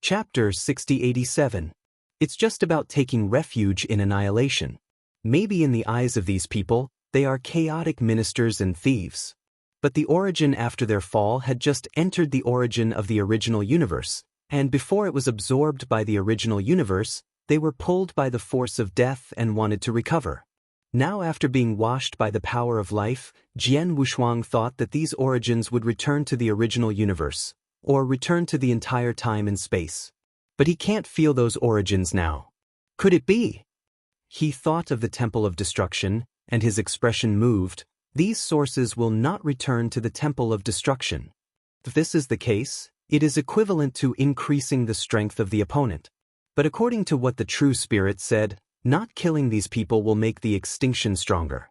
Chapter 6087. It's just about taking refuge in annihilation. Maybe in the eyes of these people, they are chaotic ministers and thieves. But the origin after their fall had just entered the origin of the original universe, and before it was absorbed by the original universe, they were pulled by the force of death and wanted to recover. Now after being washed by the power of life, Jian Wushuang thought that these origins would return to the original universe, or return to the entire time and space. But he can't feel those origins now. Could it be? He thought of the Temple of Destruction, and his expression moved. These sources will not return to the Temple of Destruction. If this is the case, it is equivalent to increasing the strength of the opponent. But according to what the true spirit said, not killing these people will make the extinction stronger.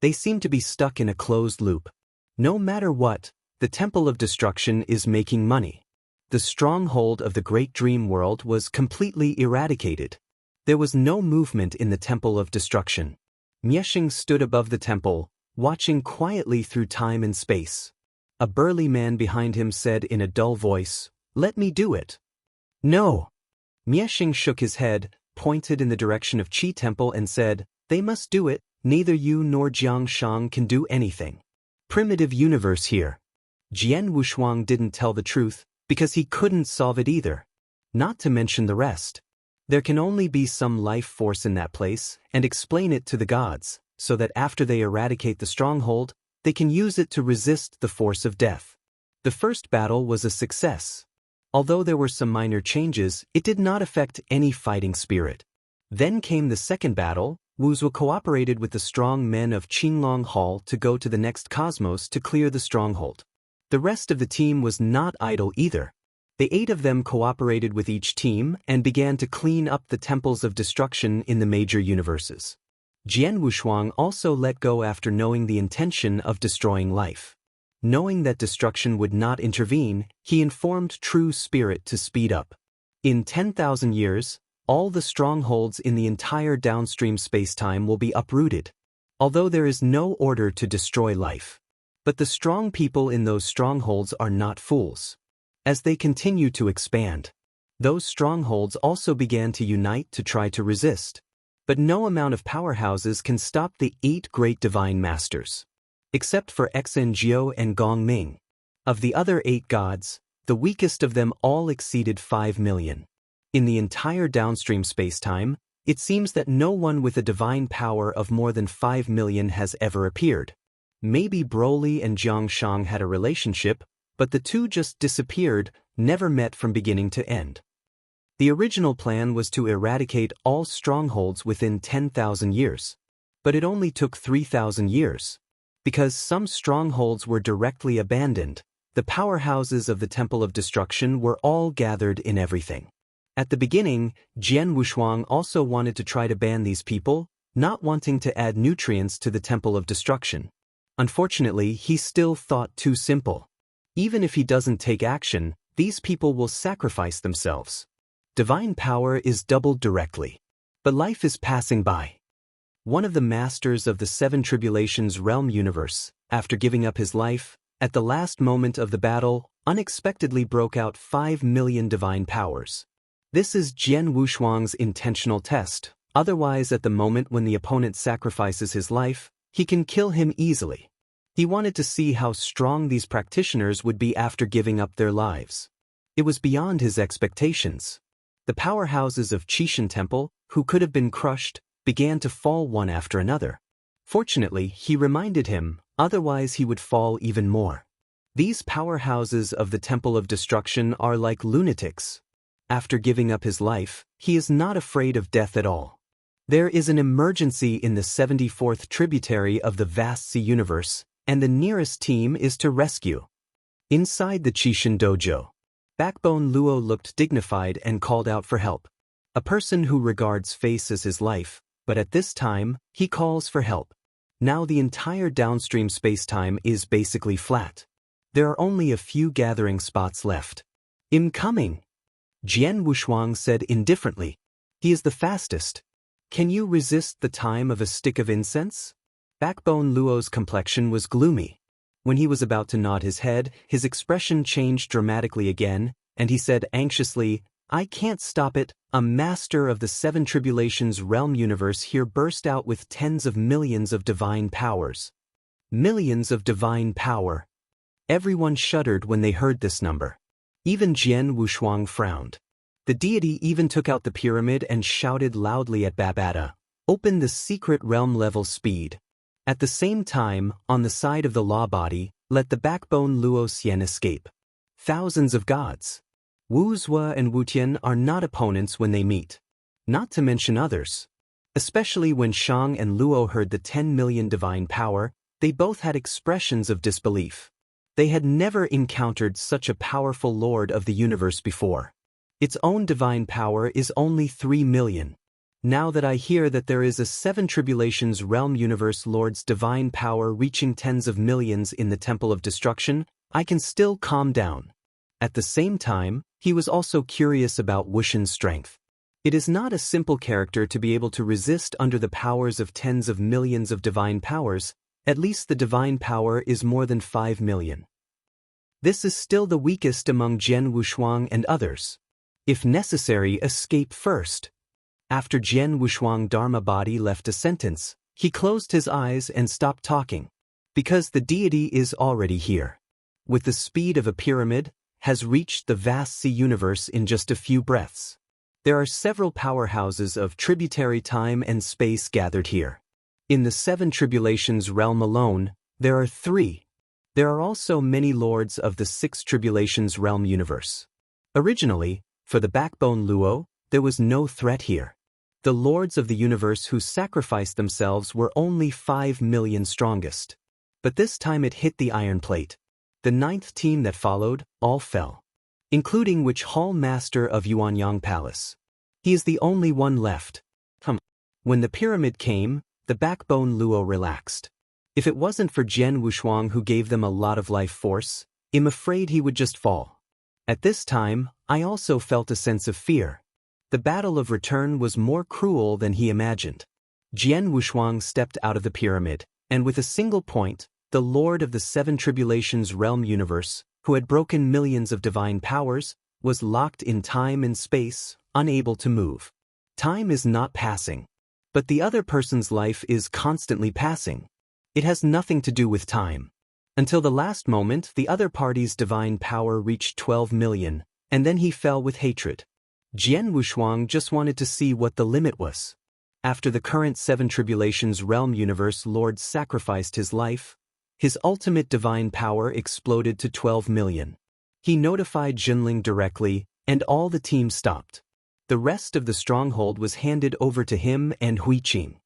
They seem to be stuck in a closed loop. No matter what, the Temple of Destruction is making money. The stronghold of the Great Dream World was completely eradicated. There was no movement in the Temple of Destruction. Miexing stood above the temple, watching quietly through time and space. A burly man behind him said in a dull voice, "Let me do it." "No." Miexing shook his head, pointed in the direction of Qi Temple and said, "They must do it. Neither you nor Jiang Shang can do anything. Primitive universe here." Jian Wushuang didn't tell the truth, because he couldn't solve it either. Not to mention the rest. There can only be some life force in that place, and explain it to the gods, so that after they eradicate the stronghold, they can use it to resist the force of death. The first battle was a success. Although there were some minor changes, it did not affect any fighting spirit. Then came the second battle. Wuzhou cooperated with the strong men of Qinglong Hall to go to the next cosmos to clear the stronghold. The rest of the team was not idle either. The 8 of them cooperated with each team and began to clean up the temples of destruction in the major universes. Jian Wushuang also let go after knowing the intention of destroying life. Knowing that destruction would not intervene, he informed True Spirit to speed up. In 10,000 years, all the strongholds in the entire downstream spacetime will be uprooted. Although there is no order to destroy life. But the strong people in those strongholds are not fools. As they continue to expand, those strongholds also began to unite to try to resist. But no amount of powerhouses can stop the 8 great divine masters. Except for Xinjiao and Gongming. Of the other 8 gods, the weakest of them all exceeded 5 million. In the entire downstream spacetime, it seems that no one with a divine power of more than 5 million has ever appeared. Maybe Broly and Jiang Shang had a relationship, but the two just disappeared, never met from beginning to end. The original plan was to eradicate all strongholds within 10,000 years. But it only took 3,000 years. Because some strongholds were directly abandoned, the powerhouses of the Temple of Destruction were all gathered in everything. At the beginning, Jian Wushuang also wanted to try to ban these people, not wanting to add nutrients to the Temple of Destruction. Unfortunately, he still thought too simple. Even if he doesn't take action, these people will sacrifice themselves. Divine power is doubled directly. But life is passing by. One of the masters of the 7 Tribulations realm universe, after giving up his life, at the last moment of the battle, unexpectedly broke out 5 million divine powers. This is Jian Wushuang's intentional test. Otherwise, at the moment when the opponent sacrifices his life, he can kill him easily. He wanted to see how strong these practitioners would be after giving up their lives. It was beyond his expectations. The powerhouses of Qishan Temple, who could have been crushed, began to fall one after another. Fortunately, he reminded him, otherwise he would fall even more. These powerhouses of the Temple of Destruction are like lunatics. After giving up his life, he is not afraid of death at all. There is an emergency in the 74th tributary of the vast sea universe, and the nearest team is to rescue. Inside the Qishan dojo, Backbone Luo looked dignified and called out for help. A person who regards face as his life, but at this time, he calls for help. Now the entire downstream spacetime is basically flat. There are only a few gathering spots left. "Incoming," Jian Wushuang said indifferently. "He is the fastest. Can you resist the time of a stick of incense?" Backbone Luo's complexion was gloomy. When he was about to nod his head, his expression changed dramatically again, and he said anxiously, I can't stop it. A master of the Seven Tribulations realm universe here burst out with tens of millions of divine powers. Millions of divine power. Everyone shuddered when they heard this number. Even Jian Wushuang frowned. The deity even took out the pyramid and shouted loudly at Babata, "Open the secret realm level speed." At the same time, on the side of the law body, let the backbone Luo Xian escape. Thousands of gods. Wu Zhuo and Wu Tian are not opponents when they meet. Not to mention others. Especially when Shang and Luo heard the 10 million divine power, they both had expressions of disbelief. They had never encountered such a powerful lord of the universe before. Its own divine power is only 3 million. Now that I hear that there is a Seven Tribulations realm universe lord's divine power reaching tens of millions in the Temple of Destruction, I can still calm down. At the same time, he was also curious about Wushan's strength. It is not a simple character to be able to resist under the powers of tens of millions of divine powers. At least the divine power is more than 5 million. This is still the weakest among Jian Wushuang and others. If necessary, escape first. After Jian Wushuang Dharma body left a sentence, he closed his eyes and stopped talking. Because the deity is already here. With the speed of a pyramid, has reached the vast sea universe in just a few breaths. There are several powerhouses of tributary time and space gathered here. In the Seven Tribulations realm alone, there are 3. There are also many lords of the Six Tribulations realm universe. Originally, for the backbone Luo, there was no threat here. The lords of the universe who sacrificed themselves were only 5 million strongest. But this time it hit the iron plate. The 9th team that followed, all fell. Including Witch Hall Master of Yuanyang Palace. He is the only one left. When the pyramid came, the backbone Luo relaxed. If it wasn't for Jian Wushuang who gave them a lot of life force, I'm afraid he would just fall. At this time, I also felt a sense of fear. The battle of return was more cruel than he imagined. Jian Wushuang stepped out of the pyramid, and with a single point, the Lord of the Seven Tribulations realm universe, who had broken millions of divine powers, was locked in time and space, unable to move. Time is not passing. But the other person's life is constantly passing. It has nothing to do with time. Until the last moment, the other party's divine power reached 12 million, and then he fell with hatred. Jian Wushuang just wanted to see what the limit was. After the current Seven Tribulations realm universe lord sacrificed his life, his ultimate divine power exploded to 12 million. He notified Jinling directly, and all the team stopped. The rest of the stronghold was handed over to him and Huiqing.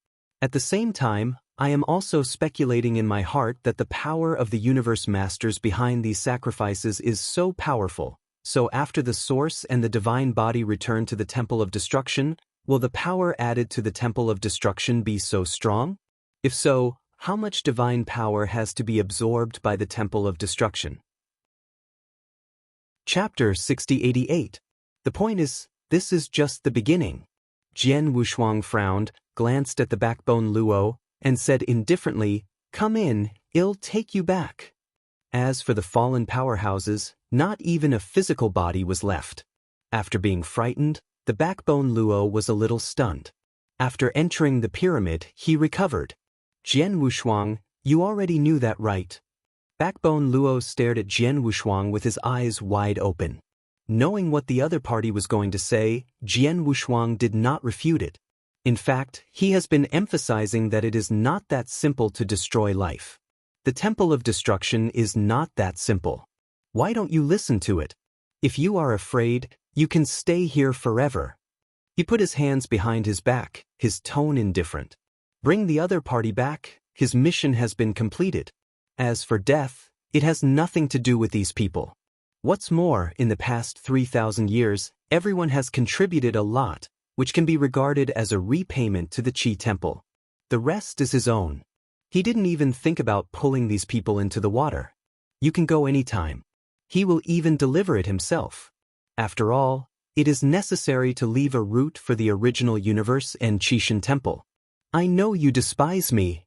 At the same time, I am also speculating in my heart that the power of the universe masters behind these sacrifices is so powerful. So after the source and the divine body return to the Temple of Destruction, will the power added to the Temple of Destruction be so strong? If so, how much divine power has to be absorbed by the Temple of Destruction? Chapter 6088. The point is, this is just the beginning. Jian Wushuang frowned, glanced at the backbone Luo, and said indifferently, "Come in, I'll take you back." As for the fallen powerhouses, not even a physical body was left. After being frightened, the backbone Luo was a little stunned. After entering the pyramid, he recovered. Jian Wushuang, you already knew that, right? Backbone Luo stared at Jian Wushuang with his eyes wide open. Knowing what the other party was going to say, Jian Wushuang did not refute it. In fact, he has been emphasizing that it is not that simple to destroy life. The Temple of Destruction is not that simple. Why don't you listen to it? If you are afraid, you can stay here forever. He put his hands behind his back, his tone indifferent. Bring the other party back, his mission has been completed. As for death, it has nothing to do with these people. What's more, in the past 3,000 years, everyone has contributed a lot, which can be regarded as a repayment to the Qi Temple. The rest is his own. He didn't even think about pulling these people into the water. You can go anytime. He will even deliver it himself. After all, it is necessary to leave a route for the original universe and Qishan Temple. I know you despise me.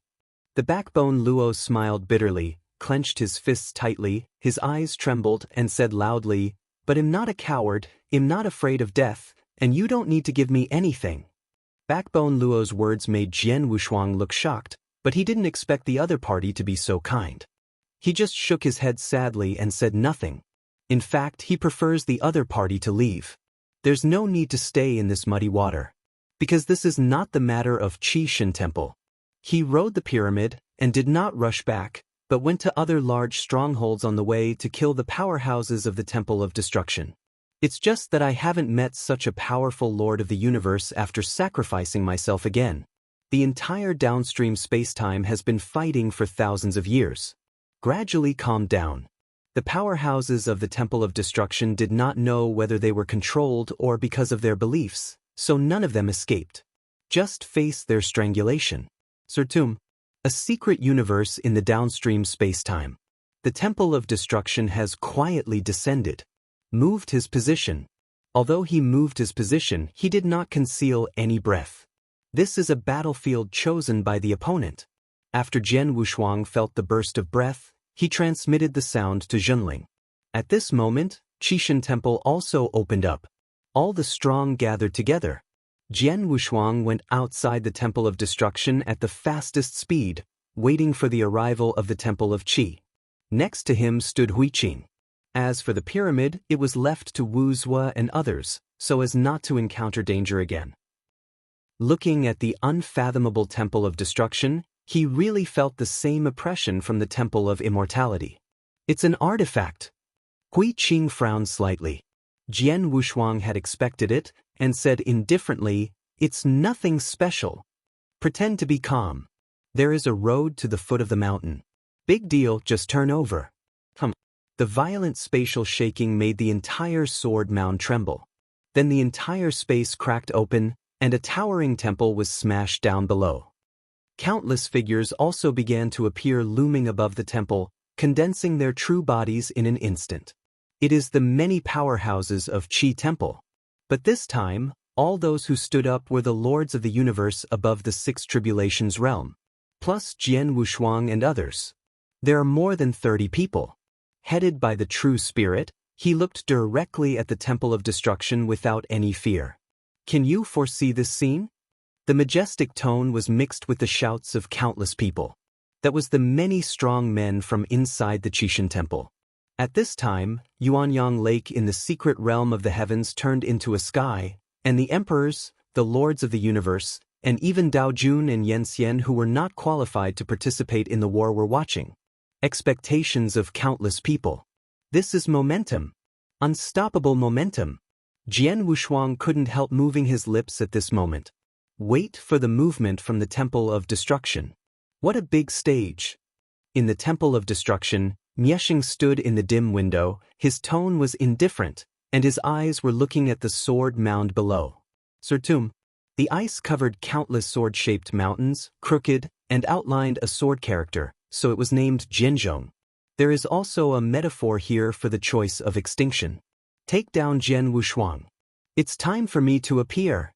The backbone Luo smiled bitterly, clenched his fists tightly, his eyes trembled, and said loudly, but am not a coward, am not afraid of death, and you don't need to give me anything. Backbone Luo's words made Jian Wushuang look shocked, but he didn't expect the other party to be so kind. He just shook his head sadly and said nothing. In fact, he prefers the other party to leave. There's no need to stay in this muddy water. Because this is not the matter of Qi Shen Temple. He rode the pyramid and did not rush back, but went to other large strongholds on the way to kill the powerhouses of the Temple of Destruction. It's just that I haven't met such a powerful Lord of the Universe after sacrificing myself again. The entire downstream space-time has been fighting for thousands of years. Gradually calmed down. The powerhouses of the Temple of Destruction did not know whether they were controlled or because of their beliefs, so none of them escaped. Just faced their strangulation. Sertum, a secret universe in the downstream space-time. The Temple of Destruction has quietly descended. Moved his position. Although he moved his position, he did not conceal any breath. This is a battlefield chosen by the opponent. After Jian Wushuang felt the burst of breath, he transmitted the sound to Zhenling. At this moment, Qi Shen Temple also opened up. All the strong gathered together. Jian Wushuang went outside the Temple of Destruction at the fastest speed, waiting for the arrival of the Temple of Qi. Next to him stood Huiqing. As for the pyramid, it was left to Wu Zue and others, so as not to encounter danger again. Looking at the unfathomable Temple of Destruction, he really felt the same oppression from the Temple of Immortality. It's an artifact. Huiqing frowned slightly. Jian Wushuang had expected it, and said indifferently, "It's nothing special. Pretend to be calm. There is a road to the foot of the mountain. Big deal, just turn over." The violent spatial shaking made the entire sword mound tremble. Then the entire space cracked open, and a towering temple was smashed down below. Countless figures also began to appear looming above the temple, condensing their true bodies in an instant. It is the many powerhouses of Qi Temple. But this time, all those who stood up were the lords of the universe above the Six Tribulations realm, plus Jian Wushuang and others. There are more than 30 people. Headed by the true spirit, he looked directly at the Temple of Destruction without any fear. Can you foresee this scene? The majestic tone was mixed with the shouts of countless people. That was the many strong men from inside the Qi Shen Temple. At this time, Yuanyang Lake in the secret realm of the heavens turned into a sky, and the emperors, the lords of the universe, and even Dao Jun and Yan Xian who were not qualified to participate in the war were watching. Expectations of countless people. This is momentum. Unstoppable momentum. Jian Wushuang couldn't help moving his lips at this moment. Wait for the movement from the Temple of Destruction. What a big stage. In the Temple of Destruction, Miexing stood in the dim window, his tone was indifferent, and his eyes were looking at the sword mound below. Sertum. The ice covered countless sword-shaped mountains, crooked, and outlined a sword character, so it was named Jianzhong. There is also a metaphor here for the choice of extinction. Take down Jian Wushuang. It's time for me to appear.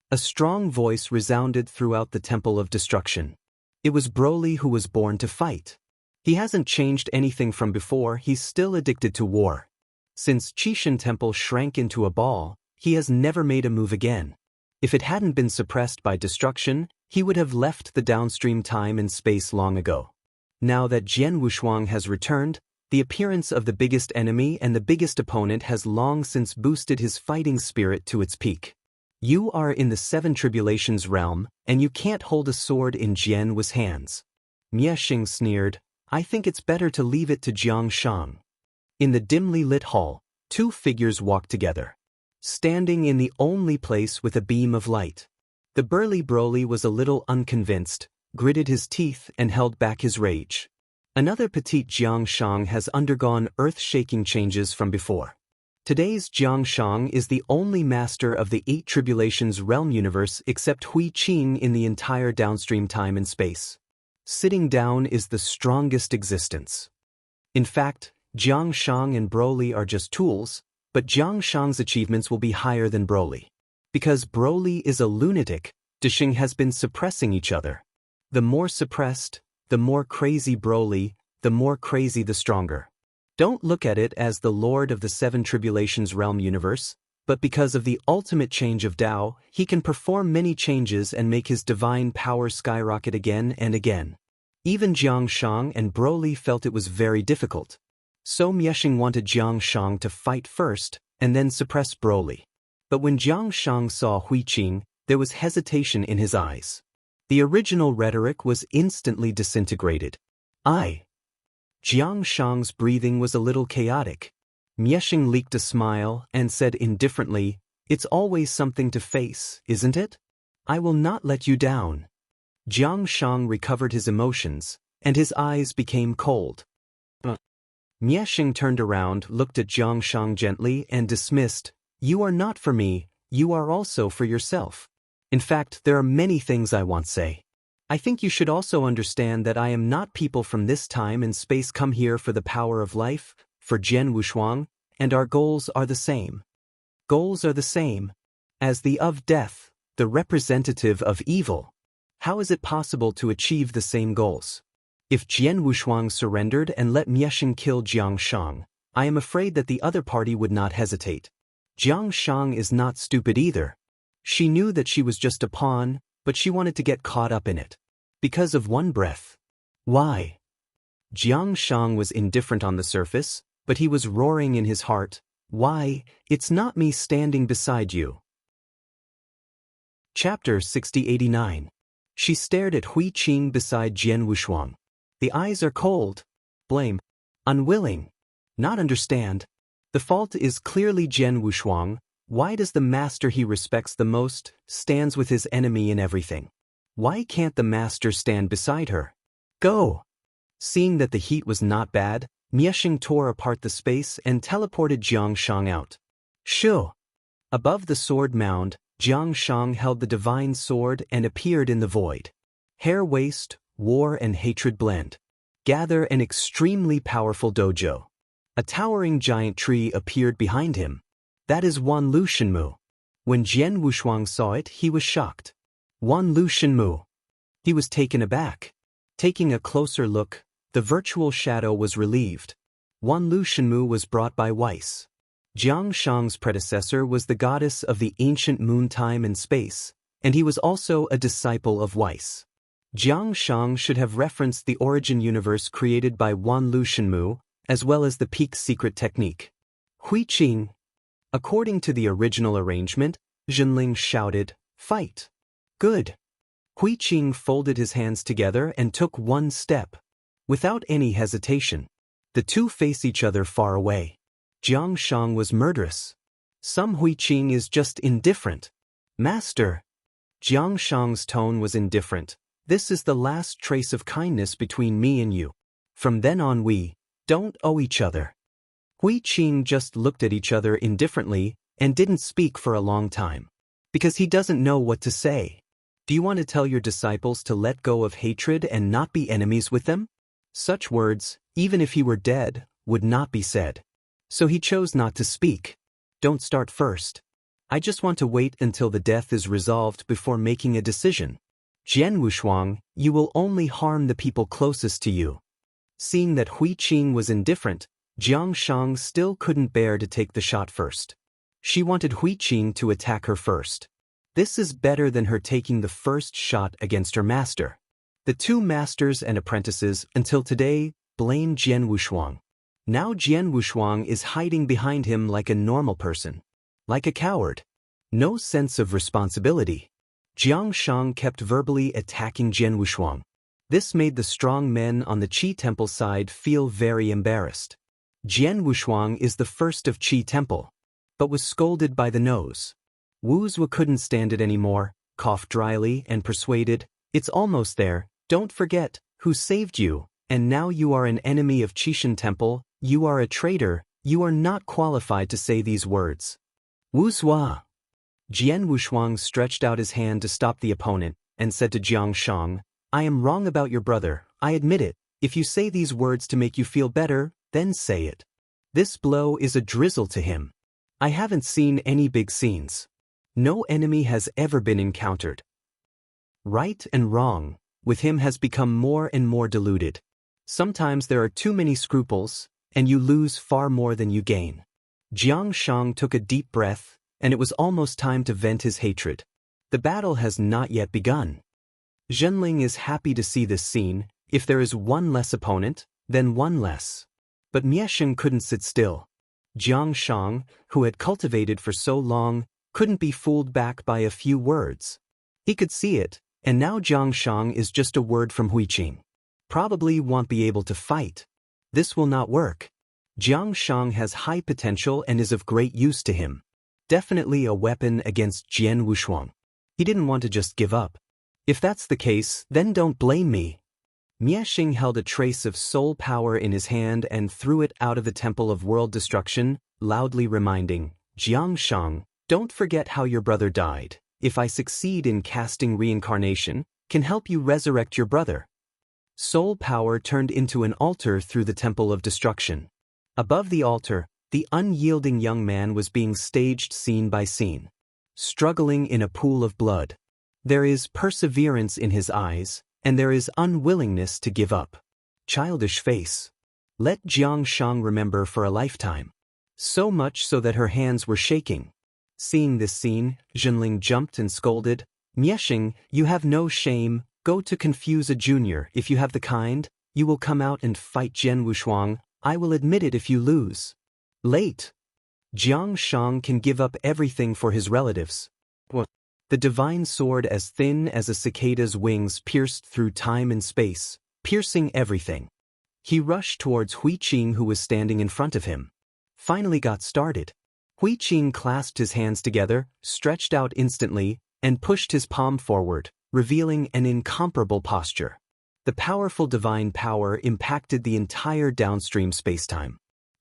A strong voice resounded throughout the Temple of Destruction. It was Broly who was born to fight. He hasn't changed anything from before, he's still addicted to war. Since Qi Shen Temple shrank into a ball, he has never made a move again. If it hadn't been suppressed by destruction, he would have left the downstream time and space long ago. Now that Jian Wushuang has returned, the appearance of the biggest enemy and the biggest opponent has long since boosted his fighting spirit to its peak. You are in the Seven Tribulations realm, and you can't hold a sword in Jian Wu's hands. Miexing sneered, I think it's better to leave it to Jiang Shang. In the dimly lit hall, two figures walked together. Standing in the only place with a beam of light. The burly Broly was a little unconvinced, gritted his teeth and held back his rage. Another petite Jiang Shang has undergone earth-shaking changes from before. Today's Jiang Shang is the only master of the Eight Tribulations realm universe except Huiqing in the entire downstream time and space. Sitting down is the strongest existence. In fact, Jiang Shang and Broly are just tools, but Jiang Shang's achievements will be higher than Broly. Because Broly is a lunatic, Dishing has been suppressing each other. The more suppressed, the more crazy Broly, the more crazy the stronger. Don't look at it as the Lord of the Seven Tribulations realm universe, but because of the ultimate change of Tao, he can perform many changes and make his divine power skyrocket again and again. Even Jiang Shang and Broly felt it was very difficult. So Miexing wanted Jiang Shang to fight first, and then suppress Broly. But when Jiang Shang saw Hui Qing, there was hesitation in his eyes. The original rhetoric was instantly disintegrated. Jiang Shang's breathing was a little chaotic. Miexing leaked a smile and said indifferently, "It's always something to face, isn't it? I will not let you down." Jiang Shang recovered his emotions, and his eyes became cold. Miexing turned around, looked at Jiang Shang gently, and dismissed, "You are not for me, you are also for yourself. In fact, there are many things I want to say. I think you should also understand that I am not people from this time and space come here for the power of life, for Jian Wushuang, and our goals are the same. Goals are the same. As the of death, the representative of evil. How is it possible to achieve the same goals? If Jian Wushuang surrendered and let Miexing kill Jiang Shang, I am afraid that the other party would not hesitate. Jiang Shang is not stupid either. She knew that she was just a pawn, but she wanted to get caught up in it. Because of one breath. Why? Jiang Shang was indifferent on the surface, but he was roaring in his heart. Why, it's not me standing beside you. Chapter 6089. She stared at Hui Qing beside Jian Wushuang. The eyes are cold. Blame. Unwilling. Not understand. The fault is clearly Jian Wushuang. Why does the master he respects the most stands with his enemy in everything? Why can't the master stand beside her? Go! Seeing that the heat was not bad, Miexing tore apart the space and teleported Jiang Shang out. Shoo! Above the sword mound, Jiang Shang held the divine sword and appeared in the void. Hair waste, war and hatred blend. Gather an extremely powerful dojo. A towering giant tree appeared behind him. That is Wanlu Shenmu. When Jian Wushuang saw it, he was shocked. Wanlu Shenmu. He was taken aback. Taking a closer look, the virtual shadow was relieved. Wanlu Shenmu was brought by Weiss. Jiang Shang's predecessor was the goddess of the ancient moon time and space, and he was also a disciple of Weiss. Jiang Shang should have referenced the origin universe created by Wanlu Shenmu, as well as the peak secret technique. Hui Qing. According to the original arrangement, Zhenling shouted, "Fight!" Good. Hui Qing folded his hands together and took one step. Without any hesitation. The two face each other far away. Jiang Shang was murderous. Some Hui Qing is just indifferent. Master. Jiang Shang's tone was indifferent. This is the last trace of kindness between me and you. From then on we don't owe each other. Hui Qing just looked at each other indifferently and didn't speak for a long time. Because he doesn't know what to say. Do you want to tell your disciples to let go of hatred and not be enemies with them? Such words, even if he were dead, would not be said. So he chose not to speak. Don't start first. I just want to wait until the death is resolved before making a decision. Jian Wushuang, you will only harm the people closest to you. Seeing that Hui Qing was indifferent, Jiang Shang still couldn't bear to take the shot first. She wanted Hui Qing to attack her first. This is better than her taking the first shot against her master. The two masters and apprentices, until today, blamed Jian Wushuang. Now Jian Wushuang is hiding behind him like a normal person. Like a coward. No sense of responsibility. Jiang Shang kept verbally attacking Jian Wushuang. This made the strong men on the Qi Temple side feel very embarrassed. Jian Wushuang is the first of Qi Temple, but was scolded by the nose. Wu Zhu couldn't stand it anymore, coughed dryly and persuaded, "It's almost there, don't forget, who saved you, and now you are an enemy of Qishan Temple, you are a traitor, you are not qualified to say these words." Wu Zhu. Jian Wushuang stretched out his hand to stop the opponent, and said to Jiang Shang, "I am wrong about your brother, I admit it. If you say these words to make you feel better, then say it. This blow is a drizzle to him. I haven't seen any big scenes. No enemy has ever been encountered. Right and wrong, with him has become more and more diluted. Sometimes there are too many scruples, and you lose far more than you gain. Jiang Shang took a deep breath, and it was almost time to vent his hatred. The battle has not yet begun. Zhenling is happy to see this scene. If there is one less opponent, then one less. But Miesheng couldn't sit still. Jiang Shang, who had cultivated for so long, couldn't be fooled back by a few words. He could see it, and now Jiang Shang is just a word from Huiqing. Probably won't be able to fight. This will not work. Jiang Shang has high potential and is of great use to him. Definitely a weapon against Jian Wushuang. He didn't want to just give up. If that's the case, then don't blame me. Miesheng held a trace of soul power in his hand and threw it out of the Temple of World Destruction, loudly reminding, Jiang Shang, don't forget how your brother died. If I succeed in casting reincarnation, can help you resurrect your brother. Soul power turned into an altar through the Temple of Destruction. Above the altar, the unyielding young man was being staged scene by scene, struggling in a pool of blood. There is perseverance in his eyes, and there is unwillingness to give up. Childish face. Let Jiang Shang remember for a lifetime. So much so that her hands were shaking. Seeing this scene, Zhenling jumped and scolded, Miesheng, you have no shame. Go to confuse a junior. If you have the kind, you will come out and fight Jian Wushuang. I will admit it if you lose. Late. Jiang Shang can give up everything for his relatives. What? The divine sword as thin as a cicada's wings pierced through time and space, piercing everything. He rushed towards Huiqing, who was standing in front of him. Finally got started. Huiqing clasped his hands together, stretched out instantly, and pushed his palm forward, revealing an incomparable posture. The powerful divine power impacted the entire downstream spacetime.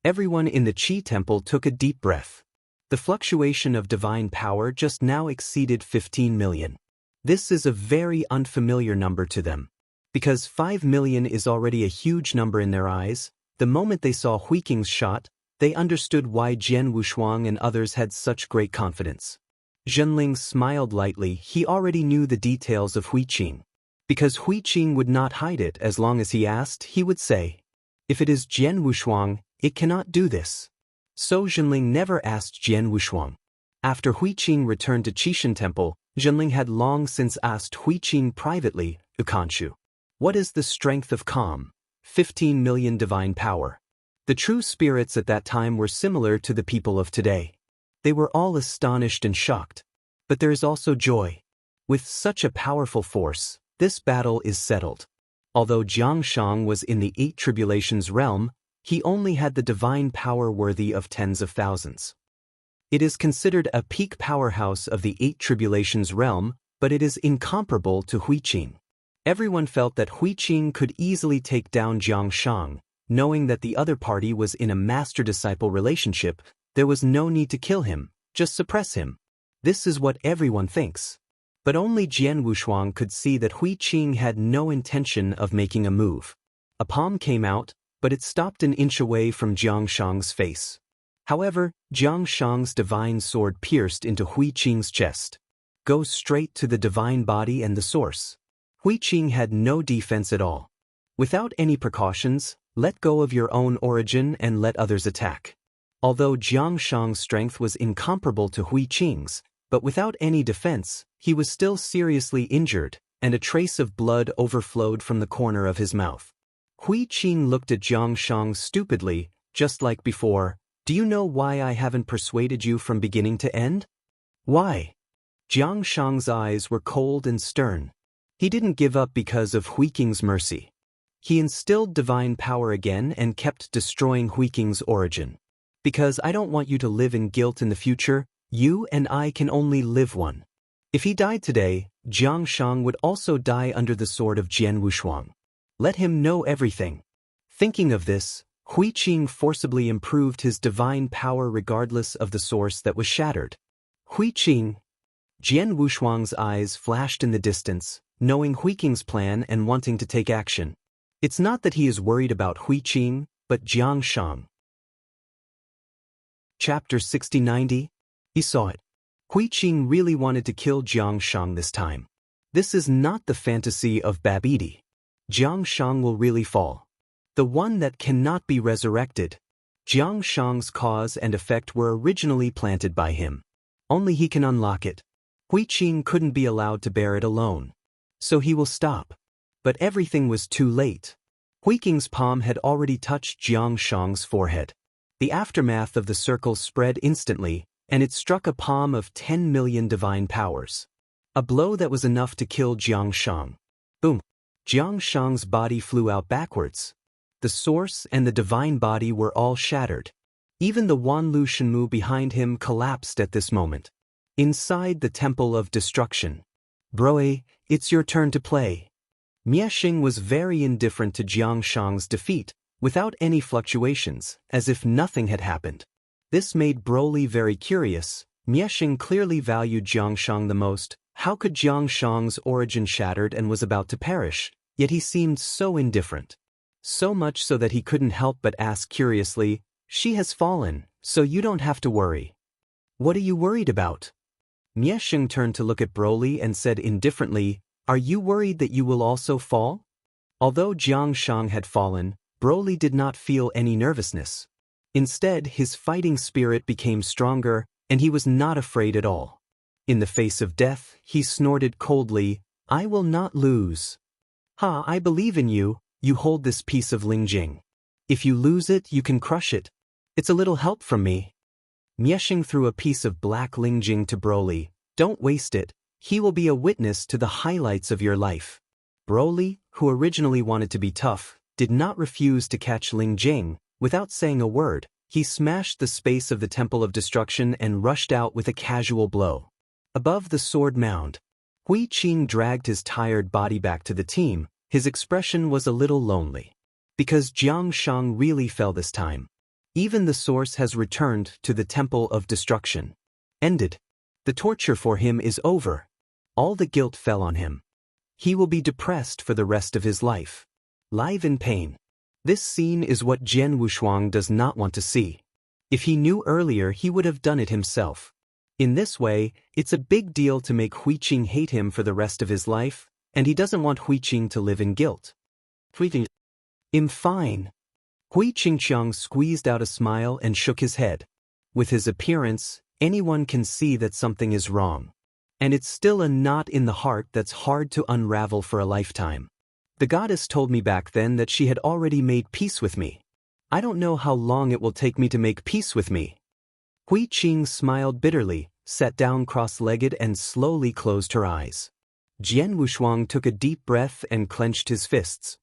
Everyone in the Qi Temple took a deep breath. The fluctuation of divine power just now exceeded 15 million. This is a very unfamiliar number to them. Because 5 million is already a huge number in their eyes, the moment they saw Huiqing's shot, they understood why Jian Wushuang and others had such great confidence. Zhenling smiled lightly. He already knew the details of Huiqing. Because Huiqing would not hide it as long as he asked, he would say, if it is Jian Wushuang, it cannot do this. So Zhenling never asked Jian Wushuang. After Huiqing returned to Qishan Temple, Zhenling had long since asked Huiqing privately, Ukanshu, what is the strength of calm? 15 million divine power. The true spirits at that time were similar to the people of today. They were all astonished and shocked. But there is also joy. With such a powerful force, this battle is settled. Although Jiang Shang was in the 8 tribulations realm, he only had the divine power worthy of tens of thousands. It is considered a peak powerhouse of the 8 tribulations realm, but it is incomparable to Huiqing. Everyone felt that Huiqing could easily take down Jiang Shang. Knowing that the other party was in a master-disciple relationship, there was no need to kill him, just suppress him. This is what everyone thinks. But only Jian Wushuang could see that Huiqing had no intention of making a move. A palm came out, but it stopped an inch away from Jiang Shang's face. However, Jiang Shang's divine sword pierced into Huiqing's chest. Go straight to the divine body and the source. Huiqing had no defense at all. Without any precautions, let go of your own origin and let others attack. Although Jiang Shang's strength was incomparable to Huiqing's, but without any defense, he was still seriously injured, and a trace of blood overflowed from the corner of his mouth. Huiqing looked at Jiang Shang stupidly, just like before. Do you know why I haven't persuaded you from beginning to end? Why? Jiang Shang's eyes were cold and stern. He didn't give up because of Huiqing's mercy. He instilled divine power again and kept destroying Huiqing's origin. Because I don't want you to live in guilt in the future, you and I can only live one. If he died today, Jiang Shang would also die under the sword of Jian Wushuang. Let him know everything. Thinking of this, Huiqing forcibly improved his divine power regardless of the source that was shattered. Huiqing. Jian Wushuang's eyes flashed in the distance, knowing Huiqing's plan and wanting to take action. It's not that he is worried about Huiqing, but Jiang Shang. Chapter 60-90. He saw it. Huiqing really wanted to kill Jiang Shang this time. This is not the fantasy of Babidi. Jiang Shang will really fall. The one that cannot be resurrected, Jiang Shang's cause and effect were originally planted by him. Only he can unlock it. Hui Qing couldn't be allowed to bear it alone. So he will stop. But everything was too late. Hui Qing's palm had already touched Jiang Shang's forehead. The aftermath of the circle spread instantly, and it struck a palm of 10 million divine powers. A blow that was enough to kill Jiang Shang. Boom! Jiang Shang's body flew out backwards. The source and the divine body were all shattered. Even the Wanlu Shenmu behind him collapsed at this moment. Inside the Temple of Destruction. Broe, it's your turn to play. Miexing was very indifferent to Jiang Shang's defeat, without any fluctuations, as if nothing had happened. This made Broly very curious. Miexing clearly valued Jiang Shang the most. How could Jiang Shang's origin shattered and was about to perish, yet he seemed so indifferent? So much so that he couldn't help but ask curiously, "She has fallen, so you don't have to worry." "What are you worried about?" Miexing turned to look at Broly and said indifferently, "Are you worried that you will also fall?" Although Jiang Shang had fallen, Broly did not feel any nervousness. Instead, his fighting spirit became stronger, and he was not afraid at all. In the face of death, he snorted coldly, "I will not lose." "Ha, I believe in you, you hold this piece of Lingjing. If you lose it, you can crush it. It's a little help from me." Miexing threw a piece of black Lingjing to Broly. "Don't waste it. He will be a witness to the highlights of your life." Broly, who originally wanted to be tough, did not refuse to catch Lingjing. Without saying a word, he smashed the space of the Temple of Destruction and rushed out with a casual blow. Above the sword mound, Hui Qing dragged his tired body back to the team. His expression was a little lonely. Because Jiang Shang really fell this time. Even the source has returned to the Temple of Destruction. Ended. The torture for him is over. All the guilt fell on him. He will be depressed for the rest of his life. Live in pain. This scene is what Jian Wushuang does not want to see. If he knew earlier, he would have done it himself. In this way, it's a big deal to make Hui Qing hate him for the rest of his life, and he doesn't want Hui Qing to live in guilt. "I'm fine." Hui Qingqiang squeezed out a smile and shook his head. With his appearance, anyone can see that something is wrong. And it's still a knot in the heart that's hard to unravel for a lifetime. The goddess told me back then that she had already made peace with me. I don't know how long it will take me to make peace with me. Hui Qing smiled bitterly, sat down cross-legged and slowly closed her eyes. Jian Wushuang took a deep breath and clenched his fists.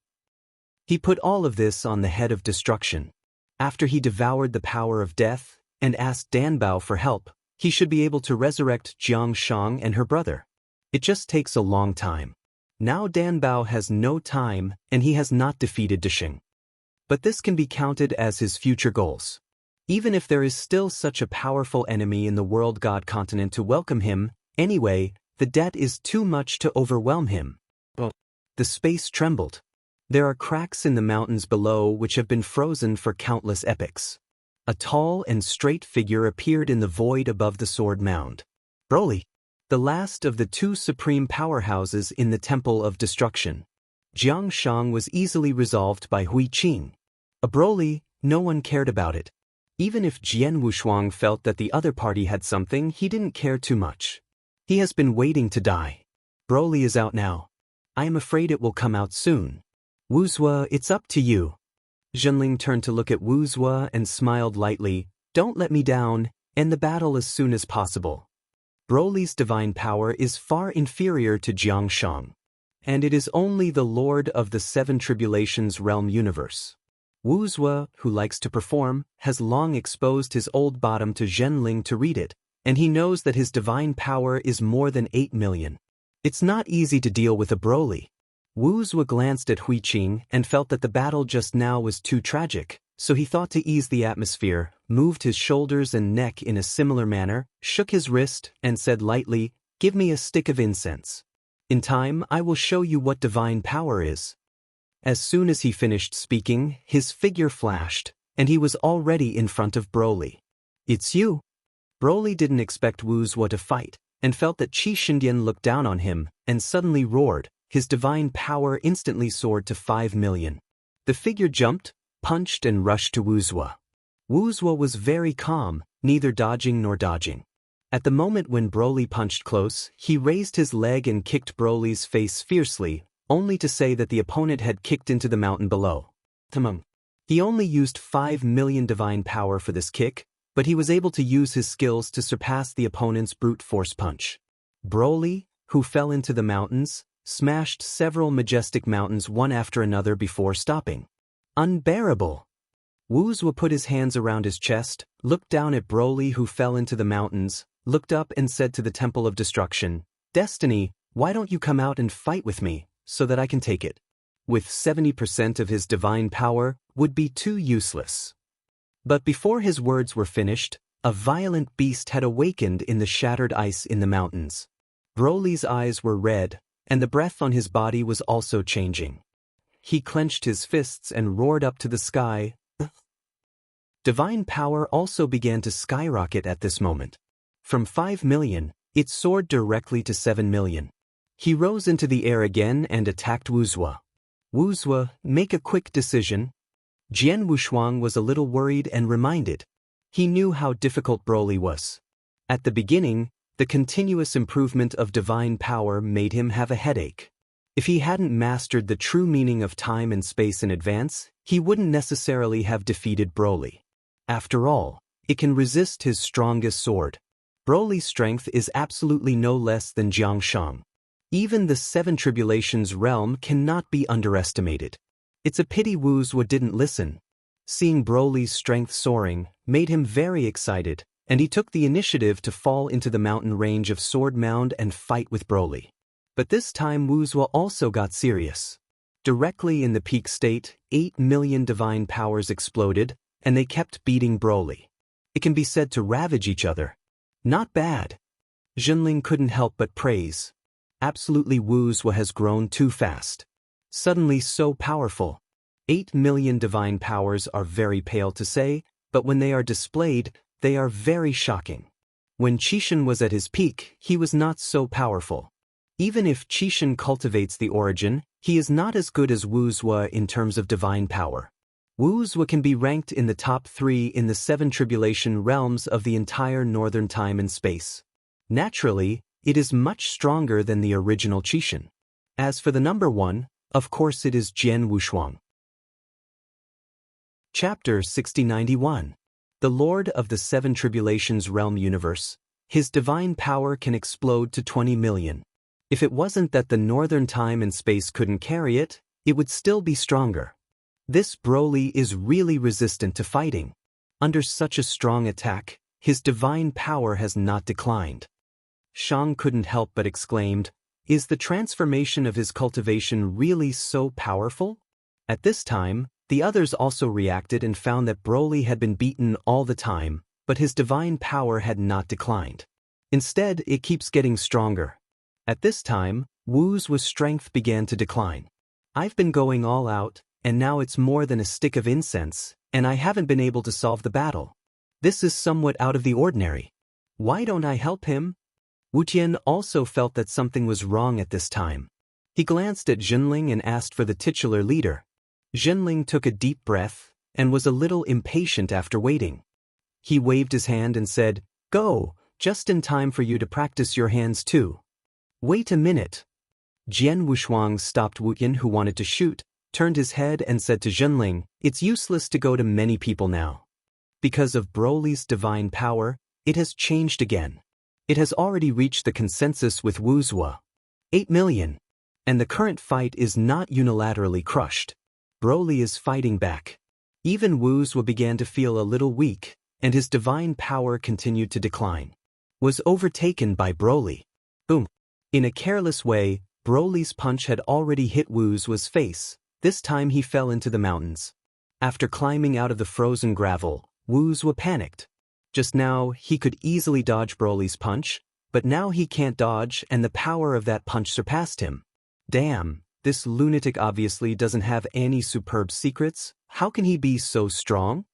He put all of this on the head of destruction. After he devoured the power of death and asked Danbao for help, he should be able to resurrect Jiang Shang and her brother. It just takes a long time. Now Danbao has no time and he has not defeated Desheng. But this can be counted as his future goals. Even if there is still such a powerful enemy in the world god continent to welcome him, anyway, the debt is too much to overwhelm him. The space trembled. There are cracks in the mountains below which have been frozen for countless epochs. A tall and straight figure appeared in the void above the sword mound. Broly, the last of the two supreme powerhouses in the Temple of Destruction. Jiang Shang was easily resolved by Hui Qing. A Broly, no one cared about it. Even if Jian Wushuang felt that the other party had something, he didn't care too much. He has been waiting to die. Broly is out now. I am afraid it will come out soon. Wuzhua, it's up to you. Zhenling turned to look at Wuzhua and smiled lightly. Don't let me down, end the battle as soon as possible. Broly's divine power is far inferior to Jiang Shang. And it is only the Lord of the Seven Tribulations realm universe. Wuzhua, who likes to perform, has long exposed his old bottom to Zhenling to read it, and he knows that his divine power is more than 8 million. It's not easy to deal with a Broly. Wuzhua glanced at Hui Qing and felt that the battle just now was too tragic, so he thought to ease the atmosphere, moved his shoulders and neck in a similar manner, shook his wrist, and said lightly, "Give me a stick of incense. In time, I will show you what divine power is." As soon as he finished speaking, his figure flashed, and he was already in front of Broly. "It's you." Broly didn't expect Wuzhua to fight, and felt that Qi Shindian looked down on him, and suddenly roared. His divine power instantly soared to 5 million. The figure jumped, punched and rushed to Wuzhua. Wuzwa was very calm, neither dodging nor dodging. At the moment when Broly punched close, he raised his leg and kicked Broly's face fiercely, only to say that the opponent had kicked into the mountain below. He only used 5 million divine power for this kick, but he was able to use his skills to surpass the opponent's brute force punch. Broly, who fell into the mountains, smashed several majestic mountains one after another before stopping. Unbearable! Wuzwa put his hands around his chest, looked down at Broly who fell into the mountains, looked up and said to the Temple of Destruction, "Destiny, why don't you come out and fight with me, so that I can take it?" With 70% of his divine power, would be too useless. But before his words were finished, a violent beast had awakened in the shattered ice in the mountains. Broly's eyes were red, and the breath on his body was also changing. He clenched his fists and roared up to the sky. Divine power also began to skyrocket at this moment. From 5 million, it soared directly to 7 million. He rose into the air again and attacked Wuzwa. "Wuzwa, make a quick decision." Jian Wushuang was a little worried and reminded. He knew how difficult Broly was. At the beginning, the continuous improvement of divine power made him have a headache. If he hadn't mastered the true meaning of time and space in advance, he wouldn't necessarily have defeated Broly. After all, it can resist his strongest sword. Broly's strength is absolutely no less than Jiangshang. Even the Seven Tribulations realm cannot be underestimated. It's a pity Wuzwa didn't listen. Seeing Broly's strength soaring made him very excited, and he took the initiative to fall into the mountain range of Sword Mound and fight with Broly. But this time Wuzwa also got serious. Directly in the peak state, 8 million divine powers exploded, and they kept beating Broly. It can be said to ravage each other. Not bad. Junling couldn't help but praise. Absolutely, Wuzwa has grown too fast. Suddenly so powerful. 8 million divine powers are very pale to say, but when they are displayed, they are very shocking. When Qishan was at his peak, he was not so powerful. Even if Qishan cultivates the origin, he is not as good as Wuzwa in terms of divine power. Wuzwa can be ranked in the top 3 in the 7 tribulation realms of the entire northern time and space. Naturally, it is much stronger than the original Qishan. As for the number 1, of course it is Jian Wushuang. Chapter 6091. The Lord of the 7 Tribulations Realm Universe. His divine power can explode to 20 million. If it wasn't that the northern time and space couldn't carry it, it would still be stronger. This Broly is really resistant to fighting. Under such a strong attack, his divine power has not declined. Shang couldn't help but exclaimed, "Is the transformation of his cultivation really so powerful?" At this time, the others also reacted and found that Broly had been beaten all the time, but his divine power had not declined. Instead, it keeps getting stronger. At this time, Wu's strength began to decline. "I've been going all out, and now it's more than a stick of incense, and I haven't been able to solve the battle. This is somewhat out of the ordinary. Why don't I help him?" Wu Tian also felt that something was wrong at this time. He glanced at Junling and asked for the titular leader. Junling took a deep breath, and was a little impatient after waiting. He waved his hand and said, "Go, just in time for you to practice your hands too." "Wait a minute." Jian Wushuang stopped Wu Tian, who wanted to shoot, turned his head and said to Junling, "It's useless to go to many people now. Because of Broly's divine power, it has changed again. It has already reached the consensus with Wuzwa. 8 million. And the current fight is not unilaterally crushed. Broly is fighting back." Even Wuzwa began to feel a little weak, and his divine power continued to decline. Was overtaken by Broly. Boom. In a careless way, Broly's punch had already hit Wuzwa's face. This time he fell into the mountains. After climbing out of the frozen gravel, Wuzwa panicked. Just now, he could easily dodge Broly's punch, but now he can't dodge, and the power of that punch surpassed him. Damn, this lunatic obviously doesn't have any superb secrets. How can he be so strong?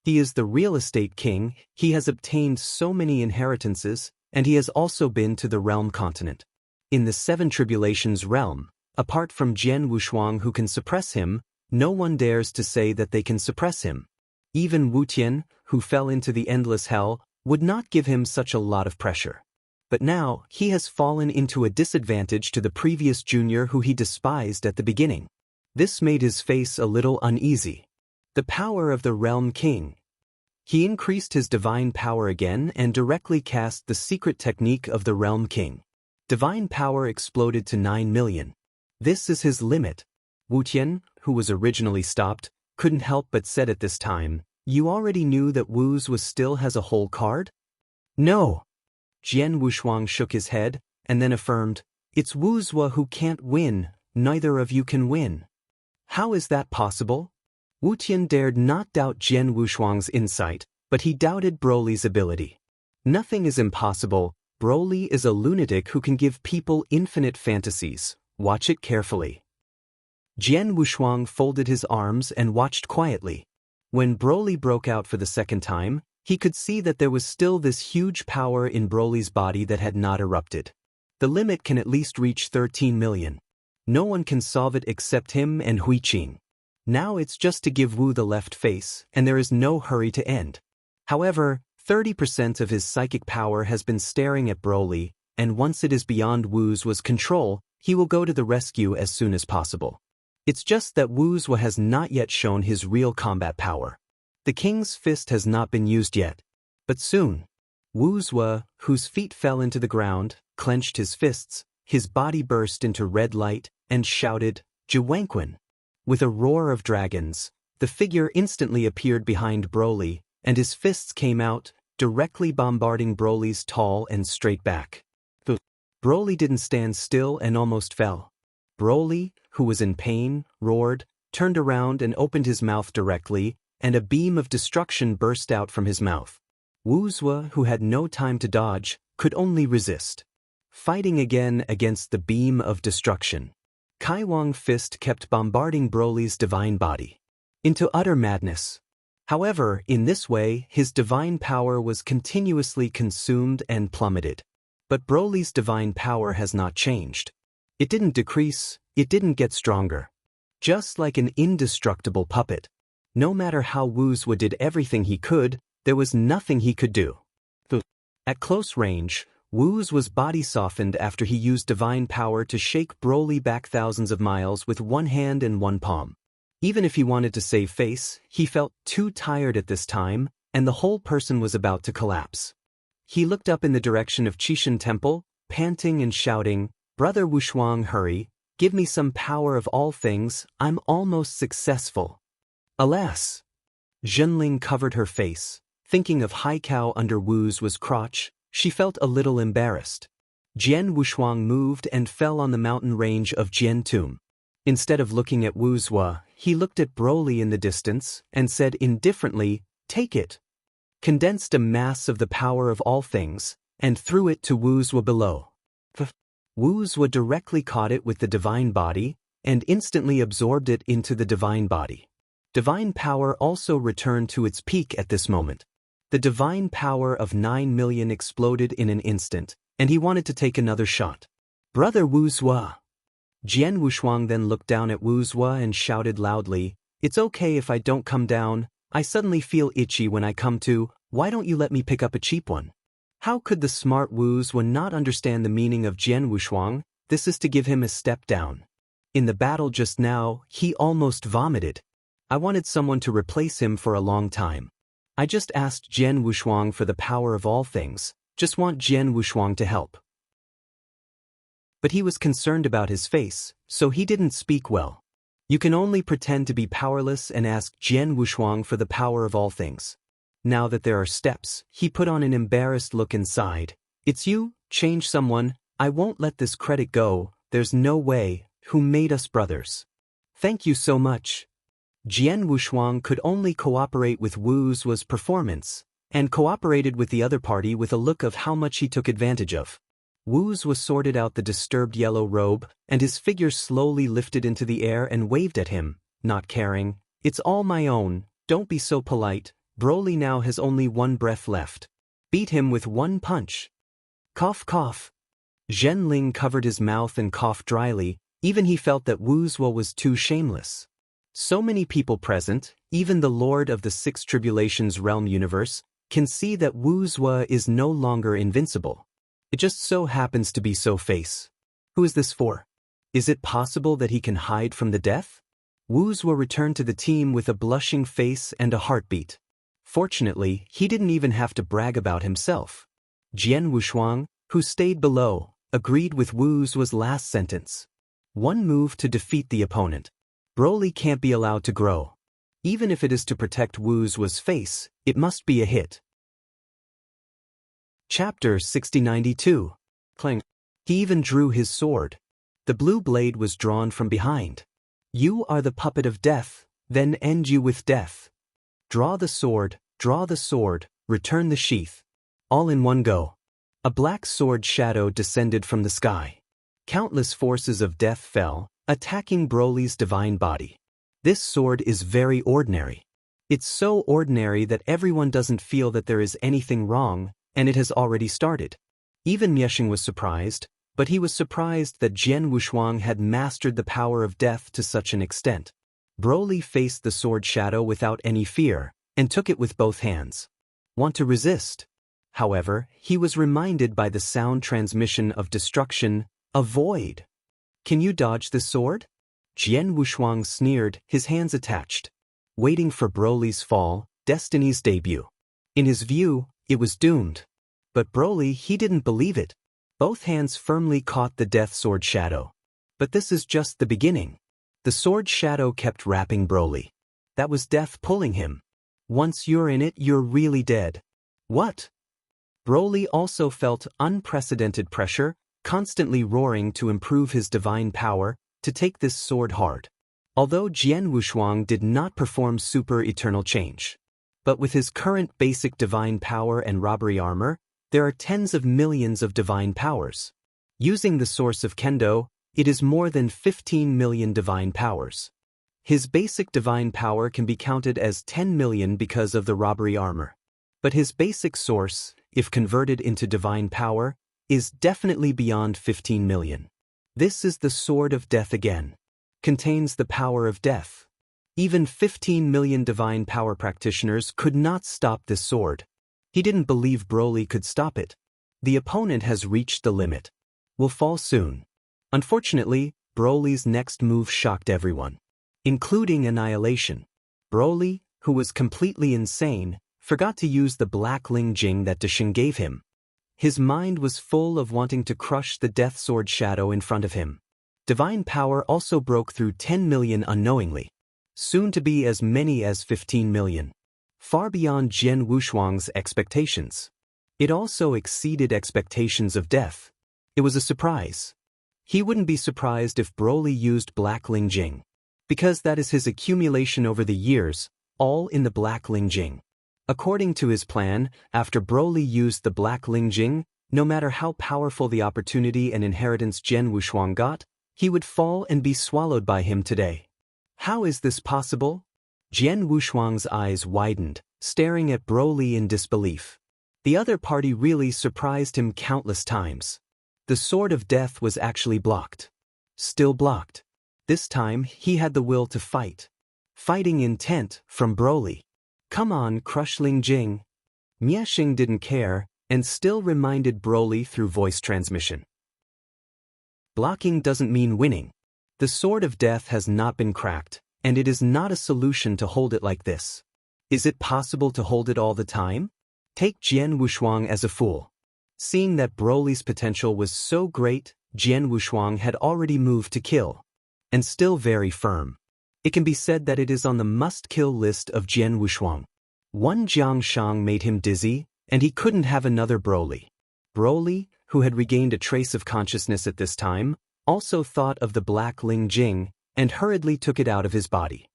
He is the real estate king, he has obtained so many inheritances, and he has also been to the realm continent. In the 7 Tribulations realm, apart from Jian Wushuang who can suppress him, no one dares to say that they can suppress him. Even Wu Tian, who fell into the endless hell, would not give him such a lot of pressure. But now, he has fallen into a disadvantage to the previous junior who he despised at the beginning. This made his face a little uneasy. The power of the Realm King. He increased his divine power again and directly cast the secret technique of the Realm King. Divine power exploded to 9 million. This is his limit. Wu Tian, who was originally stopped, couldn't help but said at this time, "You already knew that Wu's was still has a whole card?" "No." Jian Wushuang shook his head, and then affirmed, "It's Wu's who can't win, neither of you can win." "How is that possible?" Wu Tian dared not doubt Jian Wushuang's insight, but he doubted Broly's ability. Nothing is impossible. Broly is a lunatic who can give people infinite fantasies. Watch it carefully. Jian Wushuang folded his arms and watched quietly. When Broly broke out for the second time, he could see that there was still this huge power in Broly's body that had not erupted. The limit can at least reach 13 million. No one can solve it except him and Hui Qing. Now it's just to give Wu the left face, and there is no hurry to end. However, 30% of his psychic power has been staring at Broly, and once it is beyond Wu's control, he will go to the rescue as soon as possible. It's just that Wu's has not yet shown his real combat power. The king's fist has not been used yet. But soon, Wu's whose feet fell into the ground, clenched his fists, his body burst into red light, and shouted, "Jiwanquan!" With a roar of dragons, the figure instantly appeared behind Broly, and his fists came out, directly bombarding Broly's tall and straight back. Broly didn't stand still and almost fell. Broly, who was in pain, roared, turned around and opened his mouth directly, and a beam of destruction burst out from his mouth. Wu's who had no time to dodge, could only resist. Fighting again against the beam of destruction. Kaiwang fist kept bombarding Broly's divine body. Into utter madness. However, in this way, his divine power was continuously consumed and plummeted. But Broly's divine power has not changed. It didn't decrease, it didn't get stronger. Just like an indestructible puppet. No matter how Wu's did everything he could, there was nothing he could do. At close range, Wu's body softened after he used divine power to shake Broly back thousands of miles with one hand and one palm. Even if he wanted to save face, he felt too tired at this time, and the whole person was about to collapse. He looked up in the direction of Qishan Temple, panting and shouting, "Brother Wushuang, hurry, give me some power of all things, I'm almost successful." Alas! Zhenling covered her face. Thinking of Haikao under Wu's crotch, she felt a little embarrassed. Jian Wushuang moved and fell on the mountain range of Jiantum. Instead of looking at Wu's he looked at Broly in the distance and said indifferently, "Take it." Condensed a mass of the power of all things, and threw it to Wu's below. Wu's directly caught it with the divine body, and instantly absorbed it into the divine body. Divine power also returned to its peak at this moment. The divine power of 9 million exploded in an instant, and he wanted to take another shot. "Brother Wu's Jian Wushuang then looked down at Wu's and shouted loudly, "It's okay if I don't come down, I suddenly feel itchy when I come to, why don't you let me pick up a cheap one?" How could the smart Wu's not understand the meaning of Jian Wushuang? This is to give him a step down. In the battle just now, he almost vomited. I wanted someone to replace him for a long time. I just asked Jian Wushuang for the power of all things, just want Jian Wushuang to help. But he was concerned about his face, so he didn't speak well. You can only pretend to be powerless and ask Jian Wushuang for the power of all things. Now that there are steps, he put on an embarrassed look inside. "It's you, change someone, I won't let this credit go, there's no way, who made us brothers. Thank you so much." Jian Wushuang could only cooperate with Wu's performance, and cooperated with the other party with a look of how much he took advantage of. Wu's sorted out the disturbed yellow robe, and his figure slowly lifted into the air and waved at him, not caring. "It's all my own, don't be so polite, Broly now has only one breath left. Beat him with one punch." Cough cough. Zhenling covered his mouth and coughed dryly, even he felt that Wu's was too shameless. So many people present, even the Lord of the Six Tribulations realm universe, can see that Wu Zhuo is no longer invincible. It just so happens to be so face. Who is this for? Is it possible that he can hide from the death? Wu Zhuo returned to the team with a blushing face and a heartbeat. Fortunately, he didn't even have to brag about himself. Jian Wushuang, who stayed below, agreed with Wu Zhuo's last sentence. One move to defeat the opponent. Broly can't be allowed to grow. Even if it is to protect Wu Zhuo's face, it must be a hit. Chapter 6092. Clang. He even drew his sword. The blue blade was drawn from behind. You are the puppet of death, then end you with death. Draw the sword, return the sheath. All in one go. A black sword shadow descended from the sky. Countless forces of death fell, attacking Broly's divine body. This sword is very ordinary. It's so ordinary that everyone doesn't feel that there is anything wrong, and it has already started. Even Miexing was surprised, but he was surprised that Jian Wushuang had mastered the power of death to such an extent. Broly faced the sword shadow without any fear, and took it with both hands. Want to resist? However, he was reminded by the sound transmission of destruction, avoid. Can you dodge this sword? Jian Wushuang sneered, his hands attached. Waiting for Broly's fall, Destiny's debut. In his view, it was doomed. But Broly, he didn't believe it. Both hands firmly caught the death sword shadow. But this is just the beginning. The sword shadow kept wrapping Broly. That was death pulling him. Once you're in it, you're really dead. What? Broly also felt unprecedented pressure, constantly roaring to improve his divine power, to take this sword hard. Although Jian Wushuang did not perform super eternal change. But with his current basic divine power and robbery armor, there are tens of millions of divine powers. Using the source of Kendo, it is more than 15 million divine powers. His basic divine power can be counted as 10 million because of the robbery armor. But his basic source, if converted into divine power, is definitely beyond 15 million. This is the sword of death again. Contains the power of death. Even 15 million divine power practitioners could not stop this sword. He didn't believe Broly could stop it. The opponent has reached the limit. Will fall soon. Unfortunately, Broly's next move shocked everyone, including Annihilation. Broly, who was completely insane, forgot to use the black Ling Jing that Desheng gave him. His mind was full of wanting to crush the death sword shadow in front of him. Divine power also broke through 10 million unknowingly. Soon to be as many as 15 million. Far beyond Jian Wushuang's expectations. It also exceeded expectations of death. It was a surprise. He wouldn't be surprised if Broly used Black Ling Jing. Because that is his accumulation over the years, all in the Black Ling Jing. According to his plan, after Broly used the Black Ling Jing, no matter how powerful the opportunity and inheritance Jian Wushuang got, he would fall and be swallowed by him today. How is this possible? Jian Wushuang's eyes widened, staring at Broly in disbelief. The other party really surprised him countless times. The sword of death was actually blocked. Still blocked. This time, he had the will to fight. Fighting intent from Broly. Come on, crush Ling Jing. Miexing didn't care, and still reminded Broly through voice transmission. Blocking doesn't mean winning. The sword of death has not been cracked, and it is not a solution to hold it like this. Is it possible to hold it all the time? Take Jian Wushuang as a fool. Seeing that Broly's potential was so great, Jian Wushuang had already moved to kill. And still very firm. It can be said that it is on the must-kill list of Jian Wushuang. One Jiangshang made him dizzy, and he couldn't have another Broly. Broly, who had regained a trace of consciousness at this time, also thought of the Black Ling Jing, and hurriedly took it out of his body.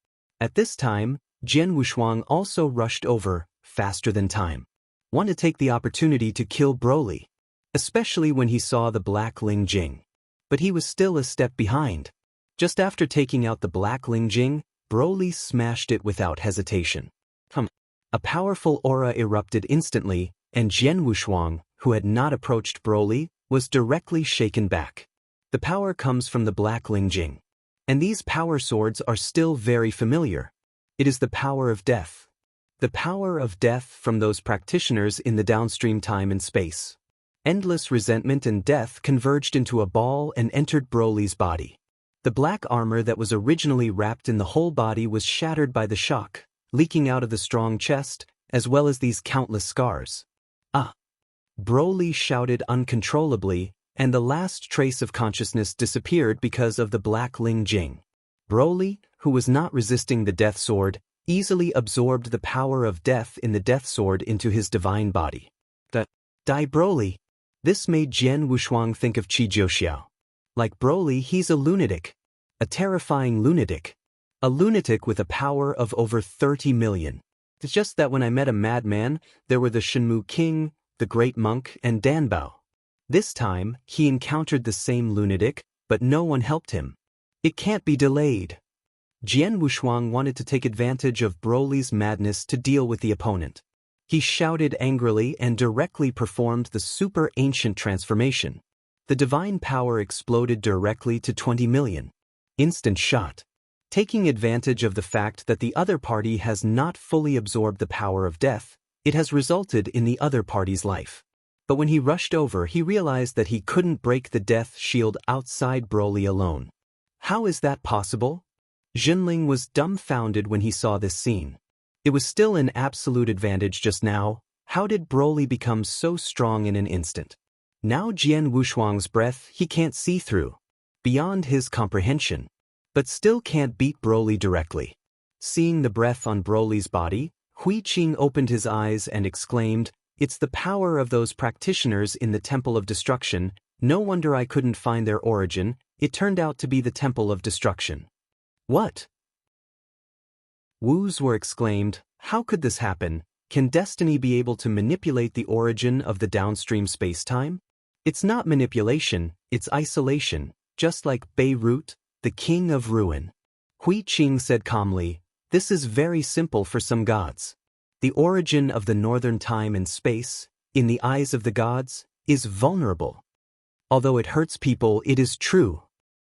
At this time, Jian Wushuang also rushed over, faster than time. Want to take the opportunity to kill Broly, especially when he saw the Black Ling Jing. But he was still a step behind. Just after taking out the Black Ling Jing, Broly smashed it without hesitation. A powerful aura erupted instantly, and Jian Wushuang, who had not approached Broly, was directly shaken back. The power comes from the Black Ling Jing. And these power swords are still very familiar. It is the power of death. The power of death from those practitioners in the downstream time and space. Endless resentment and death converged into a ball and entered Broly's body. The black armor that was originally wrapped in the whole body was shattered by the shock, leaking out of the strong chest, as well as these countless scars. Ah! Broly shouted uncontrollably, and the last trace of consciousness disappeared because of the black Ling Jing. Broly, who was not resisting the death sword, easily absorbed the power of death in the death sword into his divine body. Die Broly! This made Jian Wushuang think of Qi Jiuxiao. Like Broly, he's a lunatic. A terrifying lunatic. A lunatic with a power of over 30 million. It's just that when I met a madman, there were the Shenmue King, the Great Monk, and Danbao. This time, he encountered the same lunatic, but no one helped him. It can't be delayed. Jian Wushuang wanted to take advantage of Broly's madness to deal with the opponent. He shouted angrily and directly performed the super ancient transformation. The divine power exploded directly to 20 million. Instant shot. Taking advantage of the fact that the other party has not fully absorbed the power of death, it has resulted in the other party's life. But when he rushed over, he realized that he couldn't break the death shield outside Broly alone. How is that possible? Jinling was dumbfounded when he saw this scene. It was still an absolute advantage just now. How did Broly become so strong in an instant? Now Jian Wushuang's breath he can't see through. Beyond his comprehension. But still can't beat Broly directly. Seeing the breath on Broly's body, Hui Qing opened his eyes and exclaimed, "It's the power of those practitioners in the Temple of Destruction. No wonder I couldn't find their origin. It turned out to be the Temple of Destruction." What? Woos were exclaimed, "How could this happen? Can destiny be able to manipulate the origin of the downstream space-time? It's not manipulation, it's isolation, just like Beirut, the king of ruin." Hui Qing said calmly, "This is very simple for some gods. The origin of the northern time and space, in the eyes of the gods, is vulnerable. Although it hurts people, it is true.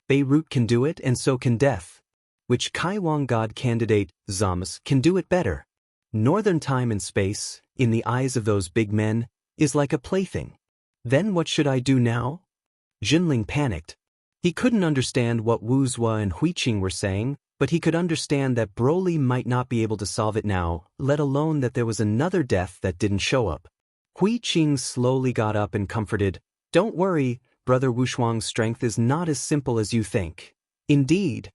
Beirut can do it and so can death. Which Kaiwang god candidate, Zams, can do it better. Northern time and space, in the eyes of those big men, is like a plaything. Then what should I do now?" Jinling panicked. He couldn't understand what Wu Zhua and Hui Qing were saying, but he could understand that Broly might not be able to solve it now, let alone that there was another death that didn't show up. Hui Qing slowly got up and comforted, "Don't worry, Brother Wushuang's strength is not as simple as you think. Indeed,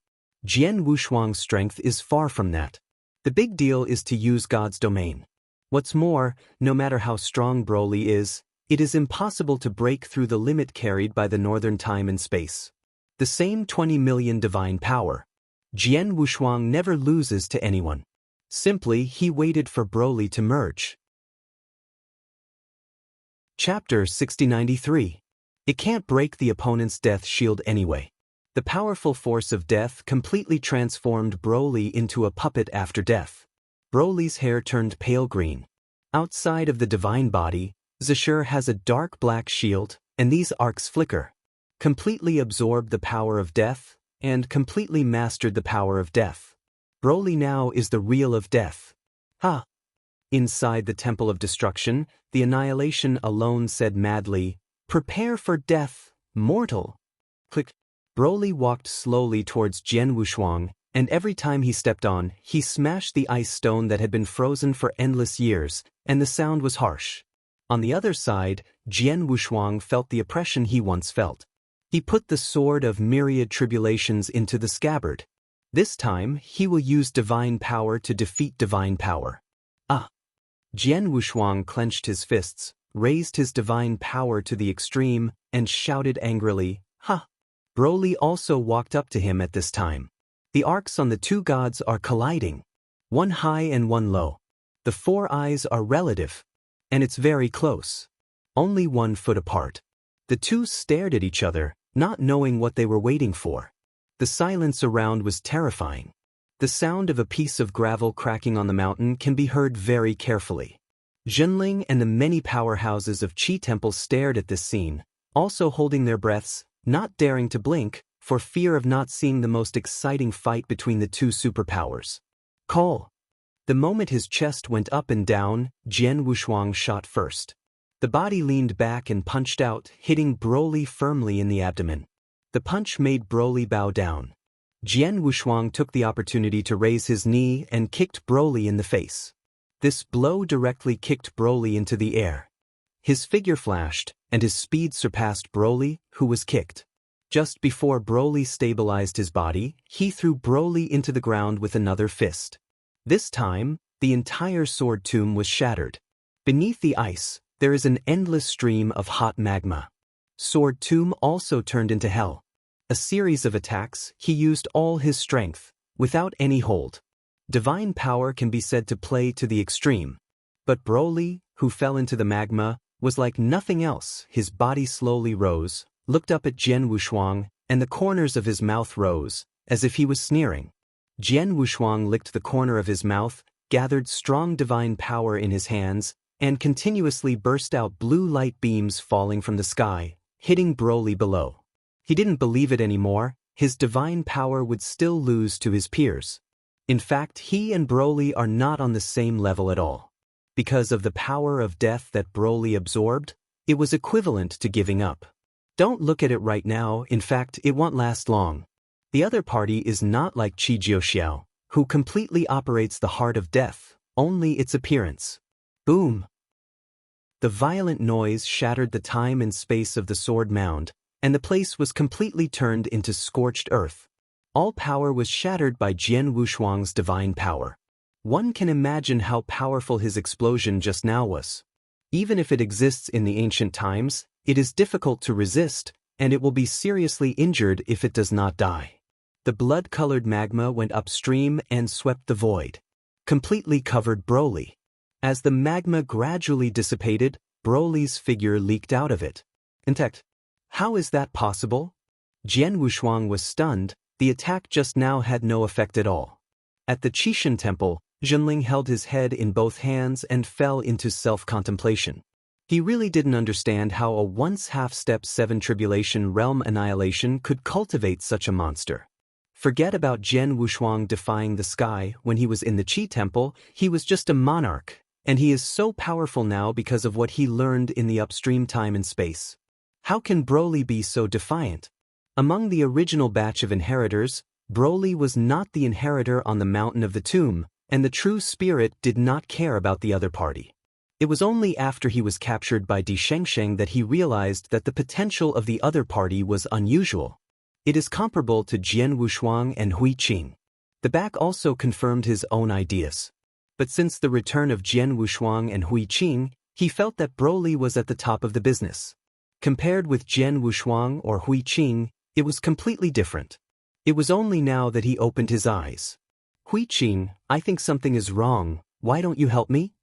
Jian Wushuang's strength is far from that. The big deal is to use God's domain. What's more, no matter how strong Broly is, it is impossible to break through the limit carried by the northern time and space. The same 20 million divine power. Jian Wushuang never loses to anyone. Simply, he waited for Broly to merge." Chapter 6093. It can't break the opponent's death shield anyway. The powerful force of death completely transformed Broly into a puppet after death. Broly's hair turned pale green. Outside of the divine body, Zashur has a dark black shield, and these arcs flicker. Completely absorbed the power of death, and completely mastered the power of death. Broly now is the real of death. Ha! Inside the Temple of Destruction, the Annihilation alone said madly, "Prepare for death, mortal." Click. Broly walked slowly towards Jian Wushuang, and every time he stepped on, he smashed the ice stone that had been frozen for endless years, and the sound was harsh. On the other side, Jian Wushuang felt the oppression he once felt. He put the sword of myriad tribulations into the scabbard. This time, he will use divine power to defeat divine power. Ah! Jian Wushuang clenched his fists, raised his divine power to the extreme, and shouted angrily, "Ha!" Broly also walked up to him at this time. The arcs on the two gods are colliding. One high and one low. The four eyes are relative. And it's very close. Only 1 foot apart. The two stared at each other, not knowing what they were waiting for. The silence around was terrifying. The sound of a piece of gravel cracking on the mountain can be heard very carefully. Jinling and the many powerhouses of Qi Temple stared at this scene, also holding their breaths, not daring to blink, for fear of not seeing the most exciting fight between the two superpowers. Call. The moment his chest went up and down, Jian Wushuang shot first. The body leaned back and punched out, hitting Broly firmly in the abdomen. The punch made Broly bow down. Jian Wushuang took the opportunity to raise his knee and kicked Broly in the face. This blow directly kicked Broly into the air. His figure flashed, and his speed surpassed Broly, who was kicked. Just before Broly stabilized his body, he threw Broly into the ground with another fist. This time, the entire sword tomb was shattered. Beneath the ice, there is an endless stream of hot magma. Sword tomb also turned into hell. A series of attacks, he used all his strength, without any hold. Divine power can be said to play to the extreme. But Broly, who fell into the magma, was like nothing else. His body slowly rose, looked up at Jian Wushuang, and the corners of his mouth rose, as if he was sneering. Jian Wushuang licked the corner of his mouth, gathered strong divine power in his hands, and continuously burst out blue light beams falling from the sky, hitting Broly below. He didn't believe it anymore. His divine power would still lose to his peers. In fact, he and Broly are not on the same level at all. Because of the power of death that Broly absorbed, it was equivalent to giving up. Don't look at it right now, in fact, it won't last long. The other party is not like Qi Jiuxiao, who completely operates the heart of death, only its appearance. Boom! The violent noise shattered the time and space of the sword mound, and the place was completely turned into scorched earth. All power was shattered by Jian Wushuang's divine power. One can imagine how powerful his explosion just now was. Even if it exists in the ancient times, it is difficult to resist, and it will be seriously injured if it does not die. The blood-colored magma went upstream and swept the void. Completely covered Broly. As the magma gradually dissipated, Broly's figure leaked out of it. Intact. How is that possible? Jian Wushuang was stunned. The attack just now had no effect at all. At the Qishan temple, Zhenling held his head in both hands and fell into self-contemplation. He really didn't understand how a once half-step 7 tribulation realm annihilation could cultivate such a monster. Forget about Jian Wushuang defying the sky. When he was in the Qi temple, he was just a monarch, and he is so powerful now because of what he learned in the upstream time and space. How can Broly be so defiant? Among the original batch of inheritors, Broly was not the inheritor on the mountain of the tomb, and the true spirit did not care about the other party. It was only after he was captured by Di Shengsheng that he realized that the potential of the other party was unusual. It is comparable to Jian Wushuang and Hui Qing. The back also confirmed his own ideas. But since the return of Jian Wushuang and Hui Qing, he felt that Broly was at the top of the business. Compared with Jian Wushuang or Hui Qing, it was completely different. It was only now that he opened his eyes. Hui Qing, I think something is wrong. Why don't you help me?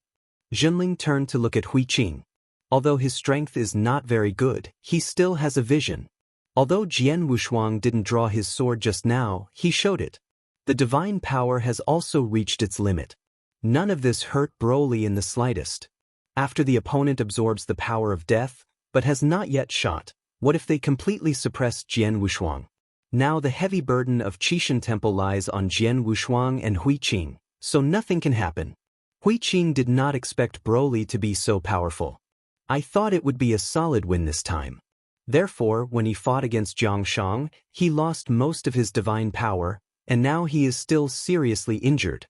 Zhenling turned to look at Hui Qing. Although his strength is not very good, he still has a vision. Although Jian Wushuang didn't draw his sword just now, he showed it. The divine power has also reached its limit. None of this hurt Broly in the slightest. After the opponent absorbs the power of death, but has not yet shot, what if they completely suppress Jian Wushuang? Now the heavy burden of Qishan Temple lies on Jian Wushuang and Hui Qing, so nothing can happen. Hui Qing did not expect Broly to be so powerful. I thought it would be a solid win this time. Therefore, when he fought against Jiang Shang, he lost most of his divine power, and now he is still seriously injured.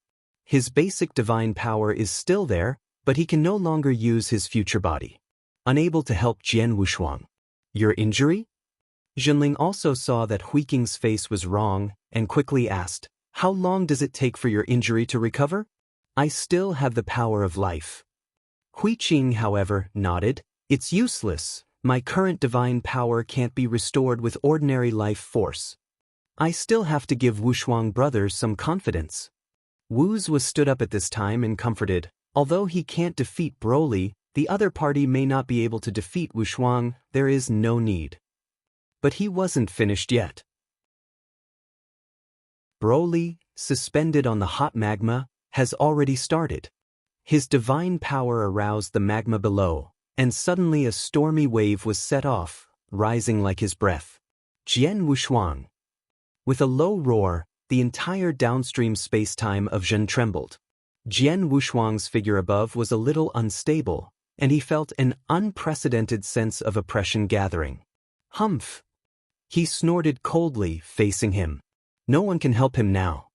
His basic divine power is still there, but he can no longer use his future body. Unable to help Jian Wushuang. Your injury? Zhenling also saw that Hui Qing's face was wrong, and quickly asked, how long does it take for your injury to recover? I still have the power of life. Hui Qing, however, nodded. It's useless. My current divine power can't be restored with ordinary life force. I still have to give Wushuang brothers some confidence. Wu's was stood up at this time and comforted. Although he can't defeat Broly, the other party may not be able to defeat Wushuang. There is no need. But he wasn't finished yet. Broly, suspended on the hot magma, has already started. His divine power aroused the magma below, and suddenly a stormy wave was set off, rising like his breath. Jian Wushuang, With a low roar, the entire downstream space-time of Zhen trembled. Jian Wushuang's figure above was a little unstable, and he felt an unprecedented sense of oppression gathering. Humph! He snorted coldly, facing him. No one can help him now.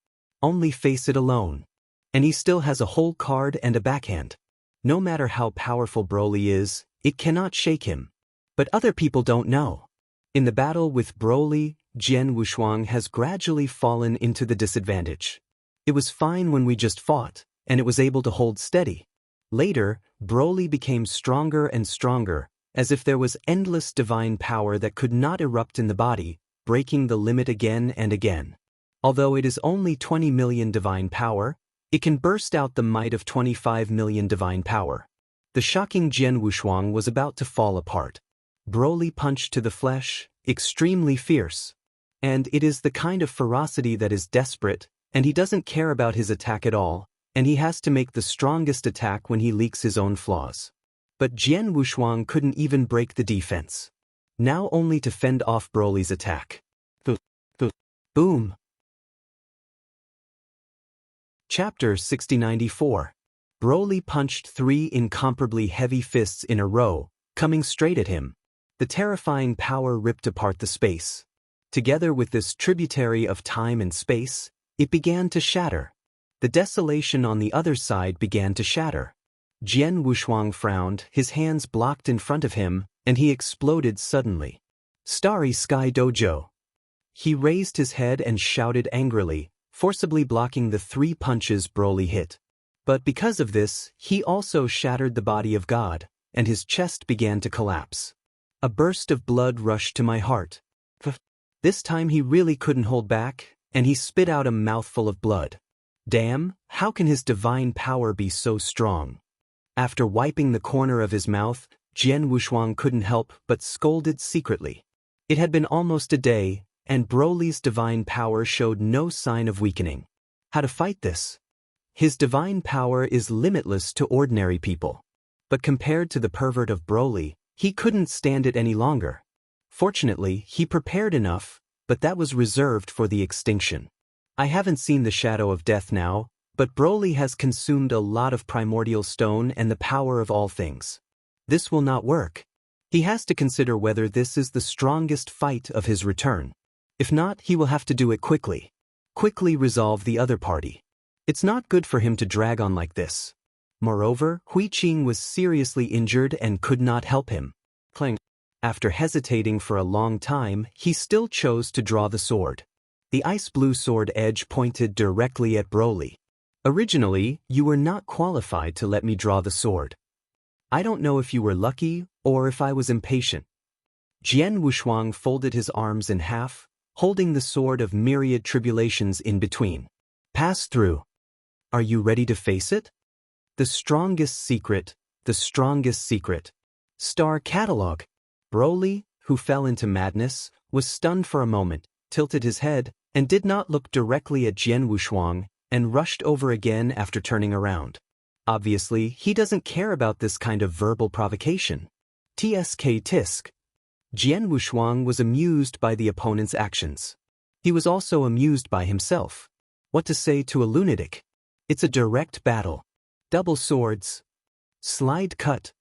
Only face it alone. And he still has a whole card and a backhand. No matter how powerful Broly is, it cannot shake him. But other people don't know. In the battle with Broly, Jian Wushuang has gradually fallen into the disadvantage. It was fine when we just fought, and it was able to hold steady. Later, Broly became stronger and stronger, as if there was endless divine power that could not erupt in the body, breaking the limit again and again. Although it is only 20 million divine power, it can burst out the might of 25 million divine power. The shocking Jian Wushuang was about to fall apart. Broly punched to the flesh, extremely fierce. And it is the kind of ferocity that is desperate, and he doesn't care about his attack at all, and he has to make the strongest attack when he leaks his own flaws. But Jian Wushuang couldn't even break the defense. Now only to fend off Broly's attack. Boom! Chapter 6094. Broly punched 3 incomparably heavy fists in a row, coming straight at him. The terrifying power ripped apart the space. Together with this tributary of time and space, it began to shatter. The desolation on the other side began to shatter. Jian Wushuang frowned, his hands blocked in front of him, and he exploded suddenly. Starry Sky Dojo! He raised his head and shouted angrily, forcibly blocking the 3 punches Broly hit. But because of this, he also shattered the body of God, and his chest began to collapse. A burst of blood rushed to my heart. This time he really couldn't hold back, and he spit out a mouthful of blood. Damn, how can his divine power be so strong? After wiping the corner of his mouth, Jian Wushuang couldn't help but scolded secretly. It had been almost a day, and Broly's divine power showed no sign of weakening. How to fight this? His divine power is limitless to ordinary people. But compared to the pervert of Broly, he couldn't stand it any longer. Fortunately, he prepared enough, but that was reserved for the extinction. I haven't seen the shadow of death now, but Broly has consumed a lot of primordial stone and the power of all things. This will not work. He has to consider whether this is the strongest fight of his return. If not, he will have to do it quickly. Quickly resolve the other party. It's not good for him to drag on like this. Moreover, Hui Qing was seriously injured and could not help him. Clang. After hesitating for a long time, he still chose to draw the sword. The ice blue sword edge pointed directly at Broly. Originally, you were not qualified to let me draw the sword. I don't know if you were lucky or if I was impatient. Jian Wushuang folded his arms in half, holding the sword of myriad tribulations in between. Pass through. Are you ready to face it? The strongest secret, the strongest secret. Star Catalog. Broly, who fell into madness, was stunned for a moment, tilted his head, and did not look directly at Jian Wushuang, and rushed over again after turning around. Obviously, he doesn't care about this kind of verbal provocation. TSK Tisk. Jian Wushuang was amused by the opponent's actions. He was also amused by himself. What to say to a lunatic? It's a direct battle. Double swords. Slide cut.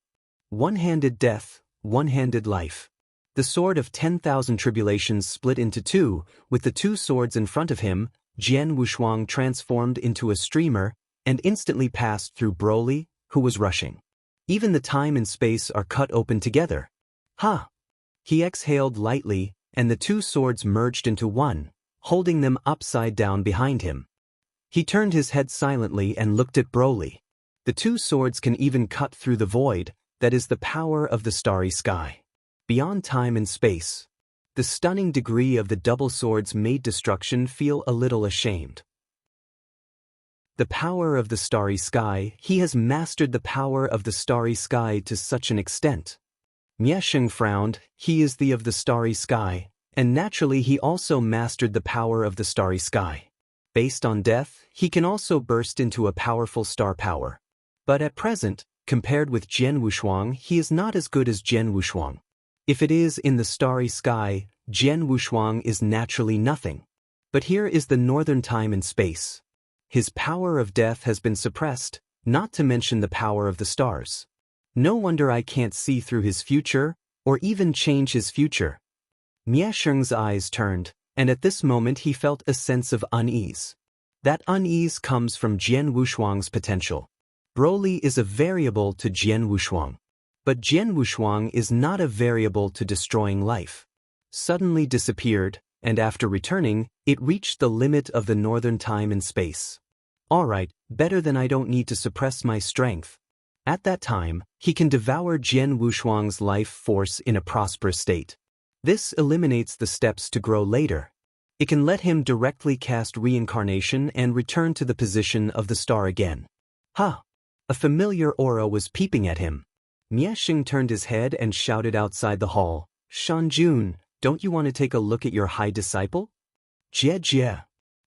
One-handed death, one-handed life. The sword of 10,000 tribulations split into 2, with the 2 swords in front of him. Jian Wushuang transformed into a streamer, and instantly passed through Broly, who was rushing. Even the time and space are cut open together. Ha! He exhaled lightly, and the 2 swords merged into one, holding them upside down behind him. He turned his head silently and looked at Broly. The 2 swords can even cut through the void, that is the power of the starry sky. Beyond time and space. The stunning degree of the double swords made destruction feel a little ashamed. The power of the starry sky, he has mastered the power of the starry sky to such an extent. Miesheng frowned, he is the of the starry sky, and naturally he also mastered the power of the starry sky. Based on death, he can also burst into a powerful star power. But at present, compared with Jian Wushuang, he is not as good as Jian Wushuang. If it is in the starry sky, Jian Wushuang is naturally nothing. But here is the northern time and space. His power of death has been suppressed, not to mention the power of the stars. No wonder I can't see through his future, or even change his future. Miesheng's eyes turned, and at this moment he felt a sense of unease. That unease comes from Jian Wushuang's potential. Broly is a variable to Jian Wushuang. But Jian Wushuang is not a variable to destroying life. Suddenly disappeared, and after returning, it reached the limit of the northern time and space. Alright, better than I don't need to suppress my strength. At that time, he can devour Jian Wushuang's life force in a prosperous state. This eliminates the steps to grow later. It can let him directly cast reincarnation and return to the position of the star again. Ha! A familiar aura was peeping at him. Miesheng turned his head and shouted outside the hall, "Shanjun, don't you want to take a look at your high disciple?" Jie Jie.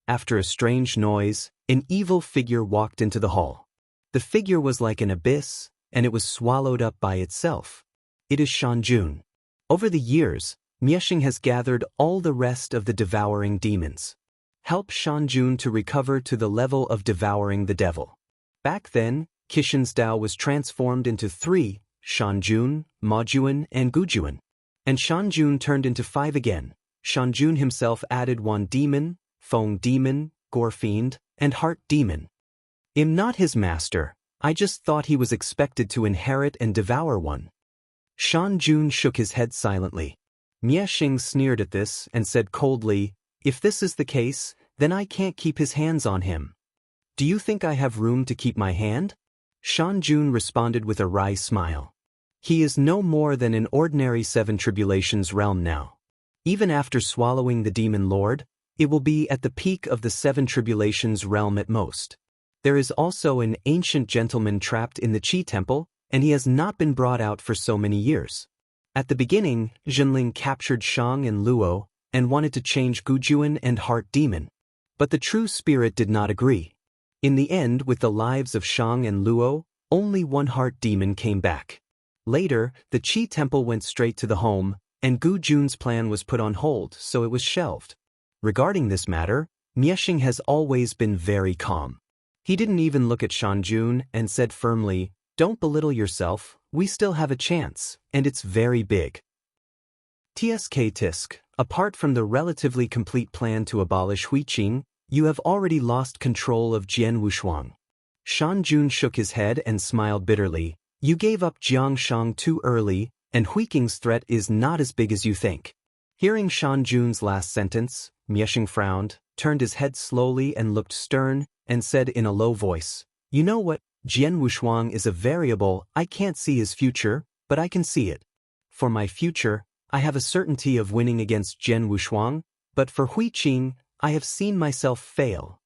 After a strange noise, an evil figure walked into the hall. The figure was like an abyss, and it was swallowed up by itself. It is Shanjun. Over the years, Miesheng has gathered all the rest of the devouring demons. Help Shanjun to recover to the level of devouring the devil. Back then, Kishin's Tao was transformed into 3, Shanjun, Majuan, and Gujuan. And Shanjun turned into 5 again. Shanjun himself added 1 demon, Feng demon, Gore fiend, and Heart demon. I'm not his master, I just thought he was expected to inherit and devour one. Shanjun shook his head silently. Miesheng sneered at this and said coldly, "If this is the case, then I can't keep his hands on him." "Do you think I have room to keep my hand?" Shanjun responded with a wry smile. He is no more than an ordinary 7 tribulations realm now. Even after swallowing the demon lord, it will be at the peak of the 7 tribulations realm at most. There is also an ancient gentleman trapped in the Qi temple, and he has not been brought out for so many years. At the beginning, Zhenling captured Shang and Luo, and wanted to change Gujuan and Heart demon. But the true spirit did not agree. In the end, with the lives of Shang and Luo, only 1 Heart demon came back. Later, the Qi temple went straight to the home, and Gu Jun's plan was put on hold, so it was shelved. Regarding this matter, Miesheng has always been very calm. He didn't even look at Shanjun and said firmly, "Don't belittle yourself, we still have a chance, and it's very big." TSK Tisk, apart from the relatively complete plan to abolish Huiqing, you have already lost control of Jian Wushuang. Shanjun shook his head and smiled bitterly. You gave up Jiangshang too early, and Huiqing's threat is not as big as you think. Hearing Shanjun's last sentence, Miesheng frowned, turned his head slowly and looked stern, and said in a low voice, "You know what, Jian Wushuang is a variable, I can't see his future, but I can see it. For my future, I have a certainty of winning against Jian Wushuang, but for Huiqing, I have seen myself fail.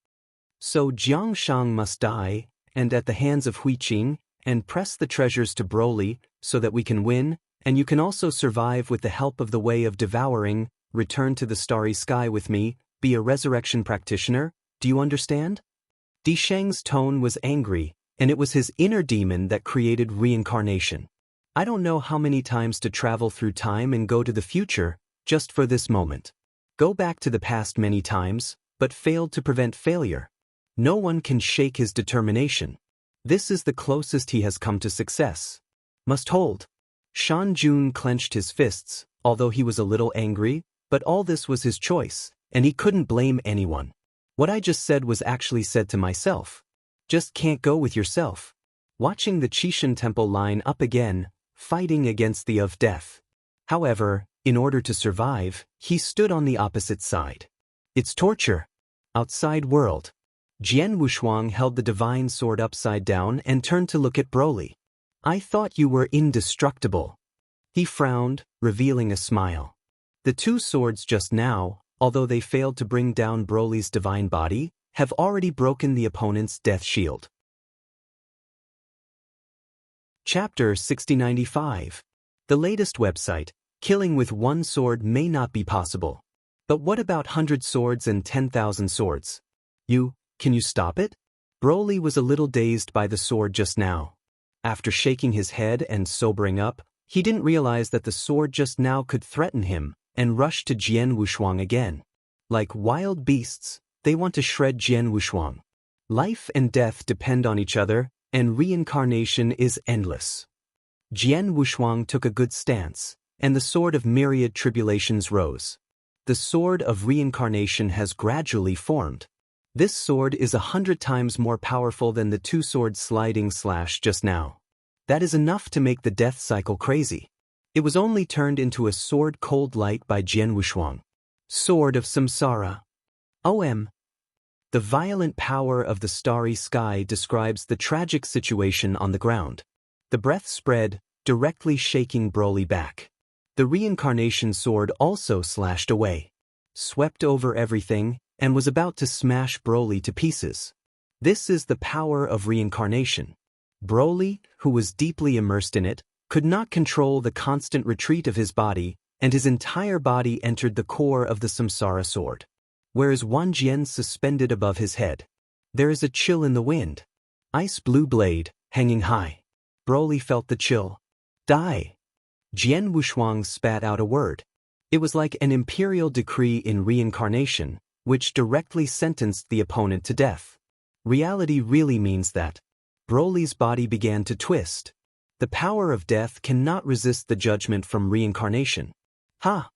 So Jiangshang must die, and at the hands of Huiqing, and press the treasures to Broly, so that we can win, and you can also survive with the help of the way of devouring, return to the starry sky with me, be a resurrection practitioner, do you understand?" Di Sheng's tone was angry, and it was his inner demon that created reincarnation. I don't know how many times to travel through time and go to the future, just for this moment. Go back to the past many times, but failed to prevent failure. No one can shake his determination. This is the closest he has come to success. Must hold. Shanjun clenched his fists, although he was a little angry, but all this was his choice, and he couldn't blame anyone. What I just said was actually said to myself. Just can't go with yourself. Watching the Qishan temple line up again, fighting against the of death. However, in order to survive, he stood on the opposite side. It's torture. Outside world. Jian Wushuang held the divine sword upside down and turned to look at Broly. I thought you were indestructible. He frowned, revealing a smile. The 2 swords just now, although they failed to bring down Broly's divine body, have already broken the opponent's death shield. Chapter 6095. The latest website, killing with 1 sword may not be possible. But what about 100 swords and 10,000 swords? Can you stop it? Broly was a little dazed by the sword just now. After shaking his head and sobering up, he didn't realize that the sword just now could threaten him, and rushed to Jian Wushuang again. Like wild beasts, they want to shred Jian Wushuang. Life and death depend on each other, and reincarnation is endless. Jian Wushuang took a good stance, and the sword of myriad tribulations rose. The sword of reincarnation has gradually formed. This sword is 100 times more powerful than the two-sword sliding slash just now. That is enough to make the death cycle crazy. It was only turned into a sword cold light by Jian Wushuang. Sword of Samsara. OM. The violent power of the starry sky describes the tragic situation on the ground. The breath spread, directly shaking Broly back. The reincarnation sword also slashed away, swept over everything, and was about to smash Broly to pieces. This is the power of reincarnation. Broly, who was deeply immersed in it, could not control the constant retreat of his body, and his entire body entered the core of the Samsara sword. Whereas Wan Jian suspended above his head. There is a chill in the wind. Ice blue blade, hanging high. Broly felt the chill. Die. Jian Wushuang spat out a word. It was like an imperial decree in reincarnation, which directly sentenced the opponent to death. Reality really means that. Broly's body began to twist. The power of death cannot resist the judgment from reincarnation. Ha!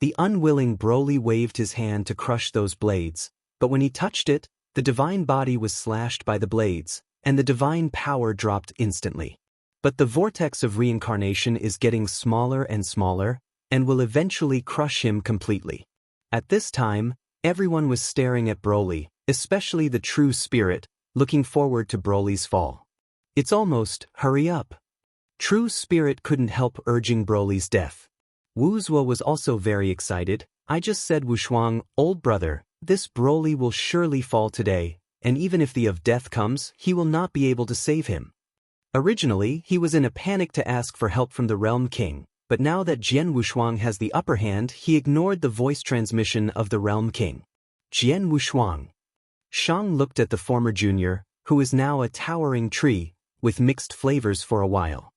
The unwilling Broly waved his hand to crush those blades, but when he touched it, the divine body was slashed by the blades, and the divine power dropped instantly. But the vortex of reincarnation is getting smaller and smaller, and will eventually crush him completely. At this time, everyone was staring at Broly, especially the true spirit, looking forward to Broly's fall. It's almost, hurry up. True spirit couldn't help urging Broly's death. Wu Zuo was also very excited. I just said, Wushuang, old brother, this Broly will surely fall today, and even if the of death comes, he will not be able to save him. Originally, he was in a panic to ask for help from the Realm King, but now that Jian Wushuang has the upper hand, he ignored the voice transmission of the Realm King. Jian Wushuang. Shang looked at the former junior, who is now a towering tree, with mixed flavors for a while.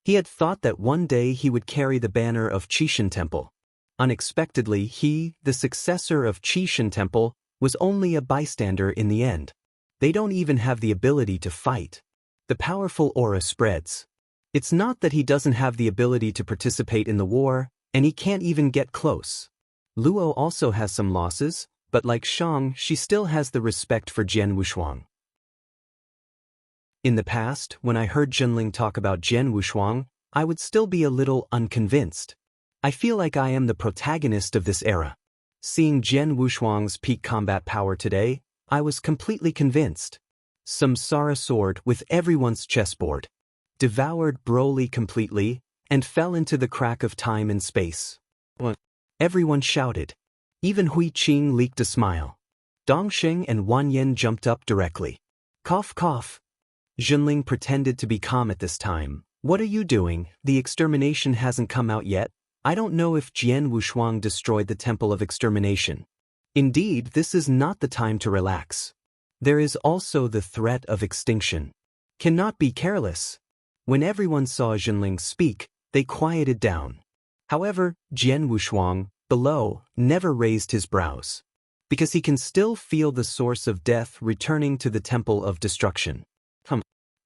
He had thought that one day he would carry the banner of Qishan Temple. Unexpectedly, he, the successor of Qishan Temple, was only a bystander in the end. They don't even have the ability to fight. The powerful aura spreads. It's not that he doesn't have the ability to participate in the war, and he can't even get close. Luo also has some losses, but like Shang, she still has the respect for Jian Wushuang. In the past, when I heard Junling talk about Jian Wushuang, I would still be a little unconvinced. I feel like I am the protagonist of this era. Seeing Jian Wushuang's peak combat power today, I was completely convinced. Samsara sword with everyone's chessboard. Devoured Broly completely, and fell into the crack of time and space. Everyone shouted. Even Hui Qing leaked a smile. Dongsheng and Wan Yan jumped up directly. Cough cough. Junling pretended to be calm at this time. What are you doing? The extermination hasn't come out yet. I don't know if Jian Wushuang destroyed the Temple of Extermination. Indeed, this is not the time to relax. There is also the threat of extinction. Cannot be careless. When everyone saw Junling speak, they quieted down. However, Jian Wushuang, below, never raised his brows. Because he can still feel the source of death returning to the Temple of Destruction.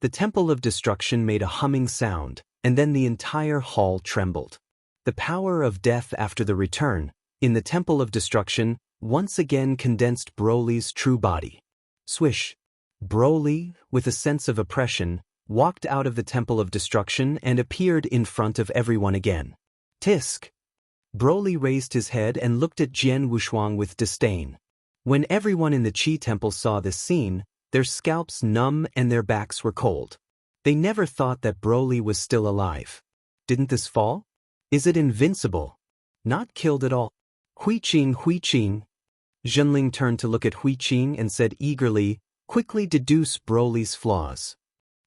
The Temple of Destruction made a humming sound, and then the entire hall trembled. The power of death after the return, in the Temple of Destruction, once again condensed Broly's true body. Swish. Broly, with a sense of oppression, walked out of the Temple of Destruction and appeared in front of everyone again. Tisk. Broly raised his head and looked at Jian Wushuang with disdain. When everyone in the Qi Temple saw this scene, their scalps numb and their backs were cold. They never thought that Broly was still alive. Didn't this fall? Is it invincible? Not killed at all. Hui Qing, Hui Qing. Junling turned to look at Hui Qing and said eagerly, quickly deduce Broly's flaws.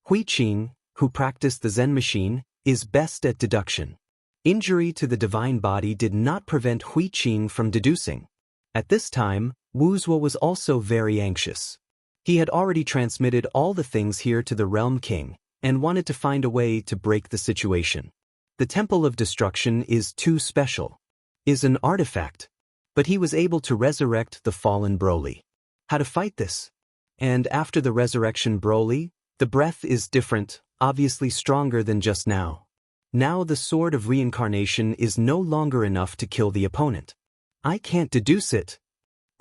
Hui Qing, who practiced the Zen machine, is best at deduction. Injury to the divine body did not prevent Hui Qing from deducing. At this time, Wu Zuo was also very anxious. He had already transmitted all the things here to the Realm King, and wanted to find a way to break the situation. The Temple of Destruction is too special. Is an artifact. But he was able to resurrect the fallen Broly. How to fight this? And after the resurrection Broly, the breath is different, obviously stronger than just now. Now the sword of reincarnation is no longer enough to kill the opponent. I can't deduce it.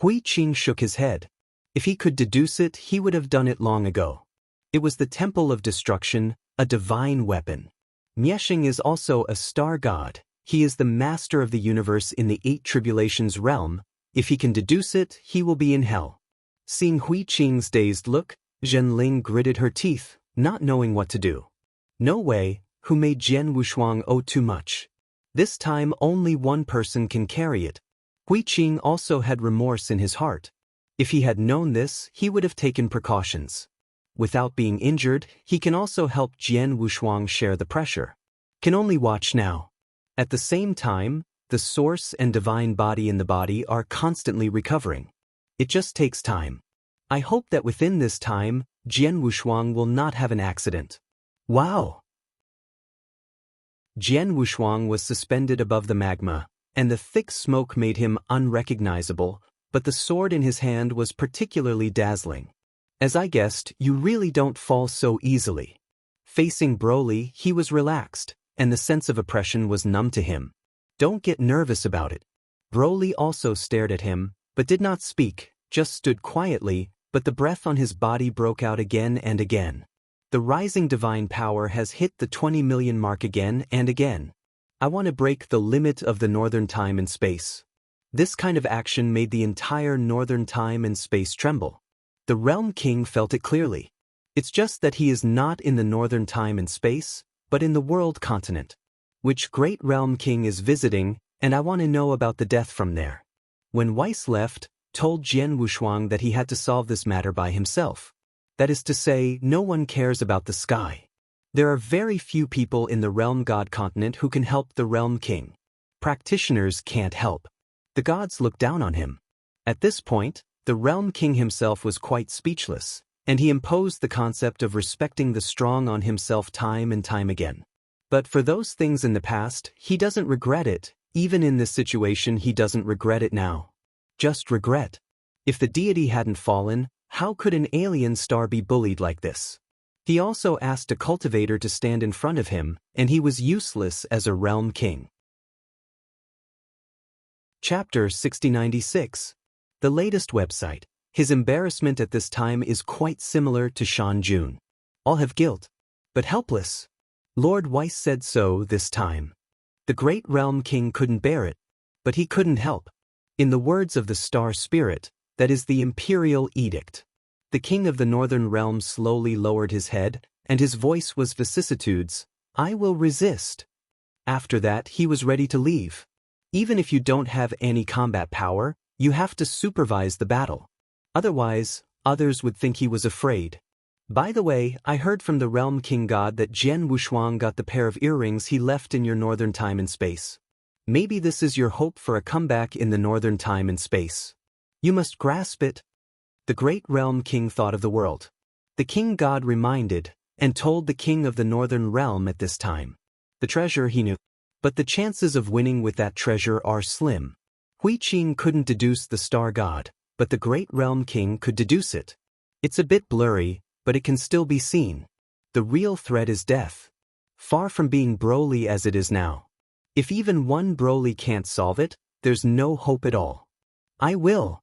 Hui Qing shook his head. If he could deduce it, he would have done it long ago. It was the Temple of Destruction, a divine weapon. Miexing is also a star god. He is the master of the universe in the 8 tribulations realm. If he can deduce it, he will be in hell. Seeing Hui Qing's dazed look, Zhenling gritted her teeth, not knowing what to do. No way, who made Jian Wushuang owe too much? This time only one person can carry it. Hui Qing also had remorse in his heart. If he had known this, he would have taken precautions. Without being injured, he can also help Jian Wushuang share the pressure. Can only watch now. At the same time, the source and divine body in the body are constantly recovering. It just takes time. I hope that within this time, Jian Wushuang will not have an accident. Wow! Jian Wushuang was suspended above the magma, and the thick smoke made him unrecognizable, but the sword in his hand was particularly dazzling. As I guessed, you really don't fall so easily. Facing Broly, he was relaxed, and the sense of oppression was numb to him. Don't get nervous about it. Broly also stared at him, but did not speak, just stood quietly, but the breath on his body broke out again and again. The rising divine power has hit the 20 million mark again and again. I want to break the limit of the northern time and space. This kind of action made the entire northern time and space tremble. The Realm King felt it clearly. It's just that he is not in the northern time and space, but in the world continent. Which great Realm King is visiting, and I want to know about the death from there. When Weiss left, told Jian Wushuang that he had to solve this matter by himself. That is to say, no one cares about the sky. There are very few people in the Realm God continent who can help the Realm King. Practitioners can't help. The gods look down on him. At this point, the Realm King himself was quite speechless, and he imposed the concept of respecting the strong on himself time and time again. But for those things in the past, he doesn't regret it. Even in this situation, he doesn't regret it now. Just regret. If the deity hadn't fallen, how could an alien star be bullied like this? He also asked a cultivator to stand in front of him, and he was useless as a Realm King. Chapter 6096. The latest website. His embarrassment at this time is quite similar to Shan Jun. All have guilt, but helpless. Lord Weiss said so this time. The great Realm King couldn't bear it, but he couldn't help. In the words of the Star Spirit, that is the Imperial Edict. The King of the Northern Realm slowly lowered his head, and his voice was vicissitudes. I will resist. After that, he was ready to leave. Even if you don't have any combat power, you have to supervise the battle. Otherwise, others would think he was afraid. By the way, I heard from the Realm King God that Jian Wushuang got the pair of earrings he left in your northern time and space. Maybe this is your hope for a comeback in the northern time and space. You must grasp it. The great Realm King thought of the world. The King God reminded, and told the King of the Northern Realm at this time. The treasure he knew. But the chances of winning with that treasure are slim. Hui Qing couldn't deduce the Star God, but the great Realm King could deduce it. It's a bit blurry, but it can still be seen. The real threat is death. Far from being Broly as it is now. If even one Broly can't solve it, there's no hope at all. I will.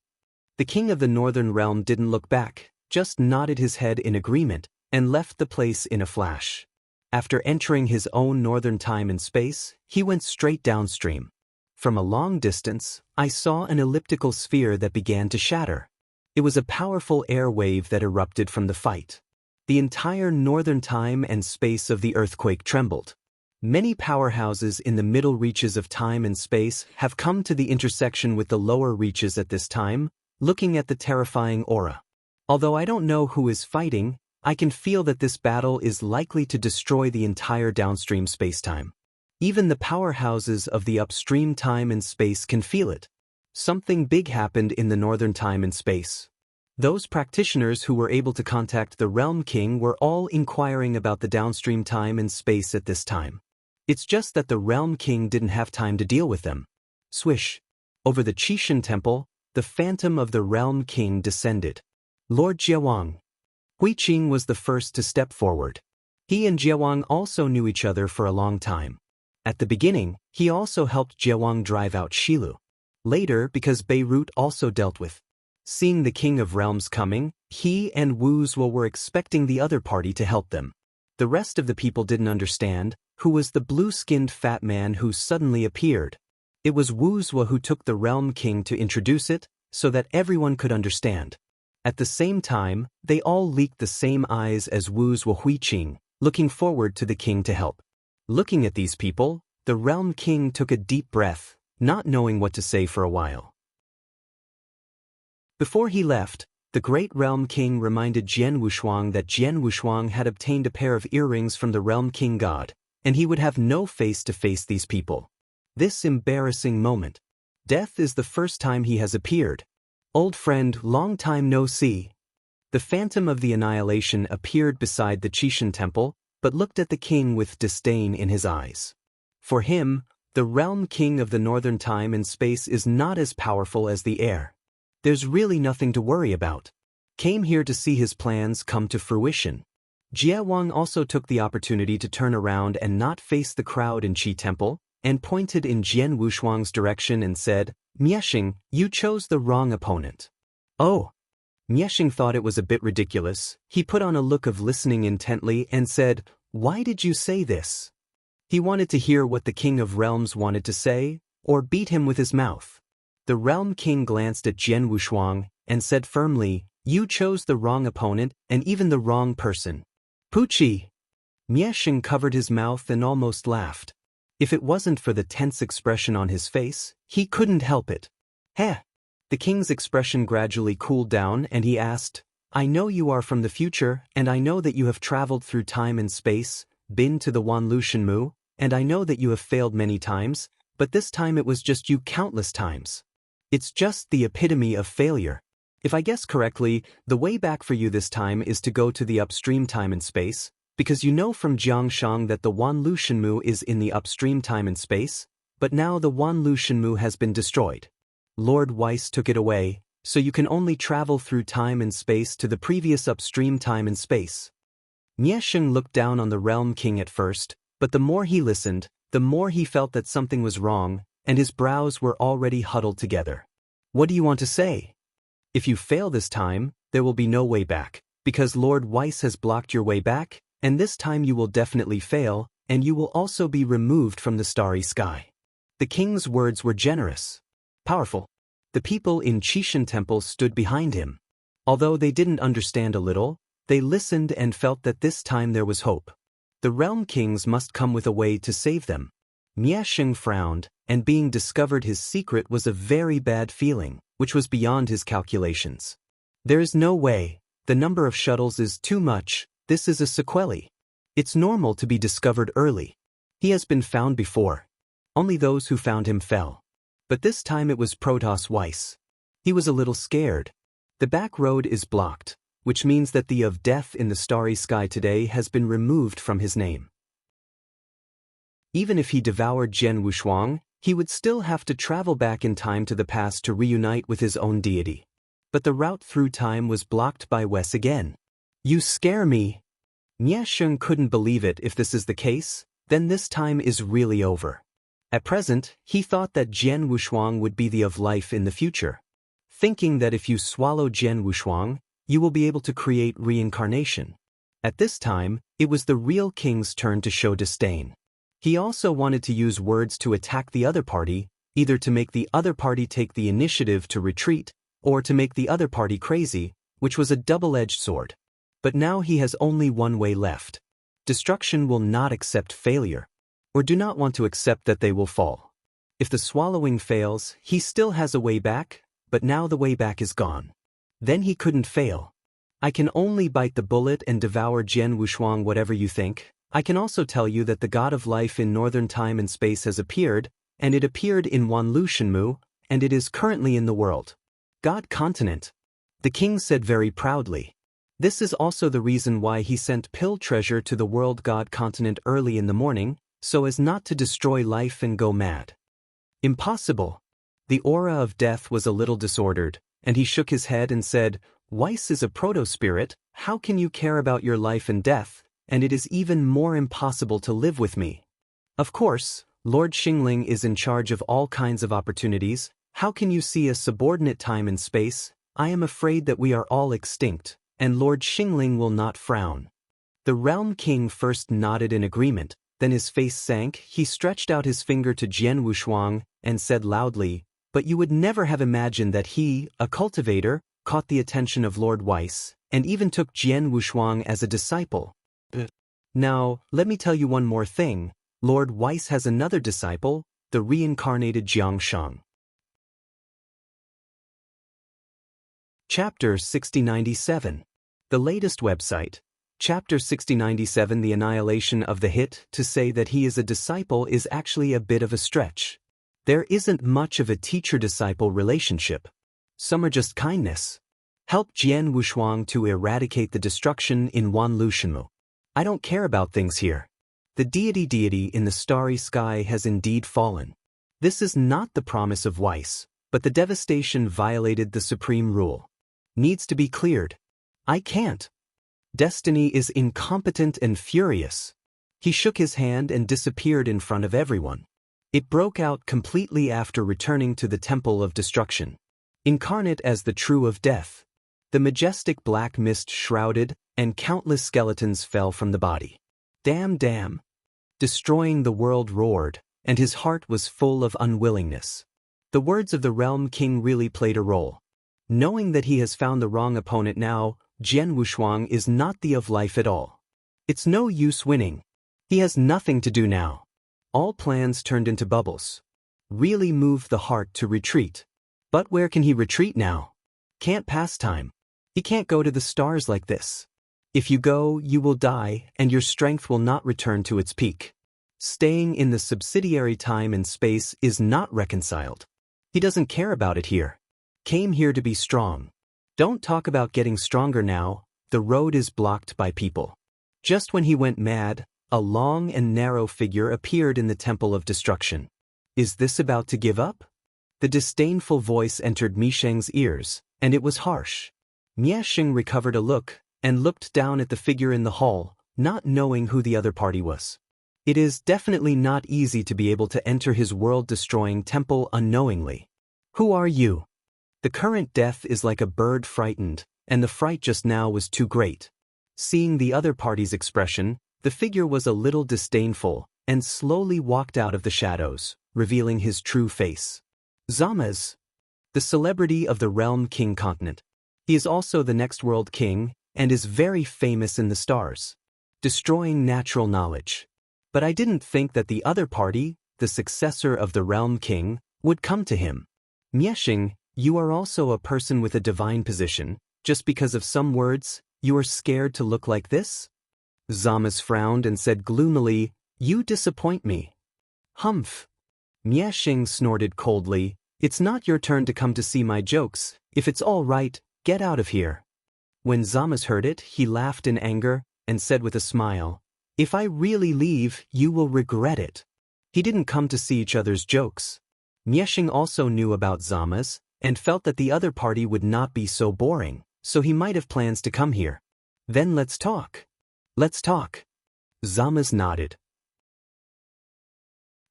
The King of the Northern Realm didn't look back, just nodded his head in agreement, and left the place in a flash. After entering his own northern time and space, he went straight downstream. From a long distance, I saw an elliptical sphere that began to shatter. It was a powerful air wave that erupted from the fight. The entire northern time and space of the earthquake trembled. Many powerhouses in the middle reaches of time and space have come to the intersection with the lower reaches at this time, looking at the terrifying aura. Although I don't know who is fighting, I can feel that this battle is likely to destroy the entire downstream spacetime. Even the powerhouses of the upstream time and space can feel it. Something big happened in the northern time and space. Those practitioners who were able to contact the Realm King were all inquiring about the downstream time and space at this time. It's just that the Realm King didn't have time to deal with them. Swish. Over the Qishan temple, the phantom of the realm king descended. Lord Jiawang. Huiqing was the first to step forward. He and Jiawang also knew each other for a long time. At the beginning, he also helped Jiawang drive out Shilu. Later, because Beirut also dealt with. Seeing the King of Realms coming, he and Wu Zuo were expecting the other party to help them. The rest of the people didn't understand who was the blue-skinned fat man who suddenly appeared. It was Wu Zuo who took the Realm King to introduce it, so that everyone could understand. At the same time, they all leaked the same eyes as Wu Zuo Huiqing, looking forward to the king to help. Looking at these people, the Realm King took a deep breath, not knowing what to say for a while. Before he left, the great Realm King reminded Jian Wushuang that Jian Wushuang had obtained a pair of earrings from the Realm King God, and he would have no face to face these people. This embarrassing moment. Death is the first time he has appeared. Old friend, long time no see. The phantom of the annihilation appeared beside the Qishan temple, but looked at the king with disdain in his eyes. For him, the Realm King of the Northern Time and Space is not as powerful as the heir. There's really nothing to worry about. Came here to see his plans come to fruition. Jie Wang also took the opportunity to turn around and not face the crowd in Qi Temple, and pointed in Jian Wushuang's direction and said, "Miexing, you chose the wrong opponent." Oh. Miexing thought it was a bit ridiculous. He put on a look of listening intently and said, "Why did you say this?" He wanted to hear what the King of Realms wanted to say, or beat him with his mouth. The Realm King glanced at Jian Wushuang and said firmly, "You chose the wrong opponent and even the wrong person." Puchi! Miexing covered his mouth and almost laughed. If it wasn't for the tense expression on his face, he couldn't help it. Heh! The king's expression gradually cooled down and he asked, "I know you are from the future, and I know that you have traveled through time and space, been to the Wanlu Shenmu, and I know that you have failed many times, but this time it was just you countless times. It's just the epitome of failure. If I guess correctly, the way back for you this time is to go to the upstream time and space, because you know from Jiangshang that the Wanlu Shenmu is in the upstream time and space, but now the Wanlu Shenmu has been destroyed. Lord Weiss took it away, so you can only travel through time and space to the previous upstream time and space." Miexing looked down on the Realm King at first, but the more he listened, the more he felt that something was wrong, and his brows were already huddled together. "What do you want to say? If you fail this time, there will be no way back, because Lord Weiss has blocked your way back, and this time you will definitely fail, and you will also be removed from the starry sky." The king's words were generous. Powerful. The people in Qishan Temple stood behind him. Although they didn't understand a little, they listened and felt that this time there was hope. The Realm Kings must come with a way to save them. Miexing frowned, and being discovered his secret was a very bad feeling, which was beyond his calculations. There is no way. The number of shuttles is too much. This is a sequelae. It's normal to be discovered early. He has been found before. Only those who found him fell. But this time it was Protoss Weiss. He was a little scared. The back road is blocked, which means that the of death in the starry sky today has been removed from his name. Even if he devoured Jian Wushuang, he would still have to travel back in time to the past to reunite with his own deity. But the route through time was blocked by Weiss again. "You scare me." Miexing couldn't believe it. If this is the case, then this time is really over. At present, he thought that Jian Wushuang would be the of life in the future. Thinking that if you swallow Jian Wushuang, you will be able to create reincarnation. At this time, it was the real king's turn to show disdain. He also wanted to use words to attack the other party, either to make the other party take the initiative to retreat, or to make the other party crazy, which was a double-edged sword. But now he has only one way left. Destruction will not accept failure, or do not want to accept that they will fall. If the swallowing fails, he still has a way back, but now the way back is gone. Then he couldn't fail. "I can only bite the bullet and devour Jian Wushuang, whatever you think. I can also tell you that the God of Life in Northern Time and Space has appeared, and it appeared in Wanlu Shenmu, and it is currently in the world. God Continent." The king said very proudly. This is also the reason why he sent Pill Treasure to the world God Continent early in the morning, so as not to destroy life and go mad. Impossible. The aura of death was a little disordered, and he shook his head and said, "Weiss is a proto-spirit, how can you care about your life and death, and it is even more impossible to live with me? Of course, Lord Xingling is in charge of all kinds of opportunities, how can you see a subordinate time and space? I am afraid that we are all extinct, and Lord Xingling will not frown." The Realm King first nodded in agreement, then his face sank, he stretched out his finger to Jian Wushuang, and said loudly, "But you would never have imagined that he, a cultivator, caught the attention of Lord Weiss, and even took Jian Wushuang as a disciple. Now, let me tell you one more thing, Lord Weiss has another disciple, the reincarnated Jiang Shang." Chapter 6097. The latest website. Chapter 6097. The annihilation of the hit. To say that he is a disciple is actually a bit of a stretch. There isn't much of a teacher-disciple relationship. Some are just kindness. Help Jian Wushuang to eradicate the destruction in Wanlu Shenmu. I don't care about things here. The deity in the starry sky has indeed fallen. This is not the promise of Weiss, but the devastation violated the supreme rule. Needs to be cleared. I can't. Destiny is incompetent and furious. He shook his hand and disappeared in front of everyone. It broke out completely after returning to the Temple of Destruction. Incarnate as the True of Death. The majestic black mist shrouded, and countless skeletons fell from the body. Damn, damn. Destroying the world roared, and his heart was full of unwillingness. The words of the Realm King really played a role. Knowing that he has found the wrong opponent now, Jian Wushuang is not the of life at all. It's no use winning. He has nothing to do now. All plans turned into bubbles. Really moved the heart to retreat. But where can he retreat now? Can't pass time. He can't go to the stars like this. If you go, you will die, and your strength will not return to its peak. Staying in the subsidiary time and space is not reconciled. He doesn't care about it here. Came here to be strong. Don't talk about getting stronger now, the road is blocked by people. Just when he went mad, a long and narrow figure appeared in the Temple of Destruction. Is this about to give up? The disdainful voice entered Misheng's ears, and it was harsh. Miesheng recovered a look, and looked down at the figure in the hall, not knowing who the other party was. It is definitely not easy to be able to enter his world-destroying temple unknowingly. Who are you? The current death is like a bird frightened, and the fright just now was too great. Seeing the other party's expression, the figure was a little disdainful, and slowly walked out of the shadows, revealing his true face. Zamaz, the celebrity of the Realm King continent. He is also the next world king, and is very famous in the stars. Destroying natural knowledge. But I didn't think that the other party, the successor of the Realm King, would come to him. Miesheng, you are also a person with a divine position, just because of some words, you are scared to look like this? Zamaz frowned and said gloomily, "You disappoint me." Humph. Miesheng snorted coldly, "It's not your turn to come to see my jokes, if it's all right, get out of here." When Zamaz heard it, he laughed in anger, and said with a smile, "If I really leave, you will regret it." He didn't come to see each other's jokes. Miesheng also knew about Zamaz, and felt that the other party would not be so boring, so he might have plans to come here. Then let's talk. Let's talk. Zamaz nodded.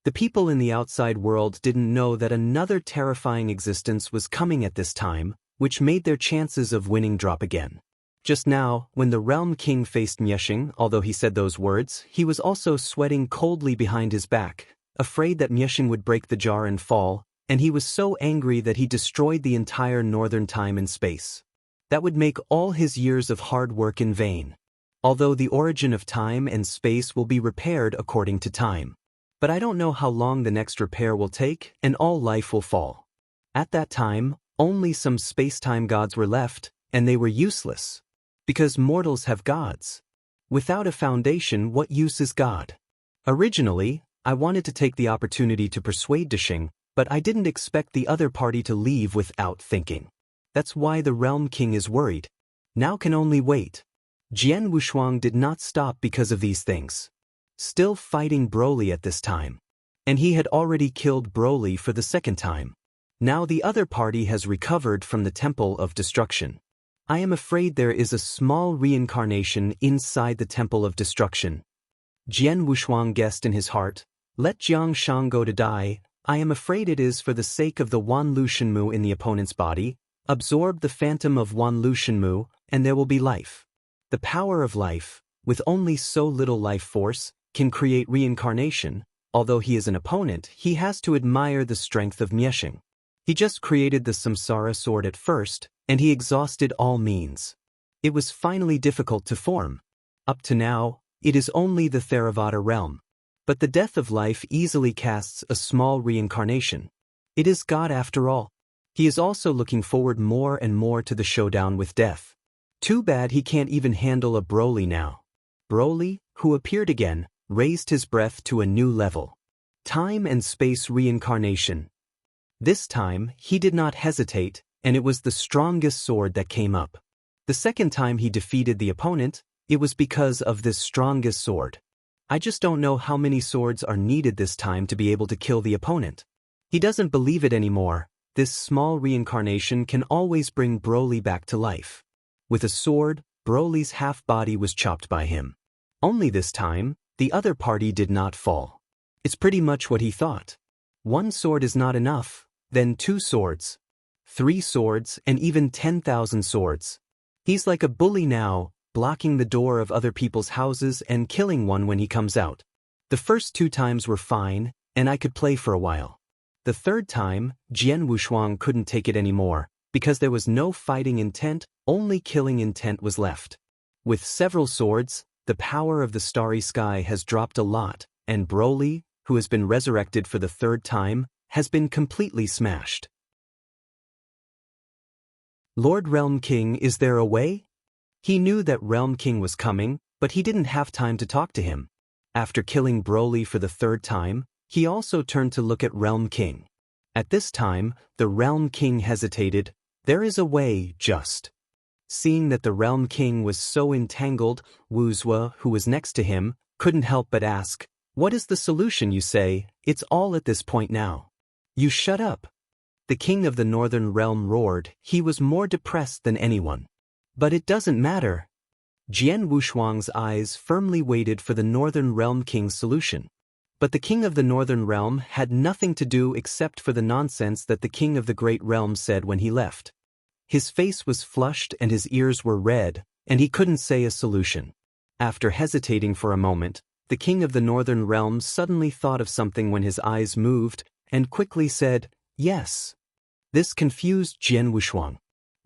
The people in the outside world didn't know that another terrifying existence was coming at this time, which made their chances of winning drop again. Just now, when the Realm King faced Miesheng, although he said those words, he was also sweating coldly behind his back, afraid that Miesheng would break the jar and fall, and he was so angry that he destroyed the entire northern time and space. That would make all his years of hard work in vain. Although the origin of time and space will be repaired according to time. But I don't know how long the next repair will take, and all life will fall. At that time, only some space-time gods were left, and they were useless. Because mortals have gods. Without a foundation, what use is God? Originally, I wanted to take the opportunity to persuade Desheng, but I didn't expect the other party to leave without thinking. That's why the Realm King is worried. Now can only wait. Jian Wushuang did not stop because of these things. Still fighting Broly at this time. And he had already killed Broly for the second time. Now the other party has recovered from the Temple of Destruction. I am afraid there is a small reincarnation inside the Temple of Destruction. Jian Wushuang guessed in his heart, let Jiang Shang go to die. I am afraid it is for the sake of the Wan Lu Shenmu in the opponent's body. Absorb the phantom of Wan Lu Shenmu, and there will be life. The power of life, with only so little life force, can create reincarnation. Although he is an opponent, he has to admire the strength of Miexing. He just created the Samsara sword at first, and he exhausted all means. It was finally difficult to form. Up to now, it is only the Theravada realm. But the death of life easily casts a small reincarnation. It is God after all. He is also looking forward more and more to the showdown with death. Too bad he can't even handle a Broly now. Broly, who appeared again, raised his breath to a new level. Time and space reincarnation. This time, he did not hesitate, and it was the strongest sword that came up. The second time he defeated the opponent, it was because of this strongest sword. I just don't know how many swords are needed this time to be able to kill the opponent. He doesn't believe it anymore. This small reincarnation can always bring Broly back to life. With a sword, Broly's half-body was chopped by him. Only this time, the other party did not fall. It's pretty much what he thought. One sword is not enough, then 2 swords. 3 swords and even 10,000 swords. He's like a bully now, blocking the door of other people's houses and killing one when he comes out. The first 2 times were fine, and I could play for a while. The third time, Jian Wushuang couldn't take it anymore, because there was no fighting intent, only killing intent was left. With several swords, the power of the starry sky has dropped a lot, and Broly, who has been resurrected for the 3rd time, has been completely smashed. Lord Realm King, is there a way? He knew that Realm King was coming, but he didn't have time to talk to him. After killing Broly for the 3rd time, he also turned to look at Realm King. At this time, the Realm King hesitated. There is a way, just. Seeing that the Realm King was so entangled, Wu Zue, who was next to him, couldn't help but ask, what is the solution you say? It's all at this point now. You shut up. The King of the Northern Realm roared. He was more depressed than anyone. But it doesn't matter. Jian Wushuang's eyes firmly waited for the Northern Realm King's solution. But the King of the Northern Realm had nothing to do except for the nonsense that the King of the Great Realm said when he left. His face was flushed and his ears were red, and he couldn't say a solution. After hesitating for a moment, the King of the Northern Realm suddenly thought of something when his eyes moved, and quickly said, yes. This confused Jian Wushuang.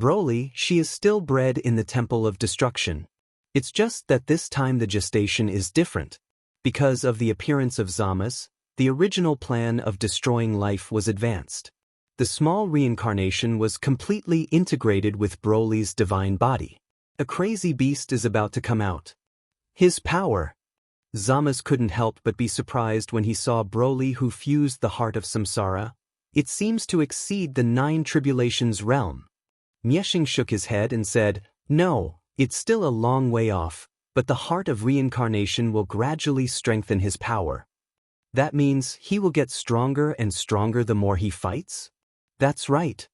Broly, she is still bred in the Temple of Destruction. It's just that this time the gestation is different. Because of the appearance of Zamas, the original plan of destroying life was advanced. The small reincarnation was completely integrated with Broly's divine body. A crazy beast is about to come out. His power. Zamas couldn't help but be surprised when he saw Broly, who fused the heart of Samsara. It seems to exceed the 9 tribulations realm. Miexing shook his head and said, no, it's still a long way off. But the heart of reincarnation will gradually strengthen his power. That means he will get stronger and stronger the more he fights? That's right.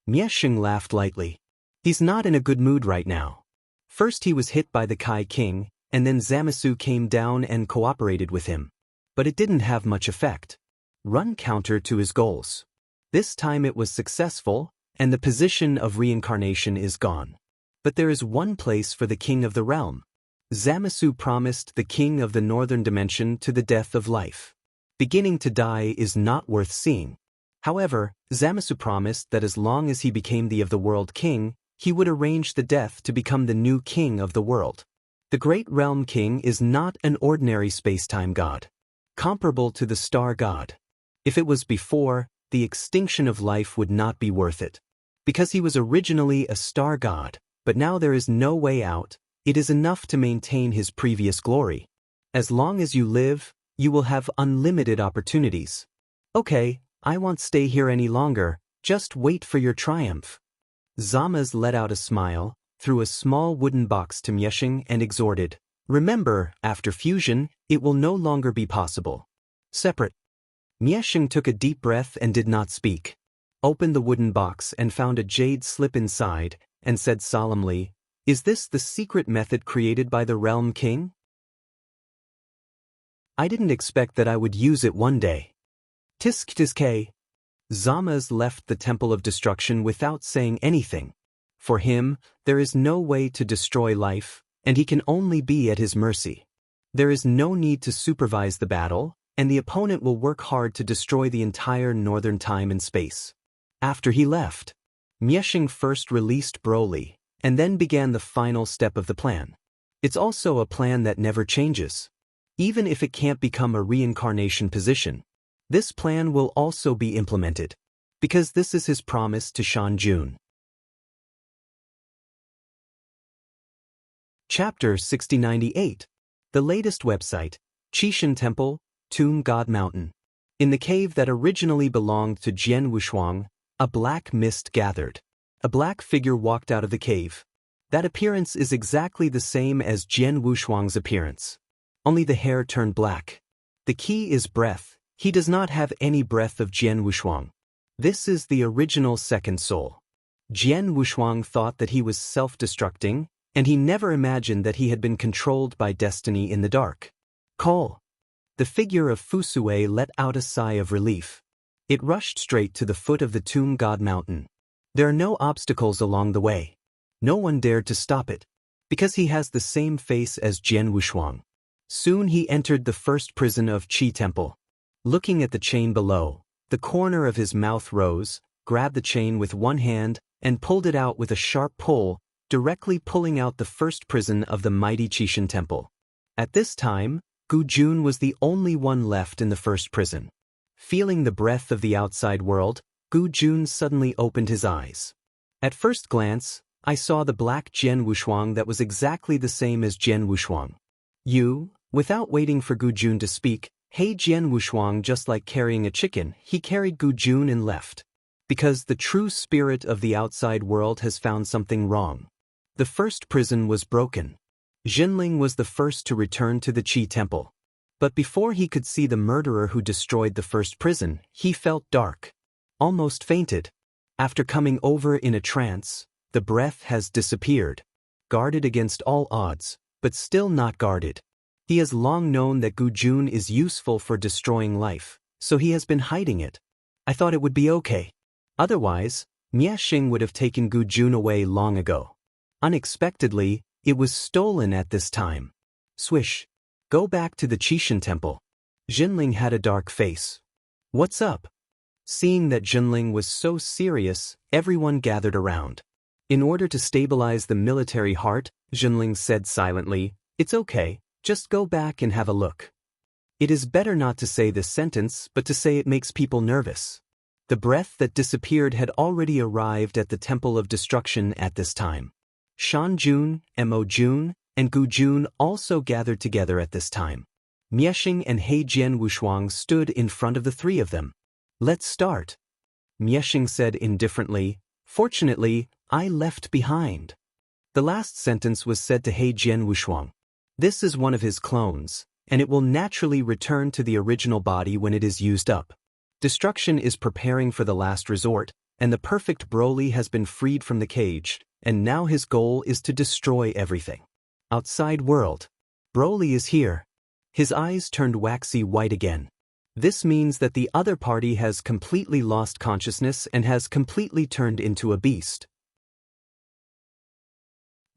Miexing laughed lightly. He's not in a good mood right now. First he was hit by the Kai King, and then Zamasu came down and cooperated with him. But it didn't have much effect. Run counter to his goals. This time it was successful, and the position of reincarnation is gone. But there is one place for the King of the Realm. Zamasu promised the King of the Northern Dimension to the death of life. Beginning to die is not worth seeing. However, Zamasu promised that as long as he became the of the world king, he would arrange the death to become the new king of the world. The Great Realm King is not an ordinary space-time god, comparable to the star god. If it was before, the extinction of life would not be worth it. Because he was originally a star god, but now there is no way out. It is enough to maintain his previous glory. As long as you live, you will have unlimited opportunities. Okay, I won't stay here any longer, just wait for your triumph. Zamas let out a smile, threw a small wooden box to Miexing and exhorted, remember, after fusion, it will no longer be possible. Separate. Miexing took a deep breath and did not speak. opened the wooden box and found a jade slip inside, and said solemnly, "Is this the secret method created by the Realm King? I didn't expect that I would use it one day." Tisk. Zamaz left the Temple of Destruction without saying anything. For him, there is no way to destroy life, and he can only be at his mercy. There is no need to supervise the battle, and the opponent will work hard to destroy the entire northern time and space. After he left, Mieshing first released Broly, and then began the final step of the plan. It's also a plan that never changes. Even if it can't become a reincarnation position, this plan will also be implemented, because this is his promise to Shan Jun. Chapter 6098. The latest website, Qishan Temple, Tomb God Mountain. In the cave that originally belonged to Jian Wushuang, a black mist gathered. A black figure walked out of the cave. That appearance is exactly the same as Jian Wushuang's appearance. Only the hair turned black. The key is breath. He does not have any breath of Jian Wushuang. This is the original second soul. Jian Wushuang thought that he was self-destructing, and he never imagined that he had been controlled by destiny in the dark. Call. The figure of Fusue let out a sigh of relief. It rushed straight to the foot of the Tomb God Mountain. There are no obstacles along the way. No one dared to stop it, because he has the same face as Jian Wushuang. Soon he entered the first prison of Qi Temple. Looking at the chain below, the corner of his mouth rose, grabbed the chain with one hand, and pulled it out with a sharp pull, directly pulling out the first prison of the mighty Qishan Temple. At this time, Gu Jun was the only one left in the first prison. Feeling the breath of the outside world, Gu Jun suddenly opened his eyes. At first glance, I saw the black Jian Wushuang that was exactly the same as Jian Wushuang. Without waiting for Gu Jun to speak, Hey Jian Wushuang, just like carrying a chicken, he carried Gu Jun and left. Because the true spirit of the outside world has found something wrong. The first prison was broken. Jinling was the first to return to the Qi Temple. But before he could see the murderer who destroyed the first prison, he felt dark. Almost fainted. After coming over in a trance, the breath has disappeared. Guarded against all odds, but still not guarded. He has long known that Gu Jun is useful for destroying life, so he has been hiding it. I thought it would be okay. Otherwise, Mieshing would have taken Gu Jun away long ago. Unexpectedly, it was stolen at this time. Swish. Go back to the Qishan Temple. Jinling had a dark face. What's up? Seeing that Jinling was so serious, everyone gathered around. In order to stabilize the military heart, Jinling said silently, "It's okay, just go back and have a look." It is better not to say this sentence, but to say it makes people nervous. The breath that disappeared had already arrived at the Temple of Destruction at this time. Shan Jun, Mo Jun, and Gu Jun also gathered together at this time. Mieshing and He Jian Wushuang stood in front of the three of them. "Let's start." Mieshing said indifferently, "Fortunately, I left behind." The last sentence was said to He Jian Wushuang. This is one of his clones, and it will naturally return to the original body when it is used up. Destruction is preparing for the last resort, and the perfect Broly has been freed from the cage, and now his goal is to destroy everything. Outside world. Broly is here. His eyes turned waxy white again. This means that the other party has completely lost consciousness and has completely turned into a beast.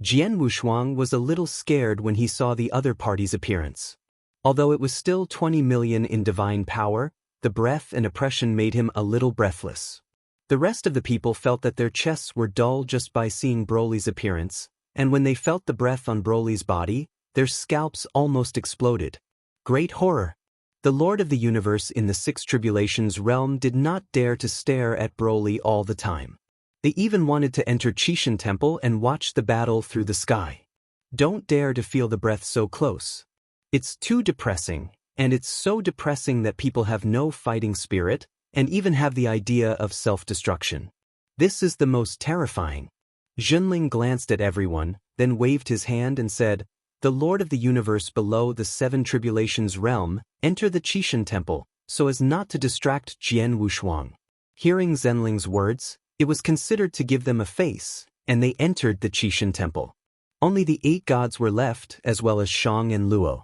Jian Wushuang was a little scared when he saw the other party's appearance. Although it was still 20 million in divine power, the breath and oppression made him a little breathless. The rest of the people felt that their chests were dull just by seeing Broly's appearance, and when they felt the breath on Broly's body, their scalps almost exploded. Great horror! The Lord of the Universe in the Six Tribulations realm did not dare to stare at Broly all the time. They even wanted to enter Qishan Temple and watch the battle through the sky. Don't dare to feel the breath so close. It's too depressing, and it's so depressing that people have no fighting spirit, and even have the idea of self-destruction. This is the most terrifying. Jinling glanced at everyone, then waved his hand and said, "The Lord of the Universe below the Seven Tribulations realm, enter the Qishan Temple, so as not to distract Jian Wushuang." Hearing Zenling's words, it was considered to give them a face, and they entered the Qixin temple. Only the 8 gods were left, as well as Shang and Luo.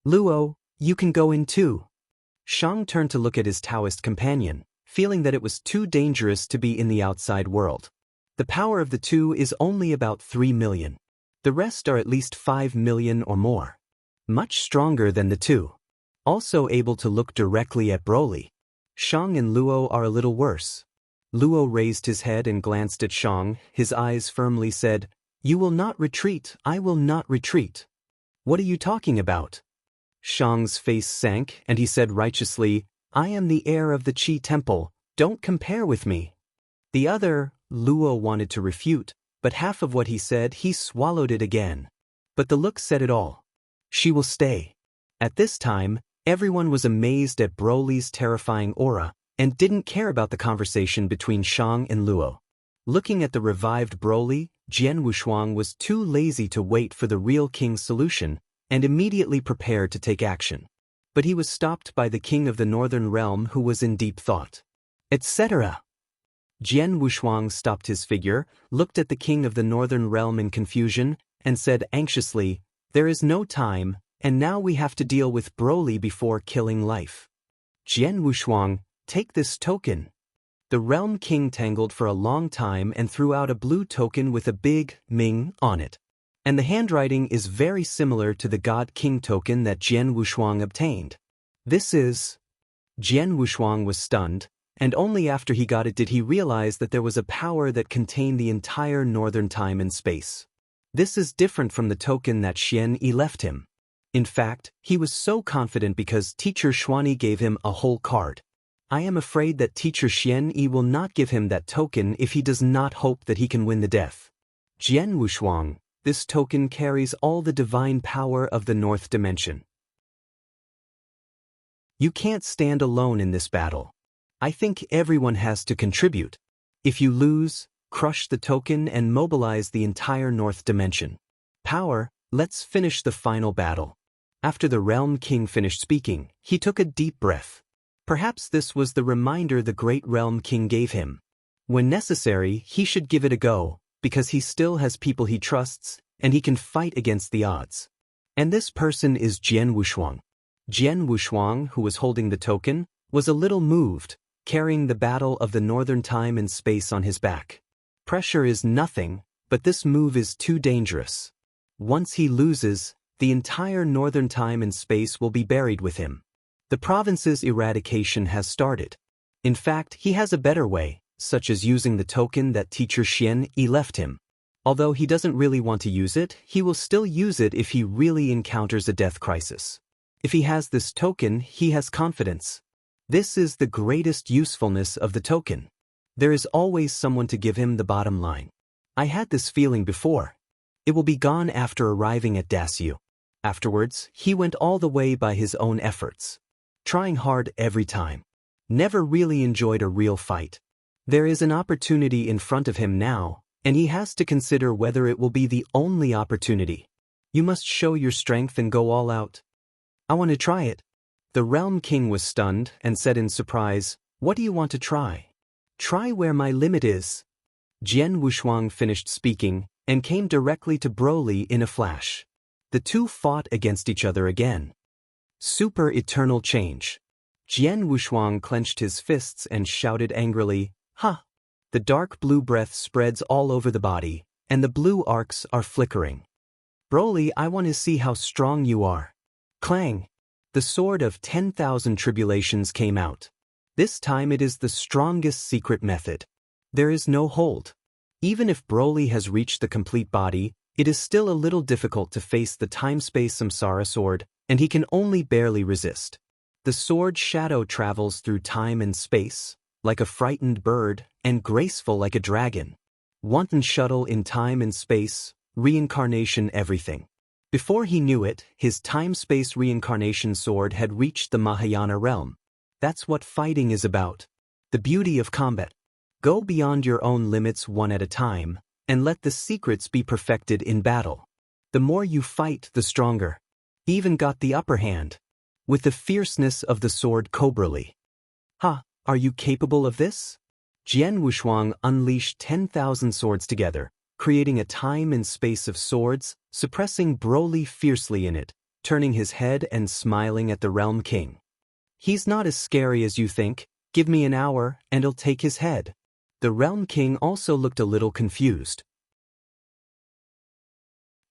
Luo, you can go in too. Shang turned to look at his Taoist companion, feeling that it was too dangerous to be in the outside world. The power of the two is only about 3 million. The rest are at least 5 million or more. Much stronger than the two. Also able to look directly at Broly. Shang and Luo are a little worse. Luo raised his head and glanced at Shang, his eyes firmly said, "You will not retreat, I will not retreat." "What are you talking about?" Shang's face sank, and he said righteously, "I am the heir of the Qi temple, don't compare with me." The other, Luo, wanted to refute, but half of what he said he swallowed it again. But the look said it all. She will stay. At this time, everyone was amazed at Broly's terrifying aura, and didn't care about the conversation between Shang and Luo. Looking at the revived Broly, Jian Wushuang was too lazy to wait for the real king's solution, and immediately prepared to take action. But he was stopped by the king of the northern realm, who was in deep thought. Etc. Jian Wushuang stopped his figure, looked at the king of the northern realm in confusion, and said anxiously, "There is no time, and now we have to deal with Broly before killing life." Jian Wushuang, take this token. The realm king tangled for a long time and threw out a blue token with a big Ming on it. And the handwriting is very similar to the God King token that Jian Wushuang obtained. This is... Jian Wushuang was stunned, and only after he got it did he realize that there was a power that contained the entire northern time and space. This is different from the token that Xian Yi left him. In fact, he was so confident because Teacher Xuanyi gave him a whole card. I am afraid that Teacher Xian Yi will not give him that token if he does not hope that he can win the death. Jian Wushuang, this token carries all the divine power of the North Dimension. You can't stand alone in this battle. I think everyone has to contribute. If you lose, crush the token and mobilize the entire North Dimension. Power, let's finish the final battle. After the Realm King finished speaking, he took a deep breath. Perhaps this was the reminder the great Realm King gave him. When necessary, he should give it a go, because he still has people he trusts, and he can fight against the odds. And this person is Jian Wushuang. Jian Wushuang, who was holding the token, was a little moved, carrying the battle of the northern time and space on his back. Pressure is nothing, but this move is too dangerous. Once he loses, the entire northern time and space will be buried with him. The province's eradication has started. In fact, he has a better way, such as using the token that Teacher Xian Yi left him. Although he doesn't really want to use it, he will still use it if he really encounters a death crisis. If he has this token, he has confidence. This is the greatest usefulness of the token. There is always someone to give him the bottom line. I had this feeling before. It will be gone after arriving at Dasu. Afterwards, he went all the way by his own efforts. Trying hard every time. Never really enjoyed a real fight. There is an opportunity in front of him now, and he has to consider whether it will be the only opportunity. You must show your strength and go all out. I want to try it. The Realm King was stunned and said in surprise, "What do you want to try?" "Try where my limit is." Jian Wushuang finished speaking and came directly to Broly in a flash. The two fought against each other again. Super Eternal Change. Jian Wushuang clenched his fists and shouted angrily, "Ha!" The dark blue breath spreads all over the body, and the blue arcs are flickering. "Broly, I want to see how strong you are." Clang! The sword of 10,000 tribulations came out. This time it is the strongest secret method. There is no hold. Even if Broly has reached the complete body, it is still a little difficult to face the time-space samsara sword, and he can only barely resist. The sword shadow travels through time and space, like a frightened bird, and graceful like a dragon. Wanton shuttle in time and space, reincarnation everything. Before he knew it, his time-space reincarnation sword had reached the Mahayana realm. That's what fighting is about. The beauty of combat. Go beyond your own limits one at a time, and let the secrets be perfected in battle. The more you fight, the stronger. Even got the upper hand. With the fierceness of the sword Cobrally. Ha, are you capable of this? Jian Wushuang unleashed 10,000 swords together, creating a time and space of swords, suppressing Broly fiercely in it, turning his head and smiling at the Realm King. He's not as scary as you think. Give me an hour, and I'll take his head. The Realm King also looked a little confused.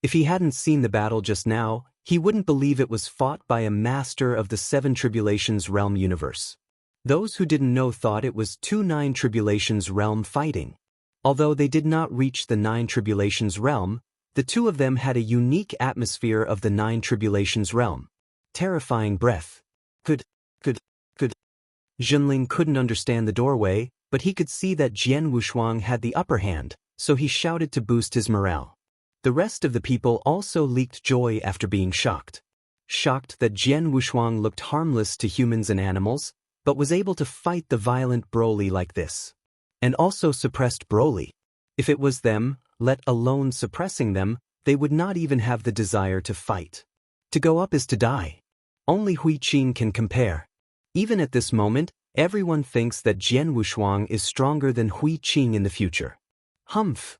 If he hadn't seen the battle just now, he wouldn't believe it was fought by a master of the Seven Tribulations realm universe. Those who didn't know thought it was two Nine Tribulations realm fighting. Although they did not reach the Nine Tribulations realm, the two of them had a unique atmosphere of the Nine Tribulations realm. Terrifying breath. Could. Junling couldn't understand the doorway, but he could see that Jian Wushuang had the upper hand, so he shouted to boost his morale. The rest of the people also leaked joy after being shocked. Shocked that Jian Wushuang looked harmless to humans and animals, but was able to fight the violent Broly like this. And also suppressed Broly. If it was them, let alone suppressing them, they would not even have the desire to fight. To go up is to die. Only Hui Qing can compare. Even at this moment, everyone thinks that Jian Wushuang is stronger than Hui Qing in the future. Humph!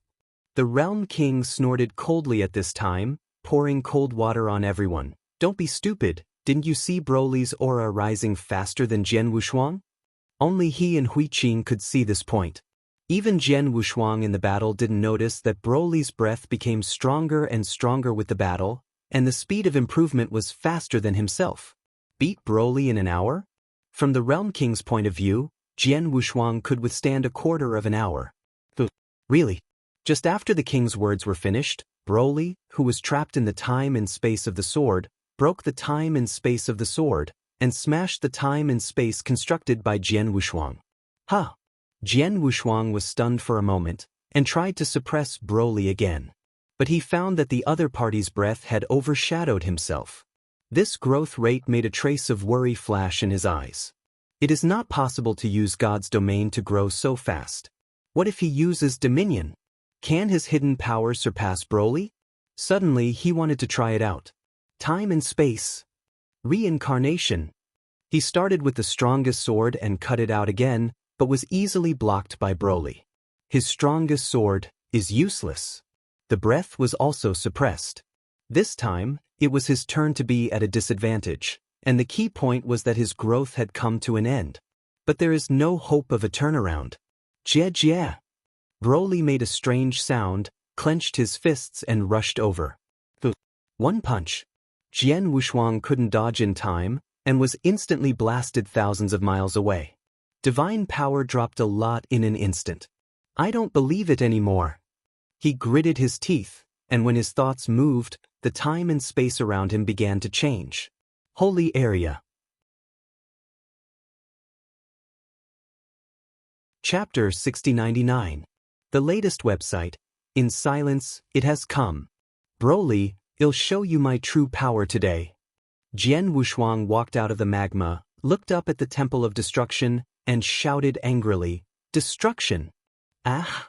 The Realm King snorted coldly at this time, pouring cold water on everyone. Don't be stupid, didn't you see Broly's aura rising faster than Jian Wushuang? Only he and Hui Qing could see this point. Even Jian Wushuang in the battle didn't notice that Broly's breath became stronger and stronger with the battle, and the speed of improvement was faster than himself. Beat Broly in an hour? From the Realm King's point of view, Jian Wushuang could withstand a quarter of an hour. Really? Just after the king's words were finished, Broly, who was trapped in the time and space of the sword, broke the time and space of the sword, and smashed the time and space constructed by Jian Wushuang. Ha! Jian Wushuang was stunned for a moment, and tried to suppress Broly again. But he found that the other party's breath had overshadowed himself. This growth rate made a trace of worry flash in his eyes. It is not possible to use God's domain to grow so fast. What if he uses Dominion? Can his hidden power surpass Broly? Suddenly he wanted to try it out. Time and space. Reincarnation. He started with the strongest sword and cut it out again, but was easily blocked by Broly. His strongest sword is useless. The breath was also suppressed. This time, it was his turn to be at a disadvantage, and the key point was that his growth had come to an end. But there is no hope of a turnaround. Jia. Broly made a strange sound, clenched his fists and rushed over. One punch. Jian Wushuang couldn't dodge in time, and was instantly blasted thousands of miles away. Divine power dropped a lot in an instant. I don't believe it anymore. He gritted his teeth, and when his thoughts moved, the time and space around him began to change. Holy area. Chapter 6099. The latest website. In silence, it has come. Broly, I'll show you my true power today. Jian Wushuang walked out of the magma, looked up at the Temple of Destruction, and shouted angrily, "Destruction! Ah!"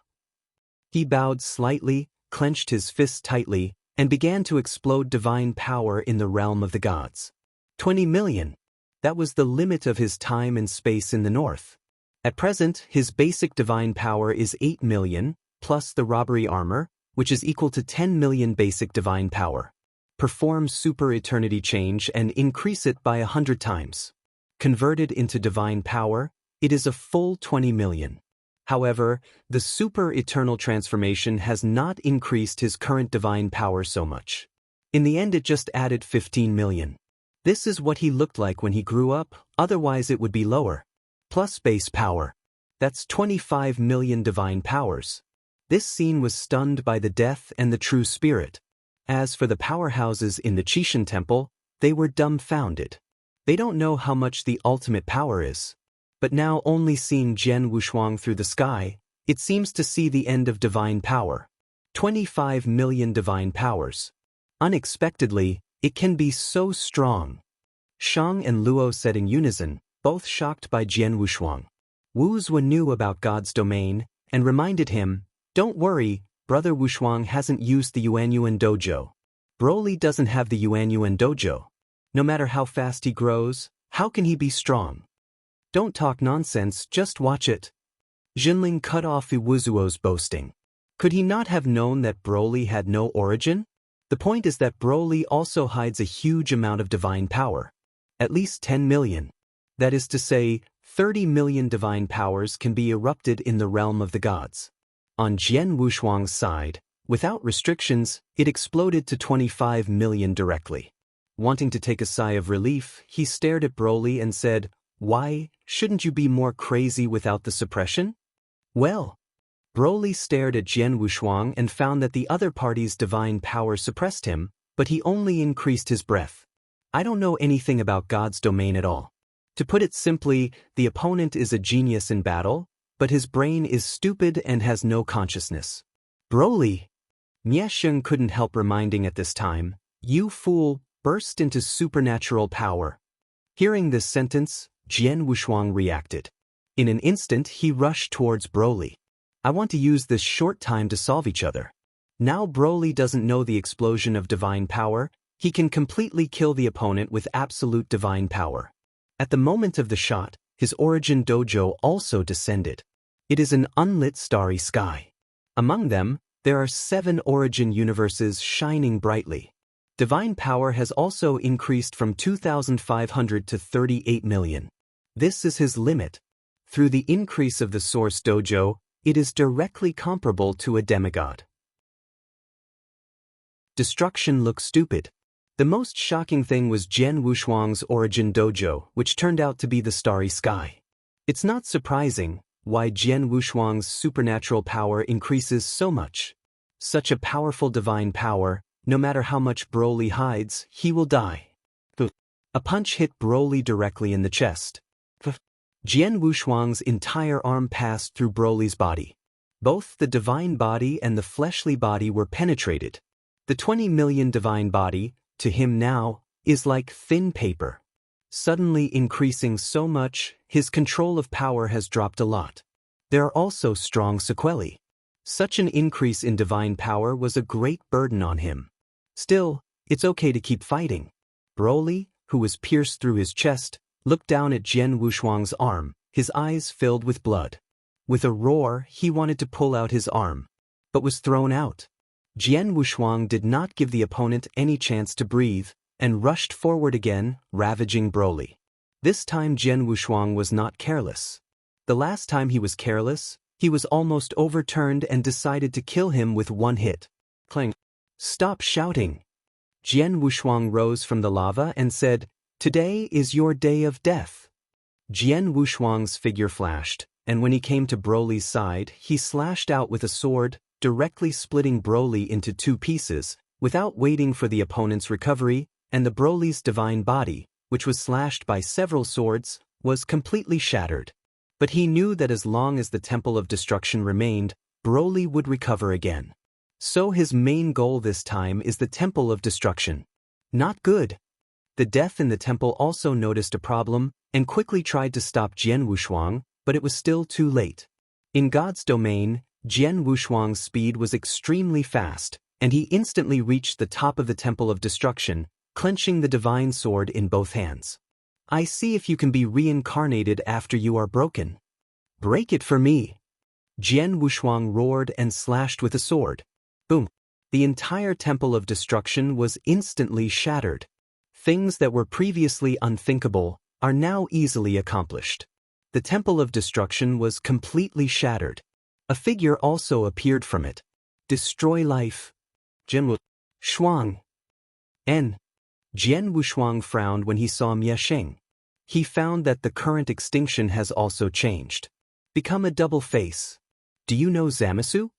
He bowed slightly, clenched his fists tightly, and began to explode divine power in the realm of the gods. 20 million. That was the limit of his time and space in the north. At present, his basic divine power is 8 million, plus the robbery armor, which is equal to 10 million basic divine power. Perform super eternity change and increase it by 100 times. Converted into divine power, it is a full 20 million. However, the super eternal transformation has not increased his current divine power so much. In the end, it just added 15 million. This is what he looked like when he grew up, otherwise it would be lower. Plus base power. That's 25 million divine powers. This scene was stunned by the death and the true spirit. As for the powerhouses in the Qishan Temple, they were dumbfounded. They don't know how much the ultimate power is. But now only seeing Jian Wushuang through the sky, it seems to see the end of divine power. 25 million divine powers. Unexpectedly, it can be so strong. Shang and Luo said in unison, both shocked by Jian Wushuang. Wu Zue knew about God's domain, and reminded him, "Don't worry, Brother Wushuang hasn't used the Yuanyuan Dojo. Broly doesn't have the Yuanyuan Dojo. No matter how fast he grows, how can he be strong? Don't talk nonsense, just watch it." Jinling cut off Iwuzuo's boasting. Could he not have known that Broly had no origin? The point is that Broly also hides a huge amount of divine power. At least 10 million. That is to say, 30 million divine powers can be erupted in the realm of the gods. On Jian Wushuang's side, without restrictions, it exploded to 25 million directly. Wanting to take a sigh of relief, he stared at Broly and said, "Why, shouldn't you be more crazy without the suppression?" Well, Broly stared at Jian Wushuang and found that the other party's divine power suppressed him, but he only increased his breath. I don't know anything about God's domain at all. To put it simply, the opponent is a genius in battle, but his brain is stupid and has no consciousness. Broly! Miesheng couldn't help reminding at this time, "You fool," burst into supernatural power. Hearing this sentence, Jian Wushuang reacted. In an instant he rushed towards Broly. I want to use this short time to solve each other. Now Broly doesn't know the explosion of divine power, he can completely kill the opponent with absolute divine power. At the moment of the shot, his origin dojo also descended. It is an unlit starry sky. Among them, there are 7 origin universes shining brightly. Divine power has also increased from 2,500 to 38 million. This is his limit. Through the increase of the source dojo, it is directly comparable to a demigod. Destruction looks stupid. The most shocking thing was Jian Wushuang's origin dojo, which turned out to be the starry sky. It's not surprising why Jian Wushuang's supernatural power increases so much. Such a powerful divine power, no matter how much Broly hides, he will die. A punch hit Broly directly in the chest. Jian Wushuang's entire arm passed through Broly's body. Both the divine body and the fleshly body were penetrated. The 20 million divine body, to him now, is like thin paper. Suddenly increasing so much, his control of power has dropped a lot. There are also strong sequelae. Such an increase in divine power was a great burden on him. Still, it's okay to keep fighting. Broly, who was pierced through his chest, looked down at Jian Wushuang's arm, his eyes filled with blood. With a roar, he wanted to pull out his arm, but was thrown out. Jian Wushuang did not give the opponent any chance to breathe, and rushed forward again, ravaging Broly. This time Jian Wushuang was not careless. The last time he was careless, he was almost overturned and decided to kill him with one hit. Clang! Stop shouting! Jian Wushuang rose from the lava and said, "Today is your day of death." Jian Wushuang's figure flashed, and when he came to Broly's side, he slashed out with a sword, directly splitting Broly into 2 pieces, without waiting for the opponent's recovery, and the Broly's divine body, which was slashed by several swords, was completely shattered. But he knew that as long as the Temple of Destruction remained, Broly would recover again. So his main goal this time is the Temple of Destruction. Not good. The death in the temple also noticed a problem, and quickly tried to stop Jian Wushuang, but it was still too late. In God's domain, Jian Wushuang's speed was extremely fast, and he instantly reached the top of the Temple of Destruction, clenching the divine sword in both hands. "I see if you can be reincarnated after you are broken. Break it for me." Jian Wushuang roared and slashed with a sword. Boom! The entire Temple of Destruction was instantly shattered. Things that were previously unthinkable are now easily accomplished. The Temple of Destruction was completely shattered. A figure also appeared from it. "Destroy life." Jian Wushuang. Jian Wushuang frowned when he saw Miesheng. He found that the current extinction has also changed. Become a double face. "Do you know Zamasu?"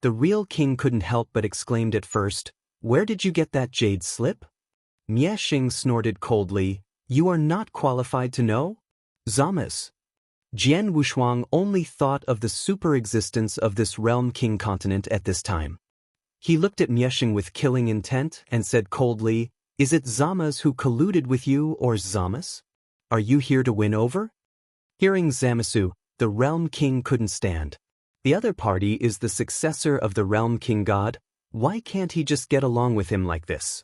The real king couldn't help but exclaimed at first, "Where did you get that jade slip?" Miesheng snorted coldly, "You are not qualified to know? Zamas." Jian Wushuang only thought of the super-existence of this realm king continent at this time. He looked at Miesheng with killing intent and said coldly, "Is it Zamas who colluded with you or Zamas? Are you here to win over?" Hearing Zamasu, the realm king couldn't stand. The other party is the successor of the realm king god. Why can't he just get along with him like this?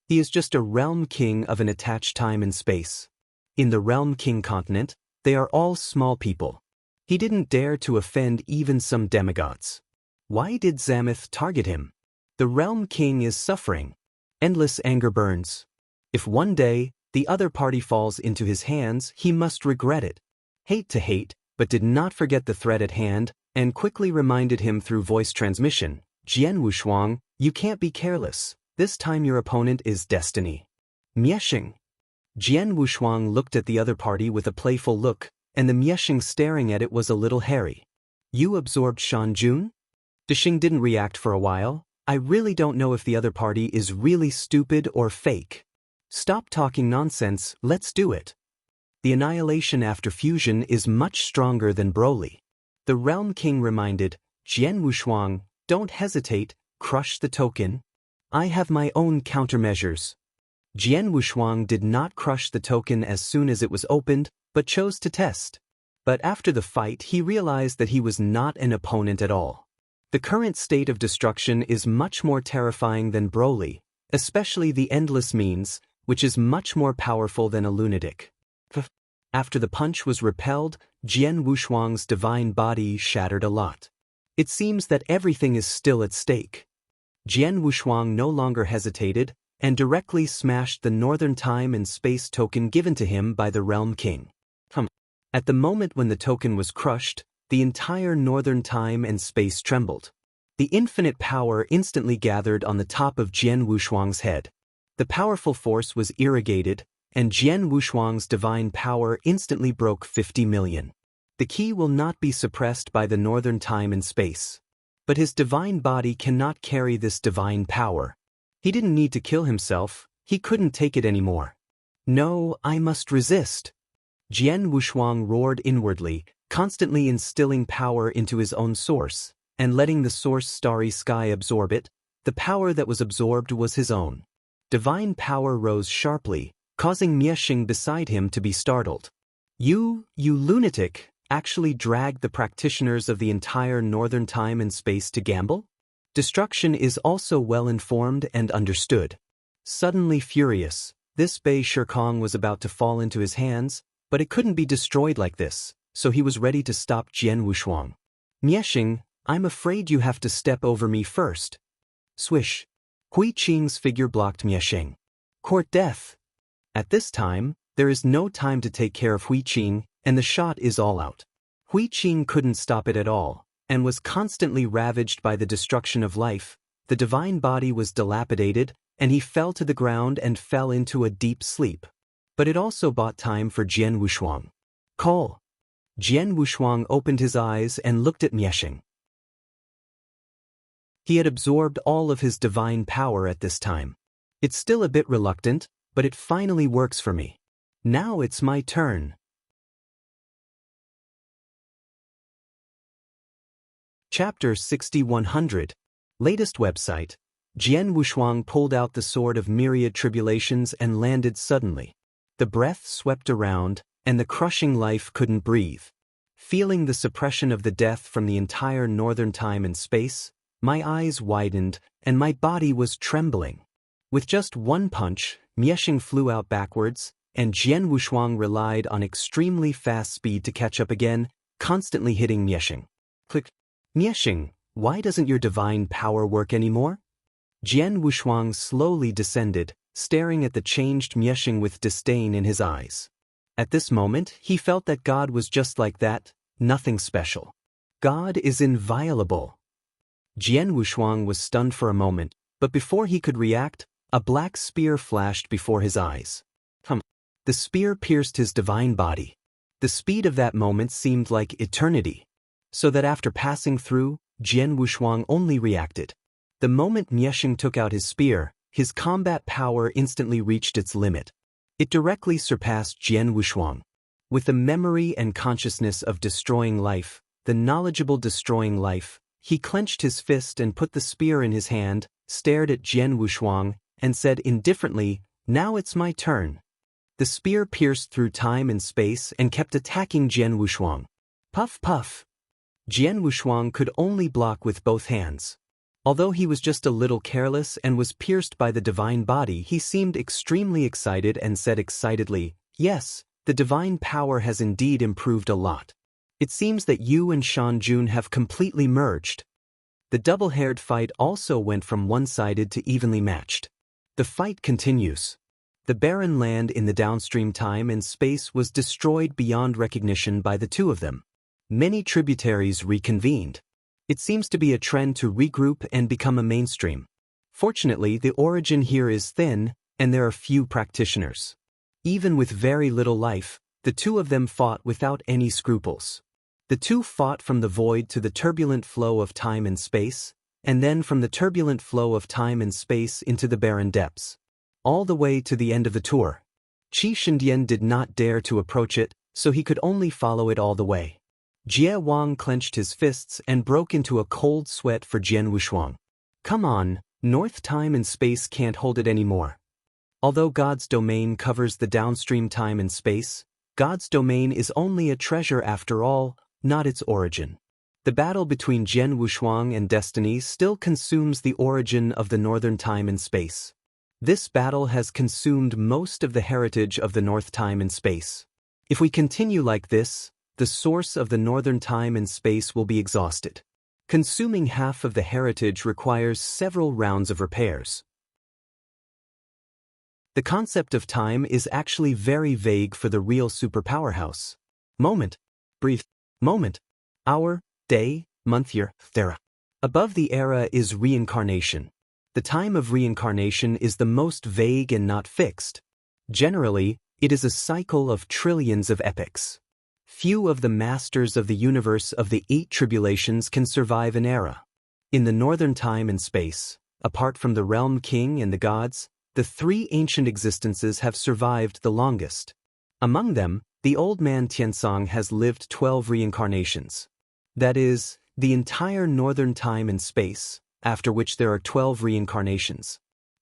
He is just a realm king of an attached time and space. In the realm king continent, They are all small people. He didn't dare to offend even some demigods. Why did Zamath target him? The Realm King is suffering. Endless anger burns. If one day, the other party falls into his hands, he must regret it. Hate to hate, but did not forget the threat at hand, and quickly reminded him through voice transmission, Jian Wushuang, you can't be careless. This time your opponent is destiny. Mieshing. Jian Wushuang looked at the other party with a playful look, and the Mieshing staring at it was a little hairy. You absorbed Shanjun? Dishing didn't react for a while. I really don't know if the other party is really stupid or fake. Stop talking nonsense, let's do it. The annihilation after fusion is much stronger than Broly. The Realm King reminded, Jian Wushuang, don't hesitate, crush the token. I have my own countermeasures. Jian Wushuang did not crush the token as soon as it was opened, but chose to test. But after the fight he realized that he was not an opponent at all. The current state of destruction is much more terrifying than Broly, especially the endless means, which is much more powerful than a lunatic. After the punch was repelled, Jian Wushuang's divine body shattered a lot. It seems that everything is still at stake. Jian Wushuang no longer hesitated, and directly smashed the Northern Time and Space token given to him by the Realm King. At the moment when the token was crushed, the entire Northern Time and Space trembled. The infinite power instantly gathered on the top of Jian Wushuang's head. The powerful force was irrigated, and Jian Wushuang's divine power instantly broke 50 million. The key will not be suppressed by the Northern Time and Space. But his divine body cannot carry this divine power. He didn't need to kill himself, he couldn't take it anymore. No, I must resist. Jian Wushuang roared inwardly, constantly instilling power into his own source, and letting the source starry sky absorb it. The power that was absorbed was his own. Divine power rose sharply, causing Mieshing beside him to be startled. You lunatic, actually dragged the practitioners of the entire Northern Time and Space to gamble? Destruction is also well informed and understood. Suddenly furious, this Bei Shikong was about to fall into his hands, but it couldn't be destroyed like this, so he was ready to stop Jian Wushuang. Mieshing, I'm afraid you have to step over me first. Swish. Hui Qing's figure blocked Mieshing. Court death. At this time, there is no time to take care of Hui Qing, and the shot is all out. Hui Qing couldn't stop it at all, and was constantly ravaged by the destruction of life. The divine body was dilapidated, and he fell to the ground and fell into a deep sleep. But it also bought time for Jian Wushuang. Call. Jian Wushuang opened his eyes and looked at Mieshing. He had absorbed all of his divine power at this time. It's still a bit reluctant, but it finally works for me. Now it's my turn. Chapter 6100. Latest website. Jian Wushuang pulled out the sword of myriad tribulations and landed suddenly. The breath swept around, and the crushing life couldn't breathe. Feeling the suppression of the death from the entire Northern Time and Space, my eyes widened, and my body was trembling. With just one punch, Mieshing flew out backwards, and Jian Wushuang relied on extremely fast speed to catch up again, constantly hitting Mieshing. Click. Mieshing, why doesn't your divine power work anymore? Jian Wushuang slowly descended, staring at the changed Mieshing with disdain in his eyes. At this moment, he felt that God was just like that, nothing special. God is inviolable. Jian Wushuang was stunned for a moment, but before he could react, a black spear flashed before his eyes. The spear pierced his divine body. The speed of that moment seemed like eternity. So that after passing through, Jian Wushuang only reacted. The moment Mieshing took out his spear, his combat power instantly reached its limit. It directly surpassed Jian Wushuang. With the memory and consciousness of destroying life, the knowledgeable destroying life, he clenched his fist and put the spear in his hand, stared at Jian Wushuang, and said indifferently, now it's my turn. The spear pierced through time and space and kept attacking Jian Wushuang. Puff puff. Jian Wushuang could only block with both hands. Although he was just a little careless and was pierced by the divine body, he seemed extremely excited and said excitedly, yes, the divine power has indeed improved a lot. It seems that you and Shanjun have completely merged. The double-haired fight also went from one-sided to evenly matched. The fight continues. The barren land in the downstream time and space was destroyed beyond recognition by the two of them. Many tributaries reconvened. It seems to be a trend to regroup and become a mainstream. Fortunately, the origin here is thin, and there are few practitioners. Even with very little life, the two of them fought without any scruples. The two fought from the void to the turbulent flow of time and space, and then from the turbulent flow of time and space into the barren depths. All the way to the end of the tour. Qi Shendian did not dare to approach it, so he could only follow it all the way. Jie Wang clenched his fists and broke into a cold sweat for Jian Wushuang. Come on, North time and space can't hold it anymore. Although God's domain covers the downstream time and space, God's domain is only a treasure after all, not its origin. The battle between Jian Wushuang and Destiny still consumes the origin of the northern time and space. This battle has consumed most of the heritage of the North time and space. If we continue like this, the source of the northern time and space will be exhausted. Consuming half of the heritage requires several rounds of repairs. The concept of time is actually very vague for the real superpowerhouse. Moment, brief, moment, hour, day, month, year, era. Above the era is reincarnation. The time of reincarnation is the most vague and not fixed. Generally, it is a cycle of trillions of epochs. Few of the masters of the universe of the 8 tribulations can survive an era. In the northern time and space, apart from the realm king and the gods, the 3 ancient existences have survived the longest. Among them, the old man Tiansong has lived 12 reincarnations. That is, the entire northern time and space, after which there are 12 reincarnations.